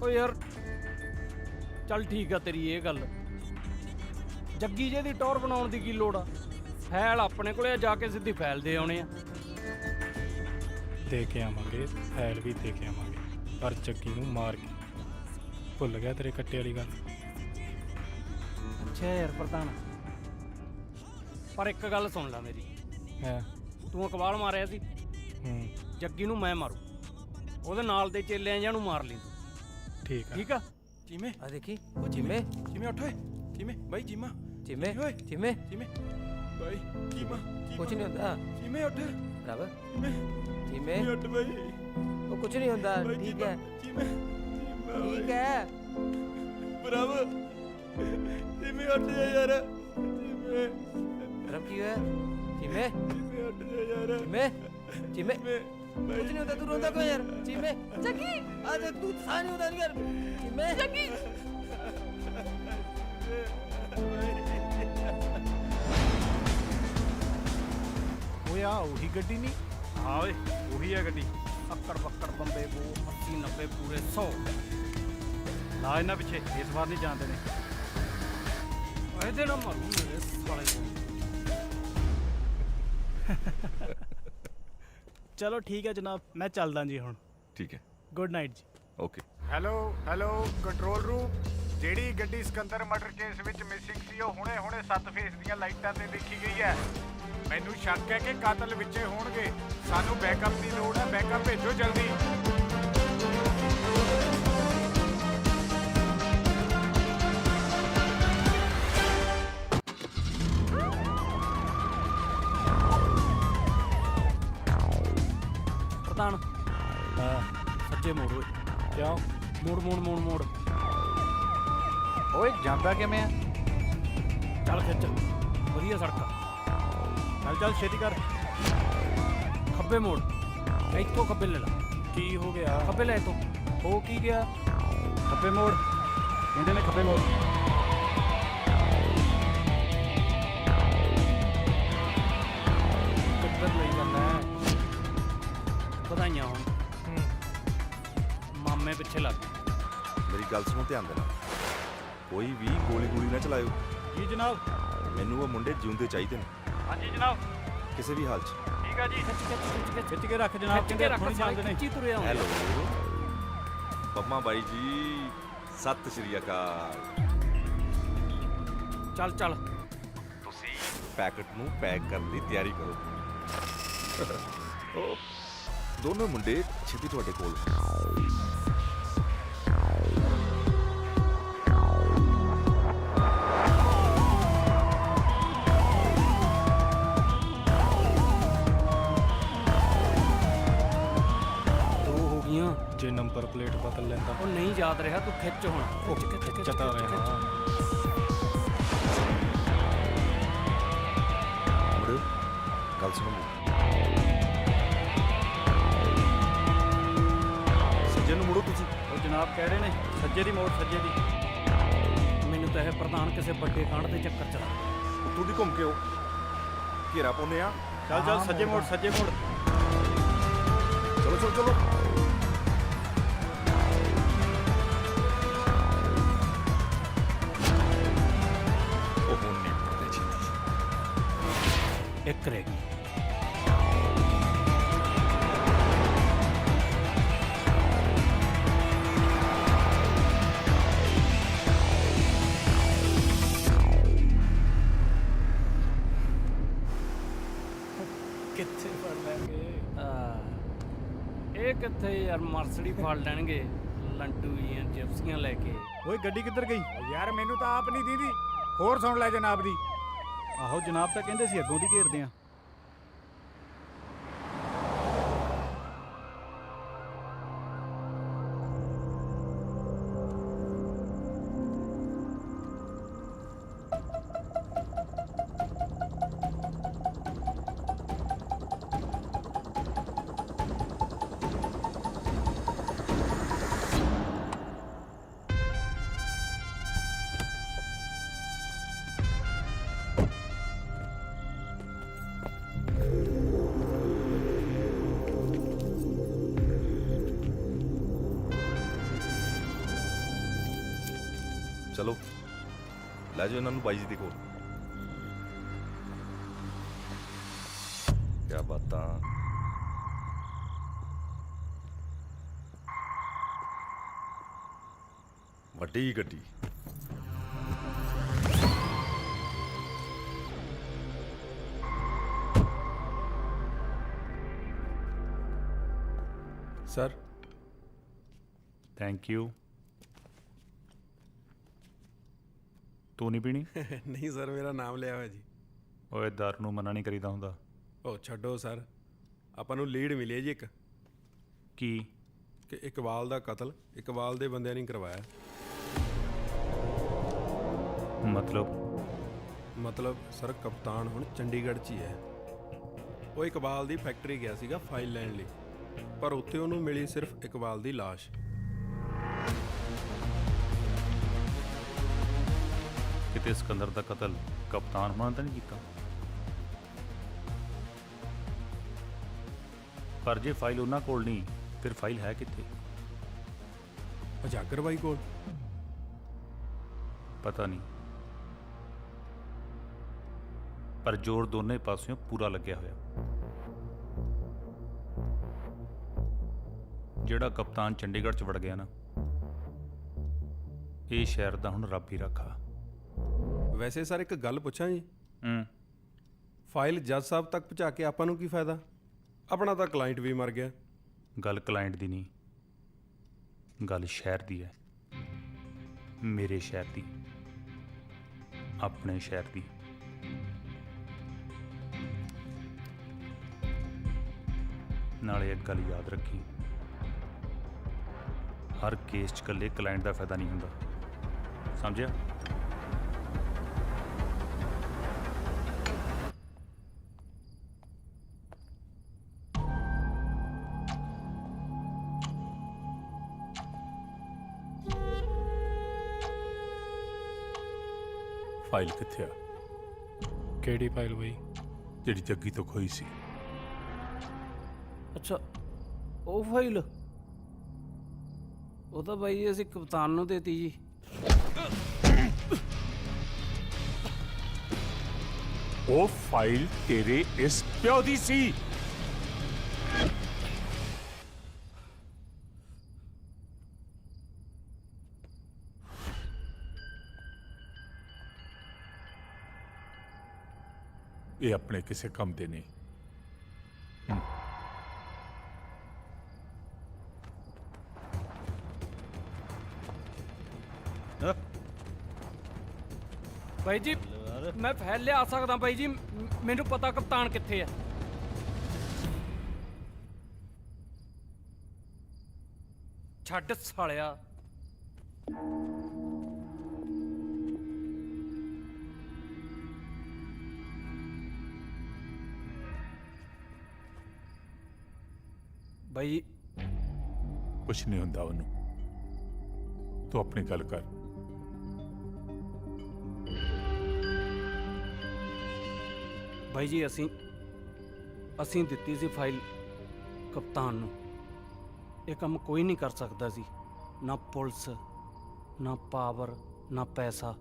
[SPEAKER 4] ਓ ਯਾਰ ਚੱਲ ਠੀਕ ਆ ਤੇਰੀ ਇਹ ਗੱਲ, ਜੱਗੀ ਜੇ ਦੀ ਟੌਰ ਬਣਾਉਣ ਦੀ ਕੀ ਲੋੜ ਆ? ਫੈਲ ਆਪਣੇ ਕੋਲੇ ਆ, ਜਾ ਕੇ ਸਿੱਧੀ ਫੈਲ ਦੇ ਆਉਣੇ ਆ।
[SPEAKER 5] ਦੇ ਕੇ ਆਵਾਂਗੇ, ਫੈਲ ਵੀ ਦੇ ਕੇ ਆਵਾਂਗੇ, ਪਰ ਜੱਗੀ ਨੂੰ ਮਾਰ ਕੇ। ਭੁੱਲ ਗਿਆ ਤੇਰੇ ਕੱਟੇ ਵਾਲੀ ਗੱਲ?
[SPEAKER 4] ਅੱਛਾ ਯਾਰ ਪ੍ਰਧਾਨ, ਪਰ ਇੱਕ ਗੱਲ ਸੁਣ ਲੈ ਮੇਰੀ। ਤੂੰ ਇਕਬਾਲ ਮਾਰਿਆ ਸੀ, ਜੱਗੀ ਨੂੰ ਮੈਂ ਮਾਰੂ, ਉਹਦੇ ਨਾਲ ਦੇ ਚੇਲਿਆਂ ਜਿਹਾਂ ਨੂੰ ਮਾਰ ਲਈ।
[SPEAKER 5] ਠੀਕ ਆ,
[SPEAKER 4] ਠੀਕ ਆ।
[SPEAKER 20] ਚੀਮੇ
[SPEAKER 13] ਆ ਦੇਖੀ,
[SPEAKER 20] ਓ
[SPEAKER 13] ਚੀਮੇ
[SPEAKER 20] ਚੀਮੇ ਉੱਠ ਓਏ। ਚੀਮੇ ਬਾਈ ਚੀਮਾ,
[SPEAKER 13] ਚੀਮੇ
[SPEAKER 20] ਓਏ
[SPEAKER 13] ਚੀਮੇ
[SPEAKER 20] ਚੀਮੇ ਬਾਈ ਚੀਮਾ,
[SPEAKER 13] ਕੁਝ ਨਹੀਂ ਹੁੰਦਾ।
[SPEAKER 20] ਚੀਮੇ ਉੱਠ।
[SPEAKER 13] ਪ੍ਰਭ
[SPEAKER 20] ਚੀਮੇ
[SPEAKER 13] ਚੀਮੇ
[SPEAKER 20] ਉੱਠ ਬਾਈ,
[SPEAKER 13] ਉਹ ਕੁਝ ਨਹੀਂ ਹੁੰਦਾ। ਠੀਕ ਹੈ,
[SPEAKER 20] ਚੀਮੇ
[SPEAKER 13] ਠੀਕ ਹੈ।
[SPEAKER 20] ਪ੍ਰਭ ਚੀਮੇ ਉੱਠ ਜਾ ਯਾਰ। ਚੀਮੇ
[SPEAKER 13] ਪ੍ਰਭ ਕੀ ਹੋਇਆ? ਚੀਮੇ
[SPEAKER 20] ਚੀਮੇ ਉੱਠ ਜਾ ਯਾਰ।
[SPEAKER 13] ਚੀਮੇ ਚੀਮੇ ਕੁਝ ਨਹੀਂ ਹੁੰਦਾ, ਤੂੰ ਰੋਂਦਾ ਕਿਉਂ ਯਾਰ? ਚੀਮੇ
[SPEAKER 7] ਜੱਗੀ
[SPEAKER 13] ਆ ਦੇਖ, ਤੂੰ ਸਾਹ ਨਹੀਂ ਹੁੰਦਾ ਯਾਰ। ਚੀਮੇ
[SPEAKER 7] ਜੱਗੀ
[SPEAKER 8] ਓਏ ਆ ਉਹੀ ਗੱਡੀ ਨਹੀਂ?
[SPEAKER 4] ਹਾਂ ਓਏ ਉਹੀ ਹੈ ਗੱਡੀ। ਅੱਕੜ ਬੱਕੜ ਬੰਬੇ ਬੋ 80 90 ਪੂਰੇ 100 ਲਾ ਇਹਨਾਂ ਪਿੱਛੇ, ਇਸ ਵਾਰ ਨਹੀਂ ਜਾਣਦੇ ਨੇ। ਇਹਦੇ ਨਾਲ ਮਾਰੂ ਮੇਰੇ ਸਾਲੇ ਨੂੰ।
[SPEAKER 16] ਚਲੋ ਠੀਕ ਹੈ ਜਨਾਬ, ਮੈਂ ਚੱਲਦਾ ਜੀ ਹੁਣ।
[SPEAKER 11] ਠੀਕ ਹੈ,
[SPEAKER 16] ਗੁੱਡ ਨਾਈਟ ਜੀ।
[SPEAKER 11] ਓਕੇ।
[SPEAKER 8] Hello control room. ਜਿਹੜੀ ਗੱਡੀ ਸਿਕੰਦਰ ਮਰਡਰ ਕੇਸ ਵਿੱਚ ਮਿਸਿੰਗ ਸੀ ਉਹ ਹੁਣੇ 7 ਫੇਸ ਦੀਆਂ ਲਾਈਟਾਂ ਤੇ ਦੇਖੀ ਗਈ ਹੈ। ਮੈਨੂੰ ਸ਼ੱਕ ਹੈ ਕਿ ਕਾਤਲ ਵਿੱਚੇ ਹੋਣਗੇ। ਸਾਨੂੰ ਬੈਕਅਪ ਦੀ ਲੋੜ ਹੈ, ਬੈਕਅਪ ਭੇਜੋ ਜਲਦੀ।
[SPEAKER 4] ਪ੍ਰਧਾਨ ਸੱਜੇ ਮੋੜ ਓਏ।
[SPEAKER 5] ਕਿਉਂ?
[SPEAKER 4] ਮੋੜ
[SPEAKER 8] ਓਏ ਜਾਂਦਾ ਕਿਵੇਂ ਆ?
[SPEAKER 4] ਚੱਲ ਖਿੱਚ, ਵਧੀਆ ਸੜਕ ਆ।
[SPEAKER 8] ਚੱਲ ਛੇਤੀ ਕਰ।
[SPEAKER 4] ਖੱਬੇ ਮੋੜ, ਇੱਥੋਂ ਖੱਬੇ ਲੈ ਲਾ।
[SPEAKER 5] ਕੀ ਹੋ ਗਿਆ?
[SPEAKER 4] ਖੱਬੇ ਲੈ ਇੱਥੋਂ।
[SPEAKER 5] ਹੋ ਕੀ ਗਿਆ?
[SPEAKER 8] ਖੱਬੇ ਮੋੜ, ਮੁੰਡੇ ਨੇ ਖੱਬੇ ਮੋੜ।
[SPEAKER 4] ਵਧਾਈਆਂ ਹੋਣ ਮਾਮੇ ਪਿੱਛੇ ਲੱਗ ਗਏ।
[SPEAKER 11] ਮੇਰੀ ਗੱਲ ਸੁਣੋ ਧਿਆਨ ਦੇ ਨਾਲ, ਕੋਈ ਵੀ ਗੋਲੀ ਨਾ ਚਲਾਇਓ।
[SPEAKER 4] ਜੀ ਜਨਾਬ।
[SPEAKER 11] ਮੈਨੂੰ ਉਹ ਮੁੰਡੇ ਜਿਉਂਦੇ ਚਾਹੀਦੇ ਨੇ,
[SPEAKER 4] ਹਾਂਜੀ ਜਨਾਬ।
[SPEAKER 11] ਕਿਸੇ ਵੀ ਹਾਲ 'ਚ।
[SPEAKER 4] ਠੀਕ ਆ ਜੀ। ਖਿੱਚ ਕੇ ਰੱਖ ਜਨਾਬ, ਕਹਿੰਦੇ ਹੁਣ ਜਾਂਦੇ ਨੇ। ਤੁਰਿਆ ਹੁੰਦਾ।
[SPEAKER 11] ਹੈਲੋ ਪੰਮਾ ਬਾਈ ਜੀ, ਸਤਿ ਸ਼੍ਰੀ ਅਕਾਲ।
[SPEAKER 4] ਚੱਲ ਚੱਲ।
[SPEAKER 11] ਤੁਸੀਂ ਪੈਕਟ ਨੂੰ ਪੈਕ ਕਰਨ ਦੀ ਤਿਆਰੀ ਕਰੋ। ਉਹ ਦੋਨੋਂ ਮੁੰਡੇ ਛੇਤੀ ਤੁਹਾਡੇ ਕੋਲ।
[SPEAKER 5] ਜੇ ਨੰਬਰ ਪਲੇਟ ਬਦਲ ਲੈਂਦਾ।
[SPEAKER 4] ਉਹ ਨਹੀਂ ਯਾਦ ਰਿਹਾ, ਤੂੰ ਖਿੱਚ ਹੁਣ।
[SPEAKER 5] ਖਿੱਚਦਾ ਰਿਹਾ।
[SPEAKER 11] ਮੁੜਿਓ, ਗੱਲ ਸੁਣੋ। ਸੱਜੇ ਨੂੰ ਮੁੜੋ ਤੁਸੀਂ।
[SPEAKER 4] ਉਹ ਜਨਾਬ ਕਹਿ ਰਹੇ ਨੇ ਸੱਜੇ ਦੀ ਮੋੜ, ਸੱਜੇ ਦੀ। ਮੈਨੂੰ ਤਾਂ ਇਹ ਪ੍ਰਧਾਨ ਕਿਸੇ ਵੱਡੇ ਕਾਂਡ ਦੇ ਚੱਕਰ ਚ।
[SPEAKER 11] ਉੱਤੋਂ ਦੀ ਘੁੰਮ ਕੇ ਆਓ, ਘੇਰਾ ਪਾਉਂਦੇ ਆ।
[SPEAKER 4] ਚੱਲ ਸੱਜੇ ਮੋੜ, ਸੱਜੇ ਮੋੜ।
[SPEAKER 11] ਚਲੋ ਚਲੋ ਚਲੋ।
[SPEAKER 4] ਇੱਕ ਰਹਿ ਗਈ।
[SPEAKER 5] ਕਿੱਥੇ ਫੜ ਲੈਣਗੇ?
[SPEAKER 4] ਇਹ ਕਿੱਥੇ ਯਾਰ, ਮਰਸਡੀ ਫੜ ਲੈਣਗੇ ਲੰਟੂ ਜੀਆਂ ਜਿਪਸੀਆਂ ਲੈ ਕੇ।
[SPEAKER 8] ਓਏ ਗੱਡੀ ਕਿੱਧਰ ਗਈ ਯਾਰ? ਮੈਨੂੰ ਤਾਂ ਆਪ ਨਹੀਂ ਦੀਦੀ। ਹੋਰ ਸੁਣ ਲੈ ਜਨਾਬ ਦੀ।
[SPEAKER 20] ਆਹੋ ਜਨਾਬ ਤਾਂ ਕਹਿੰਦੇ ਸੀ ਅੱਗੋਂ ਦੀ ਘੇਰਦੇ ਆ।
[SPEAKER 11] ਚਲੋ ਲੈ ਜਾਓ ਇਹਨਾਂ ਨੂੰ ਬਾਈ ਜੀ ਦੇ ਕੋਲ। ਕਿਆ ਬਾਤਾਂ। ਵੱਡੀ ਗੱਡੀ।
[SPEAKER 21] ਸਰ।
[SPEAKER 2] Thank you. ਤੂੰ ਨਹੀਂ ਪੀਣੀ?
[SPEAKER 21] ਨਹੀਂ ਸਰ, ਮੇਰਾ ਨਾਮ ਲਿਆ ਹੋਇਆ ਜੀ।
[SPEAKER 2] ਓਏ ਦਾਰੂ ਨੂੰ ਮਨਾ ਨਹੀਂ ਕਰੀਦਾ ਹੁੰਦਾ।
[SPEAKER 21] ਉਹ ਛੱਡੋ ਸਰ, ਆਪਾਂ ਨੂੰ ਲੀਡ ਮਿਲੀ ਹੈ ਜੀ ਇੱਕ।
[SPEAKER 2] ਕੀ?
[SPEAKER 21] ਕਿ ਇਕਬਾਲ ਦਾ ਕਤਲ ਇਕਬਾਲ ਦੇ ਬੰਦਿਆਂ ਨੇ ਕਰਵਾਇਆ। ਮਤਲਬ ਸਰ, ਕਪਤਾਨ ਹੁਣ ਚੰਡੀਗੜ੍ਹ 'ਚ ਹੀ ਹੈ। ਉਹ ਇਕਬਾਲ ਦੀ ਫੈਕਟਰੀ ਗਿਆ ਸੀਗਾ ਫਾਈਲ ਲੈਣ ਲਈ, ਪਰ ਉੱਥੇ ਉਹਨੂੰ ਮਿਲੀ ਸਿਰਫ ਇਕਬਾਲ ਦੀ ਲਾਸ਼।
[SPEAKER 2] ਕਿਤੇ ਸਿਕੰਦਰ ਦਾ ਕਤਲ ਕਪਤਾਨ ਹੋਣਾ ਤਾਂ ਨਹੀਂ ਕੀਤਾ? ਪਰ ਜੇ ਫਾਈਲ ਉਹਨਾਂ ਕੋਲ ਨਹੀਂ, ਫਿਰ ਫਾਈਲ ਹੈ ਕਿੱਥੇ?
[SPEAKER 21] ਉਜਾਗਰ ਬਾਈ ਕੋਲ।
[SPEAKER 2] ਪਤਾ ਨਹੀਂ, ਪਰ ਜ਼ੋਰ ਦੋਨੇ ਪਾਸਿਓਂ ਪੂਰਾ ਲੱਗਿਆ ਹੋਇਆ। ਜਿਹੜਾ ਕਪਤਾਨ ਚੰਡੀਗੜ੍ਹ 'ਚ ਵੜ ਗਿਆ ਨਾ, ਇਹ ਸ਼ਹਿਰ ਦਾ ਹੁਣ ਰੱਬ ਹੀ ਰੱਖਾ।
[SPEAKER 21] ਵੈਸੇ ਸਰ ਇੱਕ ਗੱਲ ਪੁੱਛਾਂ ਜੀ। ਫਾਈਲ ਜੱਜ ਸਾਹਿਬ ਤੱਕ ਪਹੁੰਚਾ ਕੇ ਆਪਾਂ ਨੂੰ ਕੀ ਫਾਇਦਾ? ਆਪਣਾ ਤਾਂ ਕਲਾਇੰਟ ਵੀ ਮਰ ਗਿਆ।
[SPEAKER 2] ਗੱਲ ਕਲਾਇੰਟ ਦੀ ਨਹੀਂ, ਗੱਲ ਸ਼ਹਿਰ ਦੀ ਹੈ। ਮੇਰੇ ਸ਼ਹਿਰ ਦੀ, ਆਪਣੇ ਸ਼ਹਿਰ ਦੀ। ਨਾਲੇ ਇੱਕ ਗੱਲ ਯਾਦ ਰੱਖੀ, ਹਰ ਕੇਸ 'ਚ ਇਕੱਲੇ ਕਲਾਇੰਟ ਦਾ ਫਾਇਦਾ ਨਹੀਂ ਹੁੰਦਾ, ਸਮਝਿਆ?
[SPEAKER 1] ਫਾਈਲ ਕਿੱਥੇ ਆ?
[SPEAKER 5] ਕਿਹੜੀ ਫਾਈਲ ਬਈ?
[SPEAKER 1] ਜਿਹੜੀ ਜੱਗੀ ਤੋਂ ਖੋਈ ਸੀ।
[SPEAKER 4] ਅੱਛਾ, ਉਹ ਫਾਈਲ ਉਹ ਤਾਂ ਬਾਈ ਜੀ ਅਸੀਂ ਕਪਤਾਨ ਨੂੰ ਦੇਤੀ ਜੀ।
[SPEAKER 1] ਉਹ ਫਾਈਲ ਤੇਰੇ ਇਸ ਪਿਓ ਦੀ ਸੀ। ਇਹ ਆਪਣੇ ਕਿਸੇ ਕੰਮ ਦੇ ਨਹੀਂ।
[SPEAKER 4] ਬਾਈ ਜੀ ਮੈਂ ਫਾਈਲ ਲਿਆ ਸਕਦਾ ਬਾਈ ਜੀ, ਮੈਨੂੰ ਪਤਾ ਕਪਤਾਨ ਕਿੱਥੇ ਹੈ। ਛੱਡ ਸਾਲਿਆ। ਬਾਈ
[SPEAKER 1] ਕੁਛ ਨਹੀਂ ਹੁੰਦਾ ਉਹਨੂੰ, ਤੂੰ ਆਪਣੀ ਗੱਲ ਕਰ।
[SPEAKER 4] ਬਾਈ ਜੀ ਅਸੀਂ ਦਿੱਤੀ ਸੀ ਫਾਈਲ ਕਪਤਾਨ ਨੂੰ। ਇਹ ਕੰਮ ਕੋਈ ਨਹੀਂ ਕਰ ਸਕਦਾ ਸੀ, ਨਾ ਪੁਲਿਸ ਨਾ ਪਾਵਰ ਨਾ ਪੈਸਾ।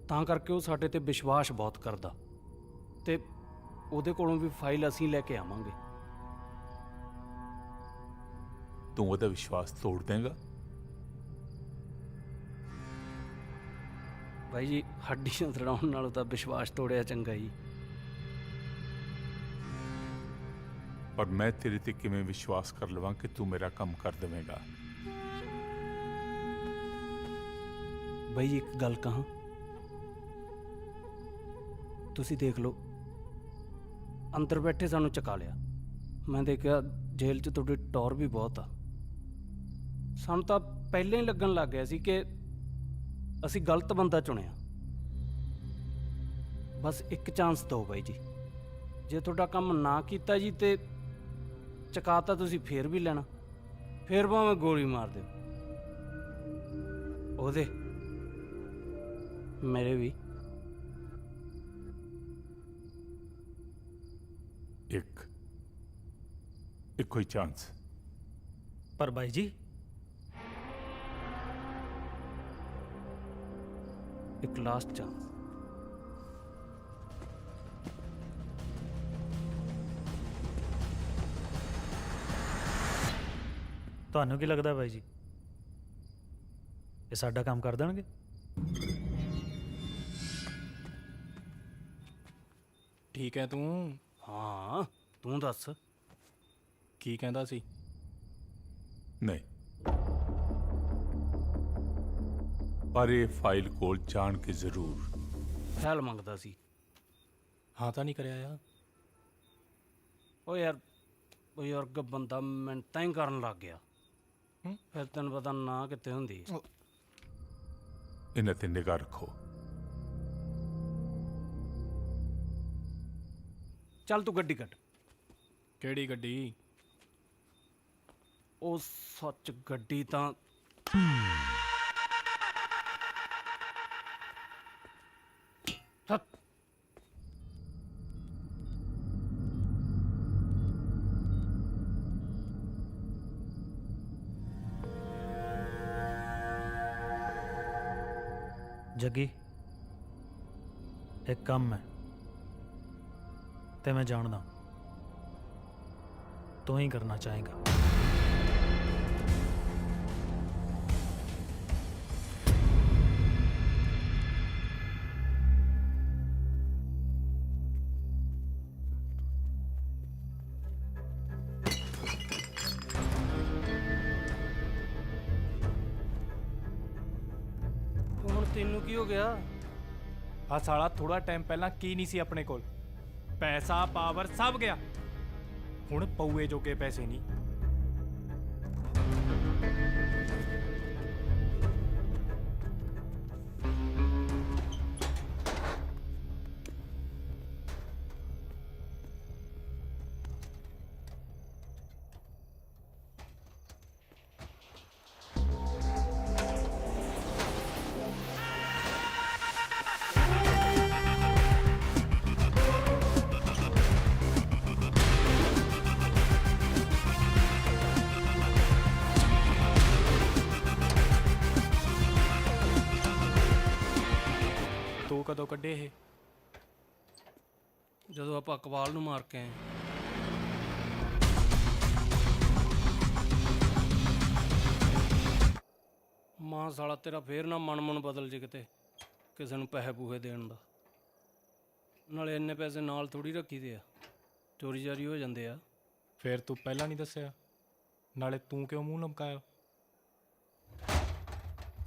[SPEAKER 4] ਤਾਂ ਕਰਕੇ ਉਹ ਸਾਡੇ ਤੇ ਵਿਸ਼ਵਾਸ ਬਹੁਤ ਕਰਦਾ ਤੇ ਉਹਦੇ ਕੋਲੋਂ ਵੀ ਫਾਈਲ ਅਸੀਂ ਲੈ ਕੇ ਆਵਾਂਗੇ।
[SPEAKER 1] ਤੂੰ ਉਹਦਾ ਵਿਸ਼ਵਾਸ ਤੋੜ ਦੇਂਗਾ?
[SPEAKER 4] ਬਾਈ ਜੀ ਹੱਡੀਆਂ ਤੜਾਉਣ ਨਾਲੋਂ ਤਾਂ ਵਿਸ਼ਵਾਸ ਤੋੜਿਆ ਚੰਗਾ ਜੀ।
[SPEAKER 1] ਪਰ ਮੈਂ ਤੇਰੇ ਤੇ ਕਿਵੇਂ ਵਿਸ਼ਵਾਸ ਕਰ ਲਵਾਂ ਕਿ ਤੂੰ ਮੇਰਾ ਕੰਮ ਕਰ ਦੇਵੇਂਗਾ?
[SPEAKER 4] ਬਾਈ ਜੀ ਇੱਕ ਗੱਲ ਕਹਾਂ, ਤੁਸੀਂ ਦੇਖ ਲਓ ਅੰਦਰ ਬੈਠੇ ਸਾਨੂੰ ਚਕਾ ਲਿਆ। ਮੈਂ ਦੇਖਿਆ ਜੇਲ੍ਹ 'ਚ ਤੁਹਾਡੀ ਟੌਰ ਵੀ ਬਹੁਤ ਆ। ਸਾਨੂੰ ਤਾਂ ਪਹਿਲਾਂ ਹੀ ਲੱਗਣ ਲੱਗ ਗਿਆ ਸੀ ਕਿ ਅਸੀਂ ਗਲਤ ਬੰਦਾ ਚੁਣਿਆ। ਬਸ ਇੱਕ ਚਾਂਸ ਦਿਓ ਬਾਈ ਜੀ। ਜੇ ਤੁਹਾਡਾ ਕੰਮ ਨਾ ਕੀਤਾ ਜੀ ਤੇ ਚਕਾਤਾ ਤੁਸੀਂ ਫੇਰ ਵੀ ਲੈਣਾ, ਫੇਰ ਭਾਵੇਂ ਗੋਲੀ ਮਾਰ ਦਿਓ। ਉਹਦੇ ਮੇਰੇ ਵੀ
[SPEAKER 1] ਇੱਕੋ ਹੀ ਚਾਂਸ।
[SPEAKER 6] ਪਰ ਬਾਈ ਜੀ
[SPEAKER 4] ਇੱਕ ਲਾਸਟ ਚਾਂਸ।
[SPEAKER 6] ਤੁਹਾਨੂੰ ਕੀ ਲੱਗਦਾ ਬਾਈ ਜੀ, ਇਹ ਸਾਡਾ ਕੰਮ ਕਰ ਦੇਣਗੇ?
[SPEAKER 5] ਠੀਕ ਹੈ ਤੂੰ?
[SPEAKER 4] ਹਾਂ ਤੂੰ ਦੱਸ
[SPEAKER 5] ਕੀ ਕਹਿੰਦਾ ਸੀ?
[SPEAKER 1] ਨਹੀਂ, ਪਰ ਇਹ ਫਾਈਲ ਕੋਲ ਜਾਣ ਕੇ ਜ਼ਰੂਰ
[SPEAKER 4] ਫਾਈਲ ਮੰਗਦਾ ਸੀ।
[SPEAKER 5] ਹਾਂ ਤਾਂ ਨਹੀਂ ਕਰਿਆ ਯਾਰ।
[SPEAKER 4] ਉਹ ਯਾਰ ਬਜ਼ੁਰਗ ਬੰਦਾ ਮਿੰਟਾਂ ਹੀ ਕਰਨ ਲੱਗ ਗਿਆ। ਫਿਰ ਤੈਨੂੰ ਪਤਾ ਨਾ ਕਿੱਥੇ ਹੁੰਦੀ ਹੈ।
[SPEAKER 1] ਇਹਨਾਂ ਤੇ ਨਿਗਾਹ ਰੱਖੋ।
[SPEAKER 4] ਚੱਲ ਤੂੰ ਗੱਡੀ ਕੱਢ।
[SPEAKER 5] ਕਿਹੜੀ ਗੱਡੀ?
[SPEAKER 4] ਉਹ ਸੱਚ ਗੱਡੀ ਤਾਂ
[SPEAKER 6] ਜੱਗੀ ਇੱਕ ਕੰਮ ਹੈ ਤੇ ਮੈਂ ਜਾਣਦਾ ਤੂੰ ਹੀ ਕਰਨਾ ਚਾਹੇਗਾ।
[SPEAKER 4] ਹੁਣ ਤੈਨੂੰ ਕੀ ਹੋ ਗਿਆ?
[SPEAKER 5] ਆ ਸਾਲਾ ਥੋੜਾ ਟਾਈਮ ਪਹਿਲਾਂ ਕੀ ਨਹੀਂ ਸੀ ਆਪਣੇ ਕੋਲ? ਪੈਸਾ ਪਾਵਰ ਸਭ ਗਿਆ। ਹੁਣ ਪਊਏ ਜੋਗੇ ਪੈਸੇ ਨਹੀਂ। ਕਦੋਂ ਕੱਢੇ ਇਹ?
[SPEAKER 4] ਜਦੋਂ ਆਪਾਂ ਇਕਬਾਲ ਨੂੰ ਮਾਰ ਕੇ ਆਏ। ਮਾਂ ਸਾਲਾ ਤੇਰਾ ਫੇਰ ਨਾ ਮਨ ਬਦਲ ਜੇ ਕਿਤੇ ਕਿਸੇ ਨੂੰ ਪੈਸੇ ਪੂਹੇ ਦੇਣ ਦਾ। ਨਾਲੇ ਇੰਨੇ ਪੈਸੇ ਨਾਲ ਥੋੜੀ ਰੱਖੀ ਦੇ ਆ, ਚੋਰੀ ਜਾਰੀ ਹੋ ਜਾਂਦੇ ਆ।
[SPEAKER 5] ਫੇਰ ਤੂੰ ਪਹਿਲਾਂ ਨਹੀਂ ਦੱਸਿਆ? ਨਾਲੇ ਤੂੰ ਕਿਉਂ ਮੂੰਹ ਲਮਕਾਇਆ?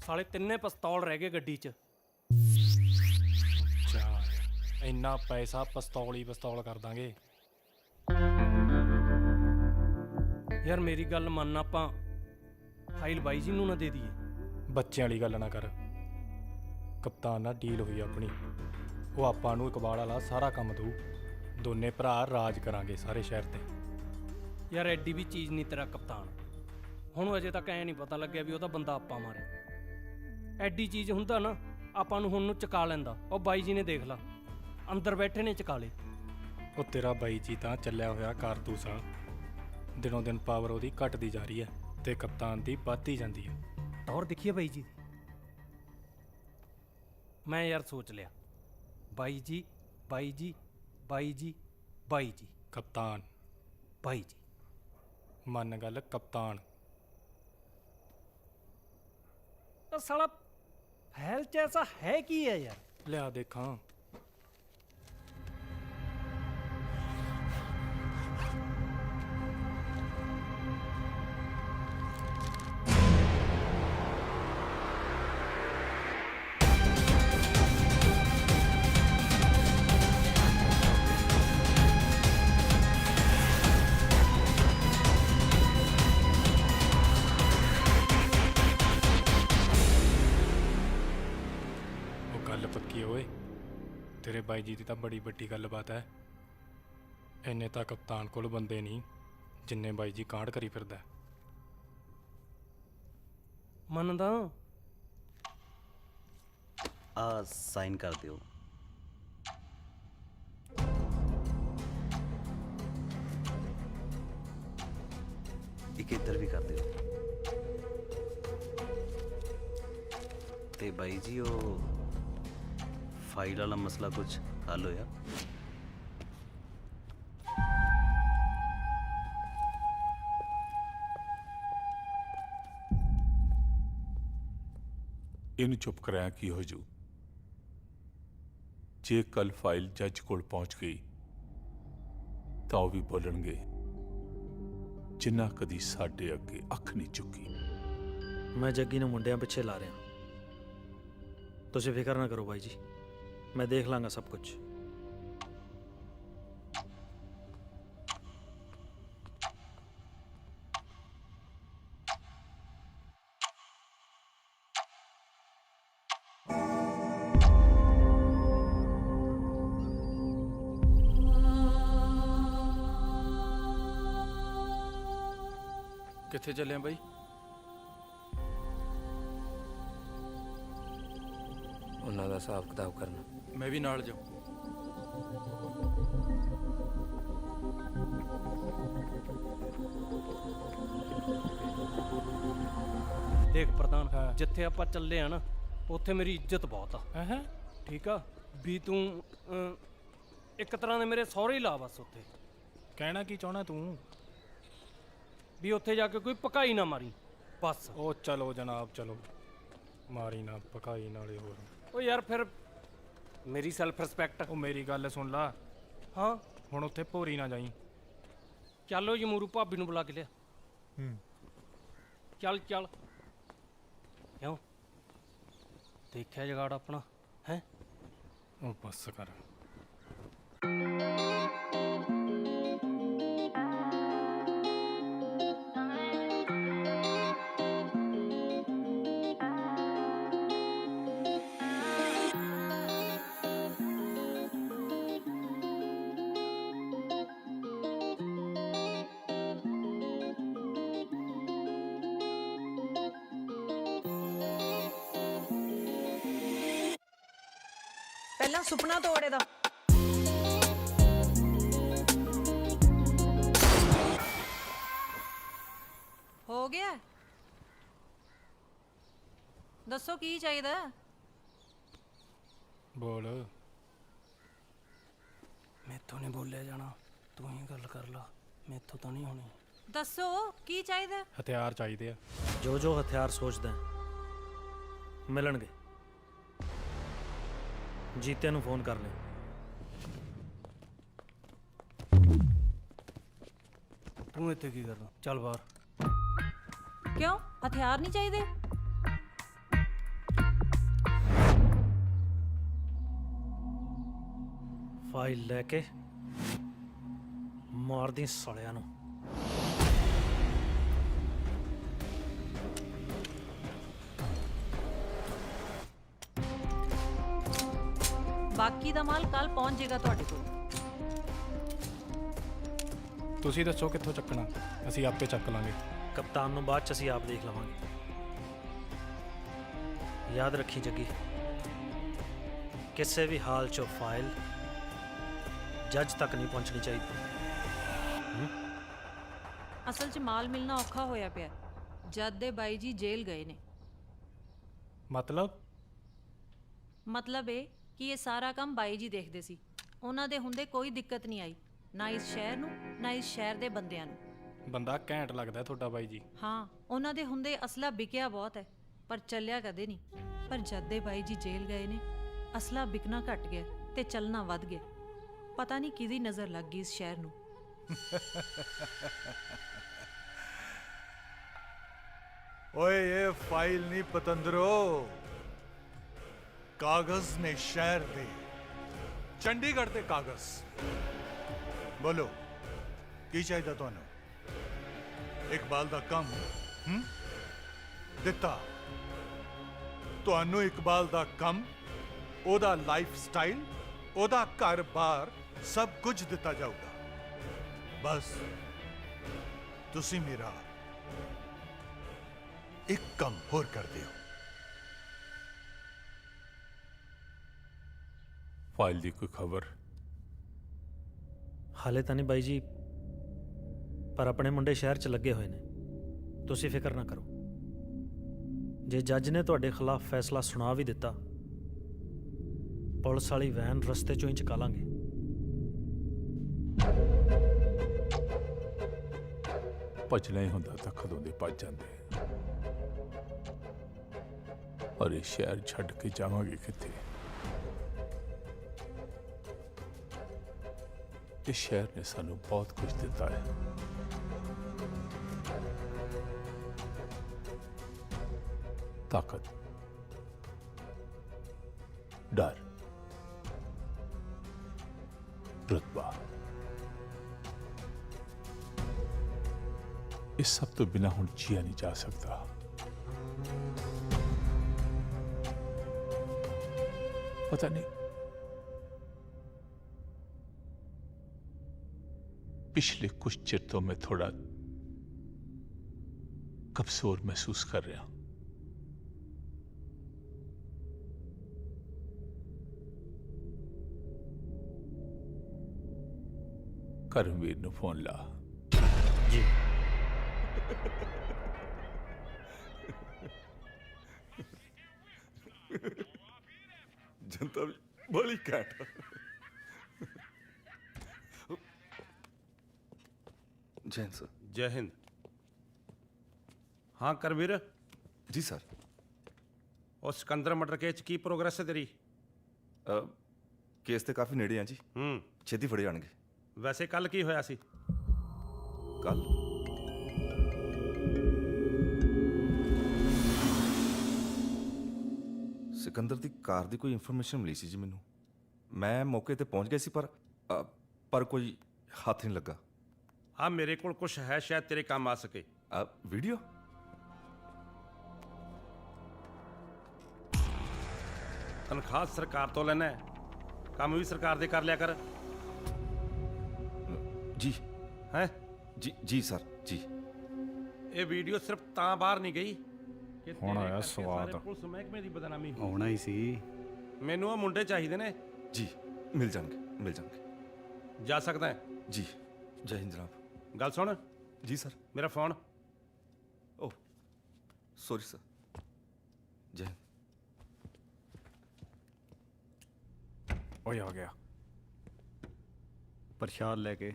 [SPEAKER 4] ਸਾਲੇ ਤਿੰਨੇ ਪਿਸਤੌਲ ਰਹਿ ਗਏ ਗੱਡੀ 'ਚ।
[SPEAKER 5] ਇੰਨਾ ਪੈਸਾ ਪਿਸਤੌਲ ਹੀ ਪਿਸਤੌਲ ਕਰ ਦਾਂਗੇ।
[SPEAKER 4] ਯਾਰ ਮੇਰੀ ਗੱਲ ਮੰਨ, ਆਪਾਂ ਫਾਈਲ ਬਾਈ ਜੀ ਨੂੰ ਨਾ ਦੇ ਦਈਏ।
[SPEAKER 5] ਬੱਚਿਆਂ ਵਾਲੀ ਗੱਲ ਨਾ ਕਰ। ਕਪਤਾਨ ਨਾਲ ਡੀਲ ਹੋਈ ਆਪਣੀ, ਉਹ ਆਪਾਂ ਨੂੰ ਇਕਬਾਲ ਵਾਲਾ ਸਾਰਾ ਕੰਮ ਦਊ। ਦੋਨੇ ਭਰਾ ਰਾਜ ਕਰਾਂਗੇ ਸਾਰੇ ਸ਼ਹਿਰ ਤੇ।
[SPEAKER 4] ਯਾਰ ਐਡੀ ਵੀ ਚੀਜ਼ ਨਹੀਂ ਤੇਰਾ ਕਪਤਾਨ। ਹੁਣ ਅਜੇ ਤੱਕ ਐ ਨਹੀਂ ਪਤਾ ਲੱਗਿਆ ਵੀ ਉਹਦਾ ਬੰਦਾ ਆਪਾਂ ਮਾਰਿਆ। ਐਡੀ ਚੀਜ਼ ਹੁੰਦਾ ਨਾ ਆਪਾਂ ਨੂੰ ਹੁਣ ਨੂੰ ਚੁਕਾ ਲੈਂਦਾ। ਉਹ ਬਾਈ ਜੀ ਨੇ ਦੇਖ ਲਾ ਅੰਦਰ ਬੈਠੇ ਨੇ ਚੁਕਾ ਲਏ।
[SPEAKER 5] ਉਹ ਤੇਰਾ ਬਾਈ ਜੀ ਤਾਂ ਚੱਲਿਆ ਹੋਇਆ ਕਾਰਤੂਸ ਆ। ਦਿਨੋਂ ਦਿਨ ਪਾਵਰ ਉਹਦੀ ਘਟਦੀ ਜਾ ਰਹੀ ਹੈ ਤੇ ਕਪਤਾਨ ਦੀ ਵੱਧਦੀ ਜਾਂਦੀ ਹੈ।
[SPEAKER 4] ਟੌਰ ਦੇਖੀਏ ਬਾਈ ਜੀ। ਮੈਂ ਯਾਰ ਸੋਚ ਲਿਆ, ਬਾਈ ਜੀ ਬਾਈ ਜੀ ਬਾਈ ਜੀ ਬਾਈ ਜੀ।
[SPEAKER 5] ਕਪਤਾਨ
[SPEAKER 4] ਬਾਈ ਜੀ।
[SPEAKER 5] ਮੰਨ ਗੱਲ ਕਪਤਾਨ।
[SPEAKER 4] ਤਾਂ ਸਾਲਾ ਫੈਲ ਚ ਐਸਾ ਹੈ ਕੀ ਹੈ ਯਾਰ?
[SPEAKER 5] ਲਿਆ ਦੇਖਾਂ। ਪੱਕੀ ਓਏ, ਤੇਰੇ ਬਾਈ ਜੀ ਦੀ ਤਾਂ ਬੜੀ ਵੱਡੀ ਗੱਲਬਾਤ ਹੈ। ਇੰਨੇ ਤਾਂ ਕਪਤਾਨ ਕੋਲ ਬੰਦੇ ਨਹੀਂ ਜਿੰਨੇ ਬਾਈ ਜੀ ਕਾਂਡ ਕਰੀ ਫਿਰਦਾ।
[SPEAKER 4] ਮੰਨਦਾ।
[SPEAKER 9] ਆ ਸਾਈਨ ਕਰ ਦਿਓ। ਇੱਕ ਇੱਧਰ ਵੀ ਕਰ ਦਿਓ। ਤੇ ਬਾਈ ਜੀ ਉਹ ਫਾਈਲ ਵਾਲਾ ਮਸਲਾ ਕੁਝ ਹੱਲ ਹੋਇਆ?
[SPEAKER 1] ਇਹਨੂੰ ਚੁੱਪ ਕਰਾਇਆ ਕੀ ਹੋ ਜੂ? ਜੇ ਕੱਲ ਫਾਈਲ ਜੱਜ ਕੋਲ ਪਹੁੰਚ ਗਈ ਤਾਂ ਉਹ ਵੀ ਬੋਲਣਗੇ ਜਿੰਨਾ ਕਦੀ ਸਾਡੇ ਅੱਗੇ ਅੱਖ ਨਹੀਂ ਚੁੱਕੀ।
[SPEAKER 6] ਮੈਂ ਜੱਗੀ ਨੂੰ ਮੁੰਡਿਆਂ ਪਿੱਛੇ ਲਾ ਰਿਹਾ। ਤੁਸੀਂ ਫਿਕਰ ਨਾ ਕਰੋ ਬਾਈ ਜੀ, मैं देख लांगा सब कुछ।
[SPEAKER 20] ਕਿੱਥੇ ਚੱਲੇ ਆ ਬਾਈ?
[SPEAKER 6] ਉਹਨਾਂ ਦਾ ਹਿਸਾਬ ਕਿਤਾਬ ਕਰਨਾ।
[SPEAKER 20] ਮੈਂ ਵੀ ਨਾਲ ਜਾਉਂ।
[SPEAKER 4] ਦੇਖ ਪ੍ਰਧਾਨ, ਜਿੱਥੇ ਆਪਾਂ ਚੱਲੇ ਆ ਨਾ ਉੱਥੇ ਮੇਰੀ ਇੱਜ਼ਤ ਬਹੁਤ ਆ। ਠੀਕ ਆ ਵੀ ਤੂੰ ਇੱਕ ਤਰ੍ਹਾਂ ਦੇ ਮੇਰੇ ਸਹੁਰੇ ਹੀ ਲਾ ਬਸ। ਉੱਥੇ
[SPEAKER 5] ਕਹਿਣਾ ਕੀ ਚਾਹਣਾ ਤੂੰ?
[SPEAKER 4] ਵੀ ਉੱਥੇ ਜਾ ਕੇ ਕੋਈ ਪਕਾਈ ਨਾ ਮਾਰੀ ਬਸ।
[SPEAKER 5] ਉਹ ਚਲੋ ਜਨਾਬ ਚਲੋ, ਮਾਰੀ ਨਾ ਪਕਾਈ ਨਾਲੇ ਹੋਰ।
[SPEAKER 4] ਉਹ ਯਾਰ ਫਿਰ ਮੇਰੀ ਸੈਲਫ ਰਿਸਪੈਕਟ।
[SPEAKER 5] ਉਹ ਮੇਰੀ ਗੱਲ ਸੁਣ ਲਾ।
[SPEAKER 4] ਹਾਂ
[SPEAKER 5] ਹੁਣ ਉੱਥੇ ਭੋਰੀ ਨਾ ਜਾਈ।
[SPEAKER 4] ਚੱਲੋ ਜਮੂਰੂ ਭਾਬੀ ਨੂੰ ਬੁਲਾ ਕੇ ਲਿਆ। ਚੱਲ ਚੱਲ। ਕਿਉਂ ਦੇਖਿਆ ਜਗਾੜ ਆਪਣਾ ਹੈ?
[SPEAKER 5] ਉਹ ਬਸ ਕਰ।
[SPEAKER 12] ਪਹਿਲਾਂ ਸੁਪਨਾ ਤੋੜੇ ਦਾ। ਹੋ ਗਿਆ? ਦੱਸੋ ਕੀ ਚਾਹੀਦਾ?
[SPEAKER 5] ਬੋਲ।
[SPEAKER 4] ਮੈਥੋਂ ਨਹੀਂ ਬੋਲਿਆ ਜਾਣਾ, ਤੂੰ ਹੀ ਗੱਲ ਕਰ ਲਾ, ਮੈਥੋਂ ਤਾਂ ਨਹੀਂ ਹੋਣੀ।
[SPEAKER 12] ਦੱਸੋ ਕੀ ਚਾਹੀਦਾ?
[SPEAKER 5] ਹਥਿਆਰ ਚਾਹੀਦੇ ਆ।
[SPEAKER 6] ਜੋ ਜੋ ਹਥਿਆਰ ਸੋਚਦਾ ਹੈ, ਮਿਲਣਗੇ। ਜੀਤੇ ਨੂੰ ਫੋਨ ਕਰ ਲੈ।
[SPEAKER 4] ਤੂੰ ਇੱਥੇ ਕੀ ਕਰਦਾ? ਚੱਲ ਬਾਹਰ।
[SPEAKER 12] ਕਿਉਂ ਹਥਿਆਰ ਨਹੀਂ ਚਾਹੀਦੇ?
[SPEAKER 6] ਫਾਈਲ ਲੈ ਕੇ ਮਾਰਦੀ ਸਾਲਿਆਂ ਨੂੰ।
[SPEAKER 12] ਬਾਕੀ ਦਾ ਮਾਲ ਕੱਲ ਪਹੁੰਚ ਜਾਏਗਾ ਤੁਹਾਡੇ ਕੋਲ।
[SPEAKER 5] ਤੁਸੀਂ ਦੱਸੋ ਕਿੱਥੋਂ ਚੱਕਣਾ, ਅਸੀਂ ਆਪੇ ਚੱਕ ਲਾਂਗੇ।
[SPEAKER 6] ਕਪਤਾਨ ਨੂੰ ਬਾਅਦ ਚ ਅਸੀਂ ਆਪ ਦੇਖ ਲਵਾਂਗੇ। ਯਾਦ ਰੱਖੀ ਜੱਗੀ, ਕਿਸੇ ਵੀ ਹਾਲ 'ਚ ਫਾਈਲ ਜੱਜ ਤੱਕ ਨਹੀਂ ਪਹੁੰਚਣੀ ਚਾਹੀਦੀ।
[SPEAKER 12] ਅਸਲ 'ਚ ਮਾਲ ਮਿਲਣਾ ਔਖਾ ਹੋਇਆ ਪਿਆ ਜਦ ਦੇ ਬਾਈ ਜੀ ਜੇਲ੍ਹ ਗਏ ਨੇ। ਮਤਲਬ ਇਹ ਕਿ ਇਹ ਸਾਰਾ ਕੰਮ ਬਾਈ ਜੀ ਦੇਖਦੇ ਸੀ। ਉਹਨਾਂ ਦੇ ਹੁੰਦੇ ਕੋਈ ਦਿੱਕਤ ਨਹੀਂ ਆਈ, ਨਾ ਇਸ ਸ਼ਹਿਰ ਨੂੰ ਨਾ ਇਸ ਸ਼ਹਿਰ ਦੇ ਬੰਦਿਆਂ ਨੂੰ।
[SPEAKER 5] ਬੰਦਾ ਘੈਂਟ ਲੱਗਦਾ ਤੁਹਾਡਾ ਬਾਈ ਜੀ।
[SPEAKER 12] ਹਾਂ, ਉਹਨਾਂ ਦੇ ਹੁੰਦੇ ਅਸਲਾ ਵਿਕਿਆ ਬਹੁਤ ਹੈ ਪਰ ਚੱਲਿਆ ਕਦੇ ਨਹੀਂ। ਪਰ ਜਦ ਦੇ ਬਾਈ ਜੀ ਜੇਲ੍ਹ ਗਏ ਨੇ ਅਸਲਾ ਵਿਕਣਾ ਘਟ ਗਿਆ ਤੇ ਚੱਲਣਾ ਵੱਧ ਗਿਆ। ਪਤਾ ਨਹੀਂ ਕਿਹਦੀ ਨਜ਼ਰ ਲੱਗ ਗਈ ਇਸ ਸ਼ਹਿਰ ਨੂੰ।
[SPEAKER 22] ओए ये फाइल नहीं पतंदरो, कागज ने शहर दे, चंडीगढ़ ते कागज। बोलो की चाहिए तुहानू? इकबाल दा कम दिता तुहानू? इकबाल दा कम, ओदा लाइफ स्टाइल, ओदा घर-बार सब कुछ दिता जाऊगा। बस तुसी मेरा एक कम होर कर दियो।
[SPEAKER 1] ਫਾਈਲ ਦੀ ਕੋਈ ਖਬਰ?
[SPEAKER 6] ਹਾਲੇ ਤਾਂ ਨਹੀਂ ਬਾਈ ਜੀ, ਪਰ ਆਪਣੇ ਮੁੰਡੇ ਸ਼ਹਿਰ 'ਚ ਲੱਗੇ ਹੋਏ ਨੇ। ਤੁਸੀਂ ਫਿਕਰ ਨਾ ਕਰੋ। ਜੇ ਜੱਜ ਨੇ ਤੁਹਾਡੇ ਖਿਲਾਫ ਫੈਸਲਾ ਸੁਣਾ ਵੀ ਦਿੱਤਾ, ਪੁਲਿਸ ਵਾਲੀ ਵੈਨ ਰਸਤੇ 'ਚੋਂ ਹੀ ਚੁਕਾ ਲਾਂਗੇ।
[SPEAKER 1] ਭੱਜਣਾ ਹੀ ਹੁੰਦਾ ਤਾਂ ਕਦੋਂ ਦੇ ਭੱਜ ਜਾਂਦੇ। ਔਰ ਇਹ ਸ਼ਹਿਰ ਛੱਡ ਕੇ ਜਾਵਾਂਗੇ ਕਿੱਥੇ? ਇਸ ਸ਼ਹਿਰ ਨੇ ਸਾਨੂੰ ਬਹੁਤ ਕੁਝ ਦਿੱਤਾ ਹੈ। ਤਾਕਤ, ਡਰ, ਰੁਤਬਾ। ਇਸ ਸਭ ਤੋਂ ਬਿਨਾਂ ਹੁਣ ਜੀਆ ਨਹੀਂ ਜਾ ਸਕਦਾ। पता नहीं पिछले कुछ चिर तो मैं थोड़ा कमजोर महसूस कर रहा हूं। करमवीर ने फोन ला।
[SPEAKER 6] जी
[SPEAKER 11] जनता भी बड़ी कैट। जय हिंद सर।
[SPEAKER 18] जय हिंद। हाँ करवीर।
[SPEAKER 11] जी सर।
[SPEAKER 18] और सिकंदर मटर केस की प्रोग्रेस है तेरी?
[SPEAKER 11] केस ते काफी नेड़े हैं जी। छेती फड़े जाणगे।
[SPEAKER 18] वैसे कल की होया सी?
[SPEAKER 11] कल सिकंदर ਦੀ ਕਾਰ ਦੀ ਕੋਈ ਇਨਫੋਰਮੇਸ਼ਨ ਮਿਲੀ ਸੀ ਜੀ ਮੈਨੂੰ। ਮੈਂ ਮੌਕੇ ਤੇ ਪਹੁੰਚ ਗਿਆ ਸੀ ਪਰ ਕੋਈ ਹੱਥ ਨਹੀਂ ਲੱਗਾ।
[SPEAKER 18] ਆ ਮੇਰੇ ਕੋਲ ਕੁਝ ਹੈ, ਸ਼ਾਇਦ ਤੇਰੇ ਕੰਮ ਆ ਸਕੇ।
[SPEAKER 11] ਵੀਡੀਓ?
[SPEAKER 18] ਤਨਖਾਹ ਸਰਕਾਰ ਤੋਂ ਲੈਣਾ ਹੈ, ਕੰਮ ਵੀ ਸਰਕਾਰ ਦੇ ਕਰ ਲਿਆ ਕਰ।
[SPEAKER 11] ਜੀ
[SPEAKER 18] ਹੈ
[SPEAKER 11] ਜੀ ਸਰ ਜੀ।
[SPEAKER 18] ਇਹ ਵੀਡੀਓ ਸਿਰਫ ਤਾਂ ਬਾਹਰ ਨਹੀਂ ਗਈ ਕਿ
[SPEAKER 5] ਹੁਣ ਆਇਆ ਸਵਾਦ।
[SPEAKER 18] ਪੁਲਿਸ ਮਹਿਕਮੇ ਦੀ ਬਦਨਾਮੀ
[SPEAKER 5] ਆਉਣਾ ਹੀ ਸੀ।
[SPEAKER 18] ਮੈਨੂੰ ਉਹ ਮੁੰਡੇ ਚਾਹੀਦੇ ਨੇ।
[SPEAKER 11] ਜੀ ਮਿਲ ਜਾਣਗੇ।
[SPEAKER 18] ਜਾ ਸਕਦਾ ਹੈ?
[SPEAKER 11] ਜੀ ਜੈ ਹਿੰਦ ਜਨਾਬ।
[SPEAKER 18] ਗੱਲ ਸੁਣ।
[SPEAKER 11] ਜੀ ਸਰ।
[SPEAKER 18] ਮੇਰਾ ਫੋਨ।
[SPEAKER 11] ਓਹ ਸੌਰੀ ਸਰ। ਜੈ ਹਿੰਦ।
[SPEAKER 21] ਓਏ ਆ ਗਿਆ
[SPEAKER 18] ਪ੍ਰਸ਼ਾਦ ਲੈ ਕੇ।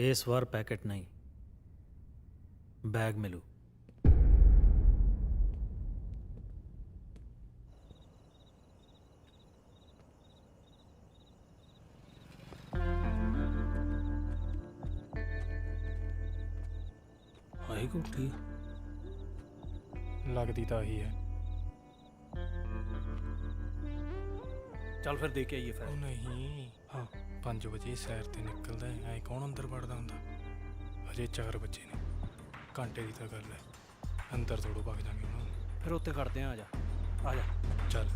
[SPEAKER 6] इस बार पैकेट नहीं, बैग मिलू।
[SPEAKER 5] हाई कोठी लगती तो ही है।
[SPEAKER 4] ਚੱਲ ਫਿਰ ਦੇ ਕੇ ਆਈਏ ਫਿਰ।
[SPEAKER 5] ਉਹ ਨਹੀਂ, ਹਾਂ 5 ਵਜੇ ਸੈਰ ਤੇ ਨਿਕਲਦਾ ਐ, ਕੌਣ ਅੰਦਰ ਵੜਦਾ ਹੁੰਦਾ? ਅਜੇ 4 ਵਜੇ ਨੇ, ਘੰਟੇ ਦੀ ਤਾਂ ਗੱਲ ਹੈ। ਅੰਦਰ ਥੋੜੋ ਭੱਜ ਜਾਗੇ ਹੁਣ।
[SPEAKER 4] ਫਿਰ ਉੱਥੇ ਖੜਦੇ ਆ, ਆ ਜਾ ਆ ਜਾ
[SPEAKER 5] ਚੱਲ।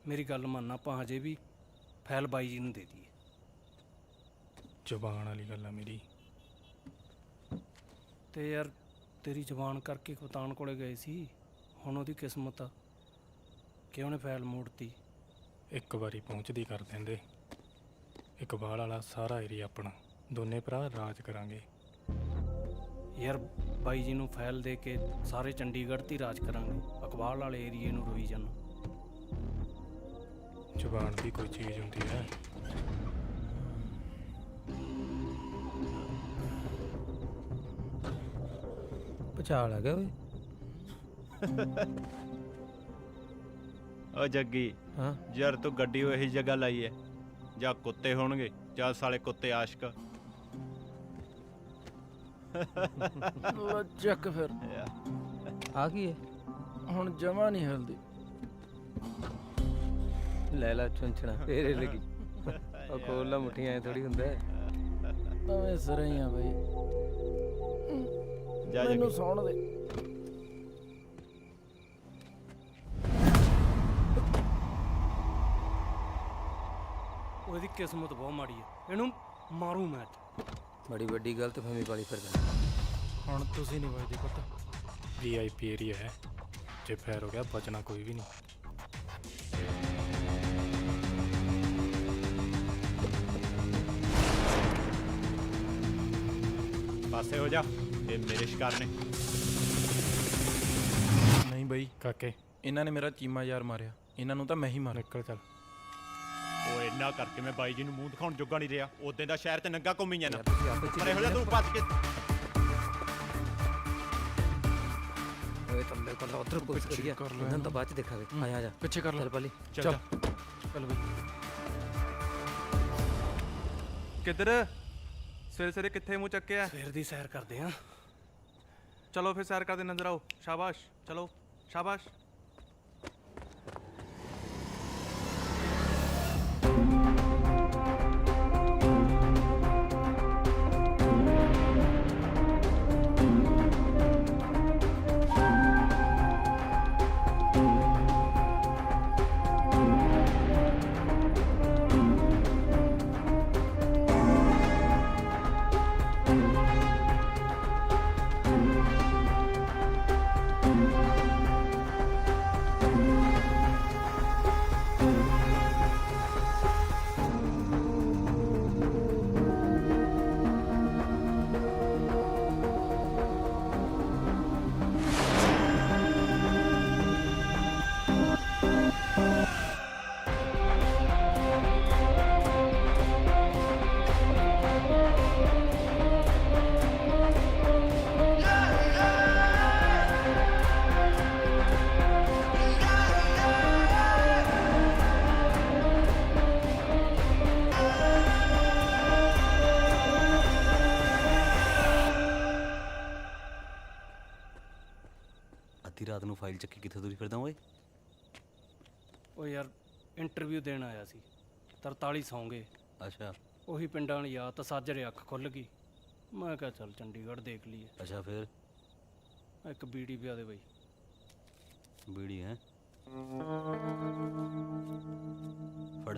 [SPEAKER 4] ਮੇਰੀ ਗੱਲ ਮੰਨ, ਆਪਾਂ ਹਜੇ ਵੀ ਫਾਈਲ ਬਾਈ ਜੀ ਨੂੰ ਦੇ ਦਈਏ।
[SPEAKER 5] ਜ਼ੁਬਾਨ ਵਾਲੀ ਗੱਲ ਆ ਮੇਰੀ।
[SPEAKER 4] ਤੇ ਯਾਰ ਤੇਰੀ ਜ਼ੁਬਾਨ ਕਰਕੇ ਕਪਤਾਨ ਕੋਲੇ ਗਏ ਸੀ, ਹੁਣ ਉਹਦੀ ਕਿਸਮਤ ਆ ਕਿ ਉਹਨੇ ਫਾਈਲ ਮੋੜਤੀ।
[SPEAKER 5] ਇੱਕ ਵਾਰੀ ਪਹੁੰਚਦੀ ਕਰ ਦਿੰਦੇ। ਇਕਬਾਲ ਵਾਲਾ ਸਾਰਾ ਏਰੀਆ ਆਪਣਾ, ਦੋਨੇ ਭਰਾ ਰਾਜ ਕਰਾਂਗੇ।
[SPEAKER 4] ਯਾਰ ਬਾਈ ਜੀ ਨੂੰ ਫਾਈਲ ਦੇ ਕੇ ਸਾਰੇ ਚੰਡੀਗੜ੍ਹ 'ਤੇ ਰਾਜ ਕਰਾਂਗੇ, ਇਕਬਾਲ ਵਾਲੇ ਏਰੀਏ ਨੂੰ ਰੋਈ ਜਾਣਾ।
[SPEAKER 5] ਜ਼ੁਬਾਨ ਵੀ ਕੋਈ ਚੀਜ਼ ਹੁੰਦੀ ਹੈ।
[SPEAKER 13] ਭੁਚਾਲ ਆ ਗਿਆ ਓਏ।
[SPEAKER 18] ਓ ਜੱਗੀ,
[SPEAKER 13] ਹਾਂ
[SPEAKER 18] ਯਾਰ ਤੂੰ ਗੱਡੀ ਉਹ ਇਹੀ ਜਗ੍ਹਾ ਲਾਈ ਐ, ਜਾਂ ਕੁੱਤੇ ਹੋਣਗੇ ਜਾਂ ਸਾਲੇ ਕੁੱਤੇ ਆਸ਼ਕ।
[SPEAKER 20] ਲੋ ਚੱਕ ਫਿਰ।
[SPEAKER 13] ਆ ਕੀ ਹੈ?
[SPEAKER 20] ਹੁਣ ਜਮਾ ਨਹੀਂ ਹਿਲਦੀ।
[SPEAKER 13] ਲੈ ਲੈ ਚੁੰਚਣਾ ਤੇਰੇ ਲੱਗੀ। ਉਹ ਖੋਲ ਲਾ ਮੁੱਠੀਆਂ, ਐ ਥੋੜੀ ਹੁੰਦਾ ਹੈ।
[SPEAKER 20] ਨਵੇਂ ਸਿਰੇ ਹੀ ਆ ਬਈ। ਮੈਨੂੰ ਸੌਣ ਦੇ।
[SPEAKER 4] ਉਹਦੀ ਕਿਸਮਤ ਬਹੁਤ ਮਾੜੀ ਹੈ, ਇਹਨੂੰ ਮਾਰੂ ਮੈਂ ਅੱਜ।
[SPEAKER 13] ਬੜੀ ਵੱਡੀ ਗਲਤਫਹਿਮੀ ਵਾਲੀ ਫਿਰਦਾ।
[SPEAKER 5] ਹੁਣ ਤੁਸੀਂ ਨਹੀਂ ਵਜਦੇ ਪੁੱਤ, VIP ਏਰੀਆ ਹੈ। ਜੇ ਫੈਰ ਹੋ ਗਿਆ ਬਚਣਾ ਕੋਈ ਵੀ ਨਹੀਂ।
[SPEAKER 18] ਪਾਸੇ ਹੋ ਜਾ, ਇਹ ਮੇਰੇ ਸ਼ਿਕਾਰ ਨੇ।
[SPEAKER 21] ਨਹੀਂ ਬਈ
[SPEAKER 5] ਕਾਕੇ,
[SPEAKER 21] ਇਹਨਾਂ ਨੇ ਮੇਰਾ ਚੀਮਾ ਯਾਰ ਮਾਰਿਆ, ਇਹਨਾਂ ਨੂੰ ਤਾਂ ਮੈਂ ਹੀ ਮਾਰ।
[SPEAKER 5] ਨਿਕਲ ਚੱਲ।
[SPEAKER 18] ਉਹ ਇੰਨਾ ਕਰਕੇ ਮੈਂ ਬਾਈ ਜੀ ਨੂੰ ਮੂੰਹ ਦਿਖਾਉਣ ਜੋਗਾ ਨਹੀਂ ਰਿਹਾ। ਉਦੋਂ ਦਾ ਸ਼ਹਿਰ ਤੇ ਨੰਗਾ ਘੁੰਮੀ ਜਾਣਾ। ਪਰ ਇਹੋ ਜਿਹਾ ਤੂੰ ਭੱਜ ਕੇ
[SPEAKER 13] ਓਏ ਤੁਮ ਮੇਰੇ ਕੋਲ ਉਧਰ ਪੁੱਛ ਕਰੀਏ, ਇਹਨਾਂ ਤਾਂ ਬਾਅਦ ਚ ਦੇਖਾਂਗੇ। ਆ ਜਾ
[SPEAKER 21] ਪਿੱਛੇ ਕਰ ਲੈ।
[SPEAKER 13] ਚੱਲ ਪਾਲੀ
[SPEAKER 21] ਚੱਲ ਚੱਲ ਬਈ। ਕਿੱਧਰ ਸਵੇਰੇ ਸਵੇਰੇ ਕਿੱਥੇ ਮੂੰਹ ਚੱਕਿਆ?
[SPEAKER 4] ਸਵੇਰ ਦੀ ਸੈਰ ਕਰਦੇ ਆ।
[SPEAKER 21] ਚਲੋ ਫਿਰ ਸੈਰ ਕਰਦੇ ਨਜ਼ਰ ਆਓ। ਸ਼ਾਬਾਸ਼, ਚਲੋ ਸ਼ਾਬਾਸ਼।
[SPEAKER 9] ਅੱਧੀ ਰਾਤ ਨੂੰ ਫਾਈਲ ਚੱਕੀ ਕਿੱਥੇ ਤੁਰੀ ਫਿਰਦਾ ਓਏ?
[SPEAKER 4] ਉਹ ਯਾਰ ਇੰਟਰਵਿਊ ਦੇਣ ਆਇਆ ਸੀ, 43 ਸੌਂ ਗਏ।
[SPEAKER 9] ਅੱਛਾ,
[SPEAKER 4] ਉਹੀ ਪਿੰਡਾਂ ਵਾਲੀ ਯਾਦ ਤਾਂ ਸਾਜਰੇ ਅੱਖ ਖੁੱਲ ਗਈ। ਮੈਂ ਕਿਹਾ ਚੱਲ ਚੰਡੀਗੜ੍ਹ ਦੇਖ ਲਈਏ।
[SPEAKER 9] ਅੱਛਾ ਫਿਰ
[SPEAKER 4] ਇੱਕ ਬੀੜੀ ਪਿਆ ਦੇ ਬਾਈ।
[SPEAKER 9] ਬੀੜੀ ਹੈ ਫੜ।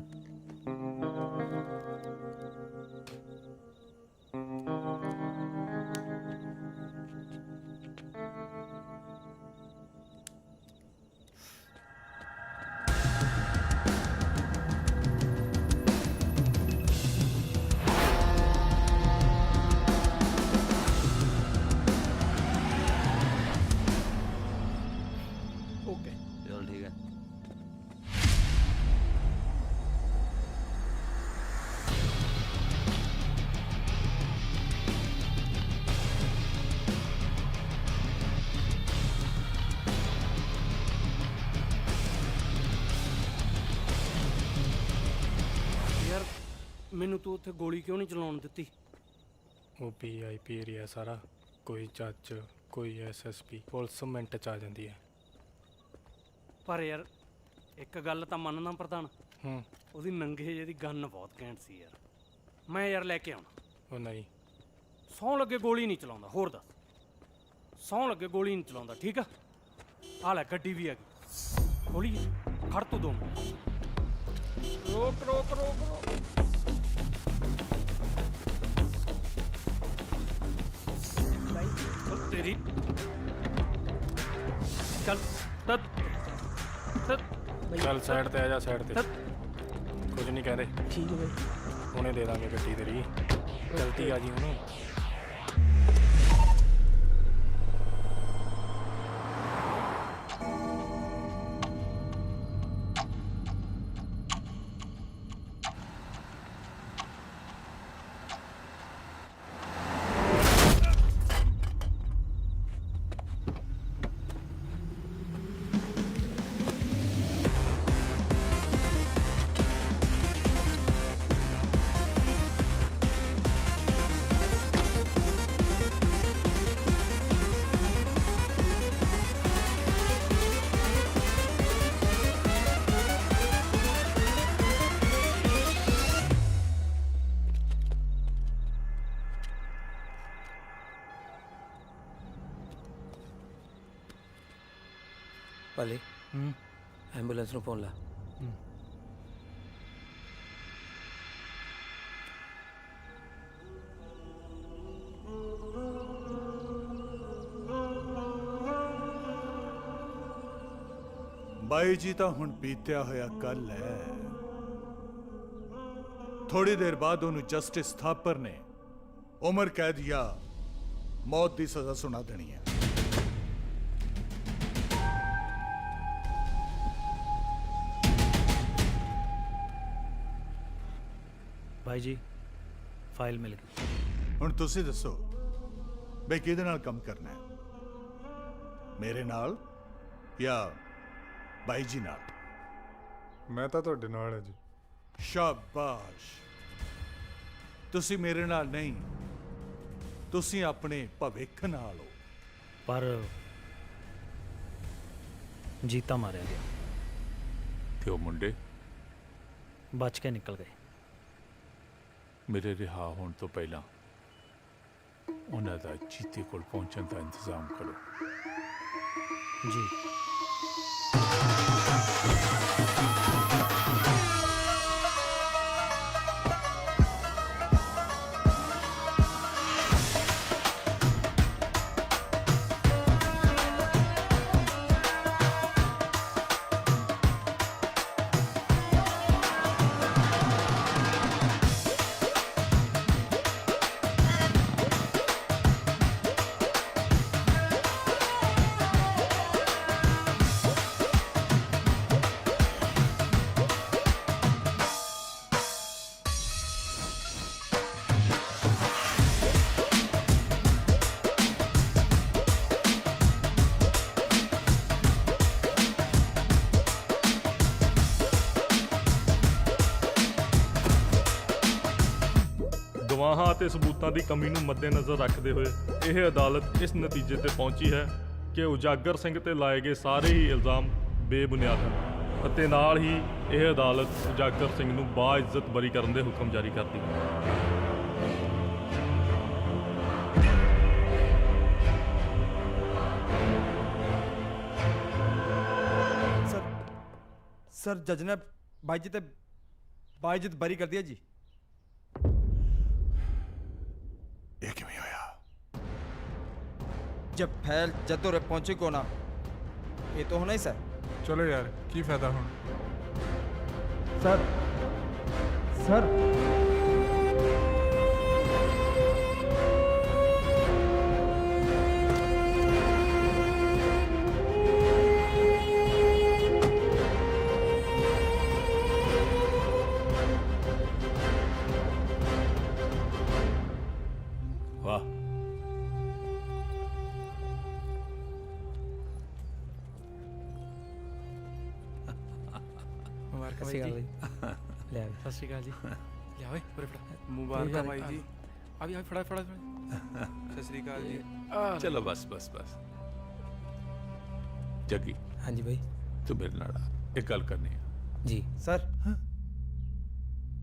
[SPEAKER 4] ਓਕੇ
[SPEAKER 9] ਚਲ ਠੀਕ ਹੈ।
[SPEAKER 4] ਯਾਰ ਮੈਨੂੰ ਤੂੰ ਉੱਥੇ ਗੋਲੀ ਕਿਉਂ ਨਹੀਂ ਚਲਾਉਣ ਦਿੱਤੀ?
[SPEAKER 5] ਉਹ VIP ਏਰੀਆ ਸਾਰਾ, ਕੋਈ ਜੱਜ ਕੋਈ SSP, ਪੁਲਿਸ ਮਿੰਟ 'ਚ ਆ ਜਾਂਦੀ ਹੈ।
[SPEAKER 4] ਪਰ ਯਾਰ ਇੱਕ ਗੱਲ ਤਾਂ ਮੰਨਣਾ ਪ੍ਰਧਾਨ,
[SPEAKER 5] ਹੂੰ।
[SPEAKER 4] ਉਹਦੀ ਨੰਗੇ ਜਿਹੀ ਦੀ ਗੰਨ ਬਹੁਤ ਘੈਂਟ ਸੀ ਯਾਰ। ਮੈਂ ਯਾਰ ਲੈ ਕੇ ਆਉਣਾ।
[SPEAKER 5] ਉਹ ਨਹੀਂ,
[SPEAKER 4] ਸੌਂ ਲੱਗੇ ਗੋਲੀ ਨਹੀਂ ਚਲਾਉਂਦਾ। ਹੋਰ ਦੱਸ, ਸੌਂ ਲੱਗੇ ਗੋਲੀ ਨਹੀਂ ਚਲਾਉਂਦਾ, ਠੀਕ ਆ? ਆ ਲੈ ਗੱਡੀ ਵੀ ਆ ਗਈ। ਗੋਲੀ ਖੜ ਤੂੰ 2 ਮਿੰਟ। ਰੋਕ ਰੋਕ ਰੋਕ ਰੋਕ। ਉਹ ਤੇਰੀ ਚੱਲ ਤੱਤ ਤੱਤ
[SPEAKER 5] ਚੱਲ ਸਾਈਡ ਤੇ ਆ ਜਾ, ਸਾਈਡ ਤੇ। ਕੁਝ ਨਹੀਂ ਕਹਿੰਦੇ।
[SPEAKER 4] ਠੀਕ ਹੈ ਬਾਈ।
[SPEAKER 5] ਹੁਣੇ ਦੇ ਦਾਂਗੇ ਗੱਡੀ ਤੇਰੀ, ਜਲਦੀ ਆ ਜੀ ਹੁਣ।
[SPEAKER 13] ਭਲੇ ਐਂਬੂਲੈਂਸ ਨੂੰ ਫੋਨ ਲਾ।
[SPEAKER 22] ਬਾਈ ਜੀ ਤਾਂ ਹੁਣ ਬੀਤਿਆ ਹੋਇਆ ਕੱਲ ਹੈ। ਥੋੜੀ ਦੇਰ ਬਾਅਦ ਉਹਨੂੰ ਜਸਟਿਸ ਥਾਪਰ ਨੇ ਉਮਰ ਕੈਦ ਜਾਂ ਮੌਤ ਦੀ ਸਜ਼ਾ ਸੁਣਾ ਦੇਣੀ ਹੈ।
[SPEAKER 6] ਭਾਈ ਜੀ ਫਾਈਲ ਮਿਲ ਗਈ।
[SPEAKER 22] ਹੁਣ ਤੁਸੀਂ ਦੱਸੋ ਬਈ ਕਿਹਦੇ ਨਾਲ ਕੰਮ ਕਰਨਾ ਹੈ, ਮੇਰੇ ਨਾਲ ਜਾਂ ਬਾਈ ਜੀ ਨਾਲ?
[SPEAKER 21] ਮੈਂ ਤਾਂ ਤੁਹਾਡੇ ਨਾਲ ਹੈ ਜੀ।
[SPEAKER 22] ਸ਼ਾਬਾਸ਼। ਤੁਸੀਂ ਮੇਰੇ ਨਾਲ ਨਹੀਂ, ਤੁਸੀਂ ਆਪਣੇ ਭਵਿੱਖ ਨਾਲ ਹੋ।
[SPEAKER 6] ਪਰ ਜੀਤਾ ਮਾਰਿਆ ਗਿਆ
[SPEAKER 1] ਤੇ ਉਹ ਮੁੰਡੇ
[SPEAKER 6] ਬਚ ਕੇ ਨਿਕਲ ਗਏ।
[SPEAKER 1] ਮੇਰੇ ਰਿਹਾ ਹੋਣ ਤੋਂ ਪਹਿਲਾਂ ਉਹਨਾਂ ਦਾ ਜੀਤੇ ਕੋਲ ਪਹੁੰਚਣ ਦਾ ਇੰਤਜ਼ਾਮ ਕਰੋ।
[SPEAKER 6] ਜੀ।
[SPEAKER 14] ਗਵਾਹਾਂ ਅਤੇ ਸਬੂਤਾਂ ਦੀ ਕਮੀ ਨੂੰ ਮੱਦੇਨਜ਼ਰ ਰੱਖਦੇ ਹੋਏ ਇਹ ਅਦਾਲਤ ਇਸ ਨਤੀਜੇ ਤੇ ਪਹੁੰਚੀ ਹੈ ਕਿ ਉਜਾਗਰ ਸਿੰਘ ਤੇ ਲਾਏ ਗਏ ਸਾਰੇ ਹੀ ਇਲਜ਼ਾਮ ਬੇਬੁਨਿਆਦ ਹਨ ਅਤੇ ਨਾਲ ਹੀ ਇਹ ਅਦਾਲਤ ਉਜਾਗਰ ਸਿੰਘ ਨੂੰ ਬਾਇੱਜ਼ਤ ਬਰੀ ਕਰਨ ਦੇ ਹੁਕਮ ਜਾਰੀ ਕਰਦੀ ਹੈ।
[SPEAKER 23] ਸਰ ਜੱਜ ਨੇ ਬਾਈਜੀਤ ਤੇ ਬਾਈਜੀਤ ਬਰੀ ਕਰ ਦਿਆ ਜੀ।
[SPEAKER 22] ਇਹ ਕਿਵੇਂ ਹੋਇਆ?
[SPEAKER 23] जब फैल जदों रे पहुंचे को ना ये तो होना ही सर।
[SPEAKER 22] ਚਲੋ ਯਾਰ ਕੀ ਫਾਇਦਾ ਹੁਣ?
[SPEAKER 23] सर सर
[SPEAKER 1] ਵਾਹ,
[SPEAKER 13] ਮੁਬਾਰਕਾਂ ਬਾਈ ਜੀ। ਲੈ
[SPEAKER 20] ਸਤਿ ਸ਼੍ਰੀ ਅਕਾਲ ਜੀ। ਲਿਆ ਓਏ ਉਰੇ ਫੜਾ। ਮੁਬਾਰਕਾਂ ਬਾਈ ਜੀ। ਆ ਵੀ ਫੜਾ ਫੜਾ। ਸਤਿ ਸ਼੍ਰੀ ਅਕਾਲ ਜੀ।
[SPEAKER 1] ਚਲੋ ਬਸ ਬਸ ਬਸ। ਜੱਗੀ,
[SPEAKER 13] ਹਾਂਜੀ ਬਾਈ
[SPEAKER 1] ਤੂੰ ਮੇਰੇ ਨਾਲ ਆ, ਇੱਕ ਗੱਲ ਕਰਨੀ ਹੈ।
[SPEAKER 13] ਜੀ
[SPEAKER 23] सर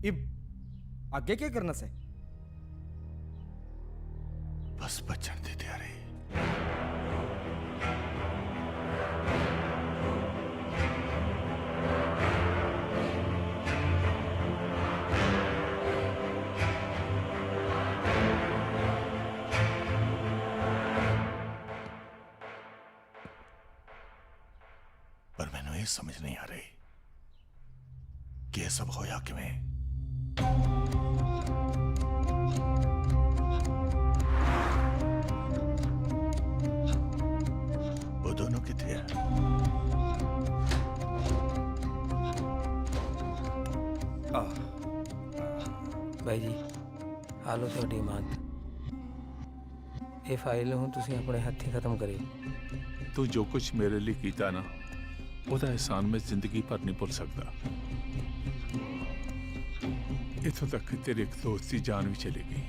[SPEAKER 23] ये आगे क्या करना से?
[SPEAKER 22] ਬਸ ਬਚਣ ਦੀ ਤਿਆਰੀ। ਪਰ ਮੈਨੂੰ ਇਹ ਸਮਝ ਨਹੀਂ ਆ ਰਹੀ ਕਿ ਇਹ ਸਭ ਹੋਇਆ ਕਿਵੇਂ। ਉਹ ਦੋਨੋਂ ਕਿੱਥੇ ਆ?
[SPEAKER 13] ਬਾਈ ਜੀ ਆ ਲਓ ਤੁਹਾਡੀ ਇਮਾਨਤ। ਇਹ ਫਾਈਲ ਹੁਣ ਤੁਸੀਂ ਆਪਣੇ ਹੱਥੀਂ ਖਤਮ ਕਰਿਓ।
[SPEAKER 1] ਤੂੰ ਜੋ ਕੁਝ ਮੇਰੇ ਲਈ ਕੀਤਾ ਨਾ, ਉਹਦਾ ਅਹਿਸਾਨ ਮੈਂ ਜ਼ਿੰਦਗੀ ਭਰ ਨਹੀਂ ਭੁੱਲ ਸਕਦਾ। ਇੱਥੋਂ ਤੱਕ ਕਿ ਤੇਰੇ ਇੱਕ ਦੋਸਤ ਦੀ ਜਾਨ ਵੀ ਚਲੀ ਗਈ।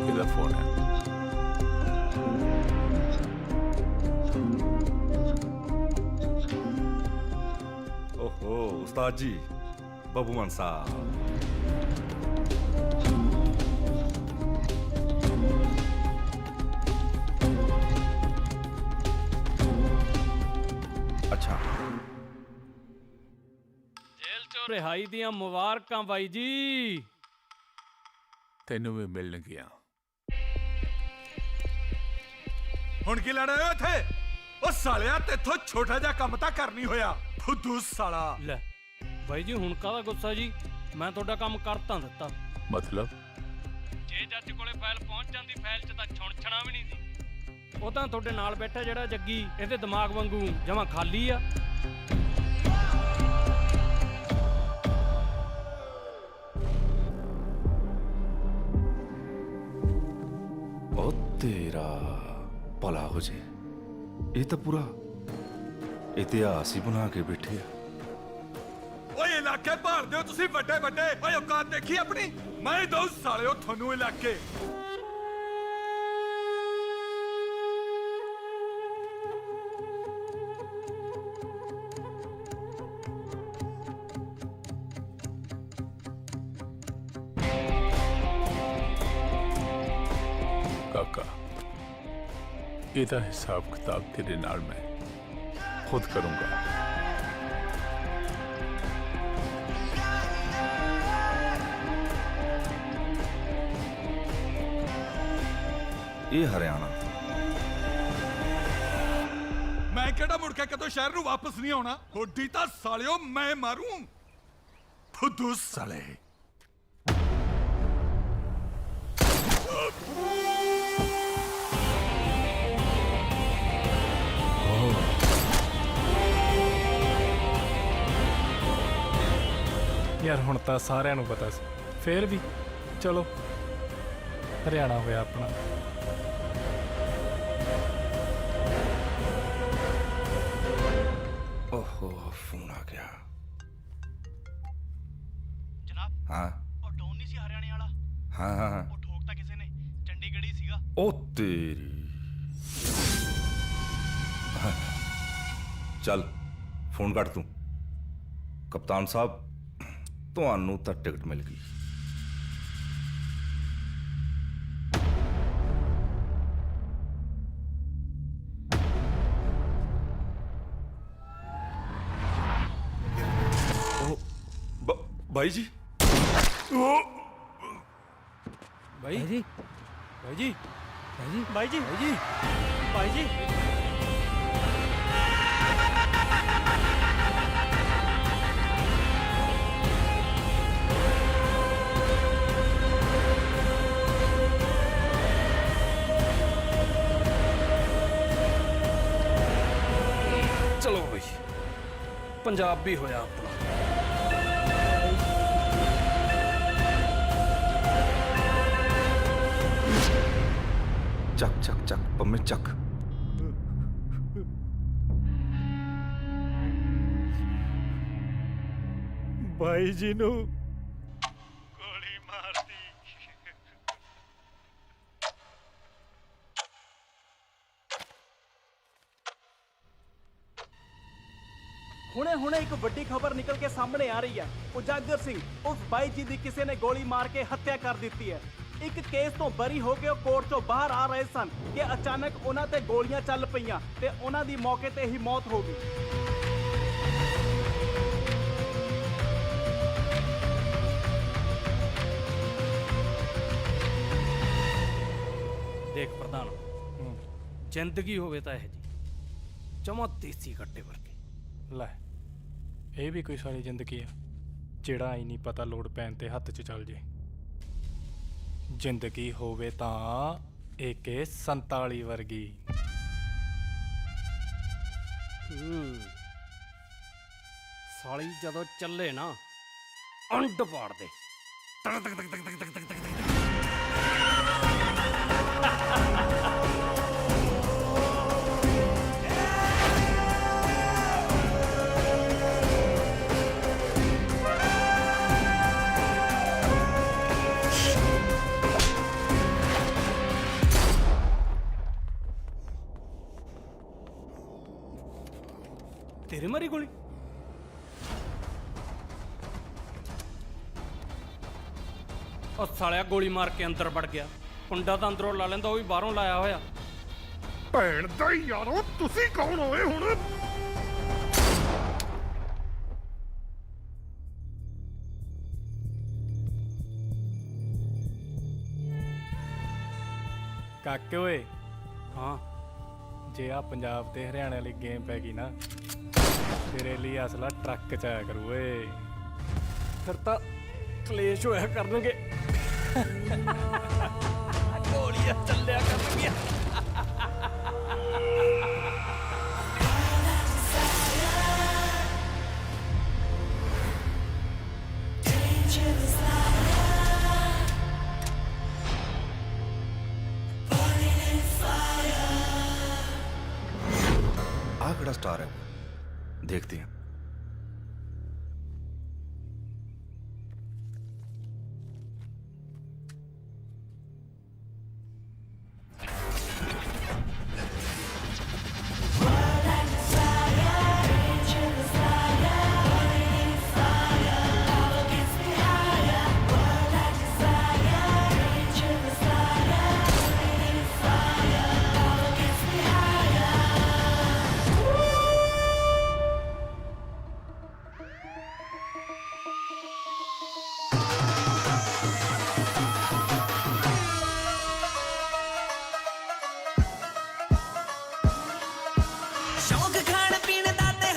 [SPEAKER 1] ਇਹਦਾ ਫੋਨ ਹੈ।
[SPEAKER 11] ओहो उस्ताद जी, बबूमन साहब। अच्छा,
[SPEAKER 4] ਜੇਲ੍ਹ ਚੋਂ ਰਿਹਾਈ ਦੀਆਂ ਮੁਬਾਰਕਾਂ ਬਾਈ ਜੀ।
[SPEAKER 1] ਤੈਨੂੰ ਵੀ ਮਿਲਣ ਗਿਆ।
[SPEAKER 22] ਹੁਣ ਕੀ ਲੜ ਰਿਹਾ ਇੱਥੇ? ਉਹ ਸਾਲਿਆ ਤੇਥੋਂ ਛੋਟਾ ਜਿਹਾ ਕੰਮ ਤਾਂ ਕਰ ਨਹੀਂ ਹੋਇਆ। ਫੁੱਦੂ ਸਾਲਾ।
[SPEAKER 4] ਲੈ ਬਾਈ ਜੀ ਹੁਣ ਕਾਹਦਾ ਗੁੱਸਾ ਜੀ? ਮੈਂ ਤੁਹਾਡਾ ਕੰਮ ਕਰ ਤਾਂ ਦਿੱਤਾ।
[SPEAKER 1] ਮਤਲਬ
[SPEAKER 4] ਜੇ ਜੱਜ ਕੋਲੇ ਫਾਈਲ ਪਹੁੰਚ ਜਾਂਦੀ, ਫਾਈਲ 'ਚ ਤਾਂ ਛੁਣਛਣਾ ਵੀ ਨਹੀਂ ਸੀ। ਉਹ ਤਾਂ ਤੁਹਾਡੇ ਨਾਲ ਬੈਠਾ ਜਿਹੜਾ ਜੱਗੀ, ਇਹਦੇ ਦਿਮਾਗ ਵਾਂਗੂ ਜਮਾਂ ਖਾਲੀ ਆ।
[SPEAKER 11] ओ तेरा भला हो जे, ये तो पूरा इतिहास ही बना के बैठे आ।
[SPEAKER 22] ਓਏ ਇਲਾਕੇ ਭਾਲਦੇ ਹੋ ਤੁਸੀਂ ਵੱਡੇ ਵੱਡੇ। ਓਏ ਔਕਾਤ ਦੇਖੀ ਆਪਣੀ। ਮੈਂ ਦਊ ਸਾਲਿਓ ਤੁਹਾਨੂੰ ਇਲਾਕੇ।
[SPEAKER 1] ਕਾਕਾ, ਇਹਦਾ ਹਿਸਾਬ ਕਿਤਾਬ ਤੇਰੇ ਨਾਲ ਮੈਂ ਖੁਦ ਕਰੂੰਗਾ।
[SPEAKER 11] ये हरियाणा
[SPEAKER 22] ਮੈਂ ਕਿਹੜਾ ਮੁੜ ਕੇ ਕਦੋਂ ਸ਼ਹਿਰ ਨੂੰ ਵਾਪਸ ਨਹੀਂ ਆਉਣਾ। ਹੋਡੀ ਤਾਂ ਸਾਲਿਓ ਮੈਂ ਮਾਰੂ। ਫੁੱਦੂ ਸਾਲੇ।
[SPEAKER 5] ਯਾਰ ਹੁਣ ਤਾਂ ਸਾਰਿਆਂ ਨੂੰ ਪਤਾ ਸੀ, ਫੇਰ ਵੀ ਚਲੋ ਹਰਿਆਣਾ ਹੋਇਆ ਆਪਣਾ।
[SPEAKER 11] ओहो फोन आ गया।
[SPEAKER 16] ਜਨਾਬ
[SPEAKER 11] हाँ
[SPEAKER 16] ਉਹ ਡੋਨ ਨਹੀਂ ਸੀ ਹਰਿਆਣੇ ਵਾਲਾ?
[SPEAKER 11] हाँ हाँ हाँ।
[SPEAKER 16] ਉਹ ਠੋਕਤਾ ਕਿਸੇ ਨੇ, ਚੰਡੀਗੜ੍ਹ ਹੀ ਸੀਗਾ।
[SPEAKER 11] ओ तेरी। हाँ। चल फोन कट तू। कप्तान साहब ਤੁਹਾਨੂੰ ਤਾਂ ਟਿਕਟ ਮਿਲ ਗਈ।
[SPEAKER 21] भाई जी
[SPEAKER 4] भाई जी भाई जी भाई जी
[SPEAKER 16] भाई जी
[SPEAKER 4] भाई जी
[SPEAKER 16] भाई जी
[SPEAKER 4] चलो भाई पंजाब भी होया अपना
[SPEAKER 11] ਚੱਕ ਚੱਕ ਚੱਕ ਪੰਮੇ ਚੱਕ।
[SPEAKER 21] भाई जी ਨੂੰ ਗੋਲੀ ਮਾਰਦੀ।
[SPEAKER 16] ਹੁਣੇ ਇੱਕ ਵੱਡੀ ਖਬਰ ਨਿਕਲ ਕੇ ਸਾਹਮਣੇ ਆ ਰਹੀ ਹੈ। ਉਜਾਗਰ ਸਿੰਘ ਉਸ ਬਾਈ ਜੀ ਦੀ ਕਿਸੇ ਨੇ ਗੋਲੀ ਮਾਰ ਕੇ ਹੱਤਿਆ ਕਰ ਦਿੱਤੀ ਹੈ। ਇੱਕ ਕੇਸ ਤੋਂ ਬਰੀ ਹੋ ਕੇ ਉਹ ਕੋਰਟ ਤੋਂ ਬਾਹਰ ਆ ਰਹੇ ਸਨ ਕਿ ਅਚਾਨਕ ਉਹਨਾਂ ਤੇ ਗੋਲੀਆਂ ਚੱਲ ਪਈਆਂ ਤੇ ਉਹਨਾਂ ਦੀ ਮੌਕੇ ਤੇ ਹੀ ਮੌਤ ਹੋ ਗਈ।
[SPEAKER 4] देख प्रधान जिंदगी होवे तां ਇਹ ਜੀ ਜਮਾ ਦੇਸੀ ਕੱਟੇ ਵਰਗੇ।
[SPEAKER 5] ਲੈ ਇਹ ਵੀ ਕੋਈ ਸਾਰੀ ਜ਼ਿੰਦਗੀ ਆ ਜਿਹੜਾ ਹੀ ਨਹੀਂ ਪਤਾ ਲੋੜ ਪੈਣ ਤੇ ਹੱਥ 'ਚ ਚੱਲ ਜੇ। ਜ਼ਿੰਦਗੀ ਹੋਵੇ ਤਾਂ AK-47 ਵਰਗੀ।
[SPEAKER 4] ਸਾਲੀ ਜਦੋਂ ਚੱਲੇ ਨਾ ਅੰਡ ਪਾੜ ਦੇ। ਤਕ ਤਕ ਤਕ ਤਕ ਤਕ ਤਕ ਤਕ।
[SPEAKER 16] ਤੇਰੇ ਮਾਰੀ ਗੋਲੀ?
[SPEAKER 4] ਉਹ ਸਾਲਿਆ ਗੋਲੀ ਮਾਰ ਕੇ ਅੰਦਰ ਵੜ ਗਿਆ। ਕੁੰਡਾ ਤਾਂ ਅੰਦਰੋਂ ਲਾ ਲੈਂਦਾ, ਉਹ ਵੀ ਬਾਹਰੋਂ ਲਾਇਆ ਹੋਇਆ।
[SPEAKER 3] ਭੈਣ ਦਾ ਯਾਰੋ ਤੁਸੀਂ ਕੌਣ ਹੋਏ ਹੁਣ?
[SPEAKER 5] ਕਾਕੇ ਓਏ
[SPEAKER 4] ਹਾਂ
[SPEAKER 5] ਜੇ ਆ ਪੰਜਾਬ ਤੇ ਹਰਿਆਣੇ ਵਾਲੀ ਗੇਮ ਪੈ ਗਈ ਨਾ ਤੇਰੇ ਲਈ ਅਸਲਾ ਟਰੱਕ ਚ ਆਇਆ ਕਰੂ ਓਏ।
[SPEAKER 4] ਫਿਰ ਤਾਂ ਕਲੇਸ਼ ਹੋਇਆ ਕਰਨਗੇ। ਗੋਲੀਆਂ ਚੱਲਿਆ ਕਰਨਗੀਆਂ।
[SPEAKER 11] आखड़ा स्टार है, देखते हैं।
[SPEAKER 19] ਸ਼ੌਕ ਖਾਣ ਪੀਣ ਦਾ ਤੇ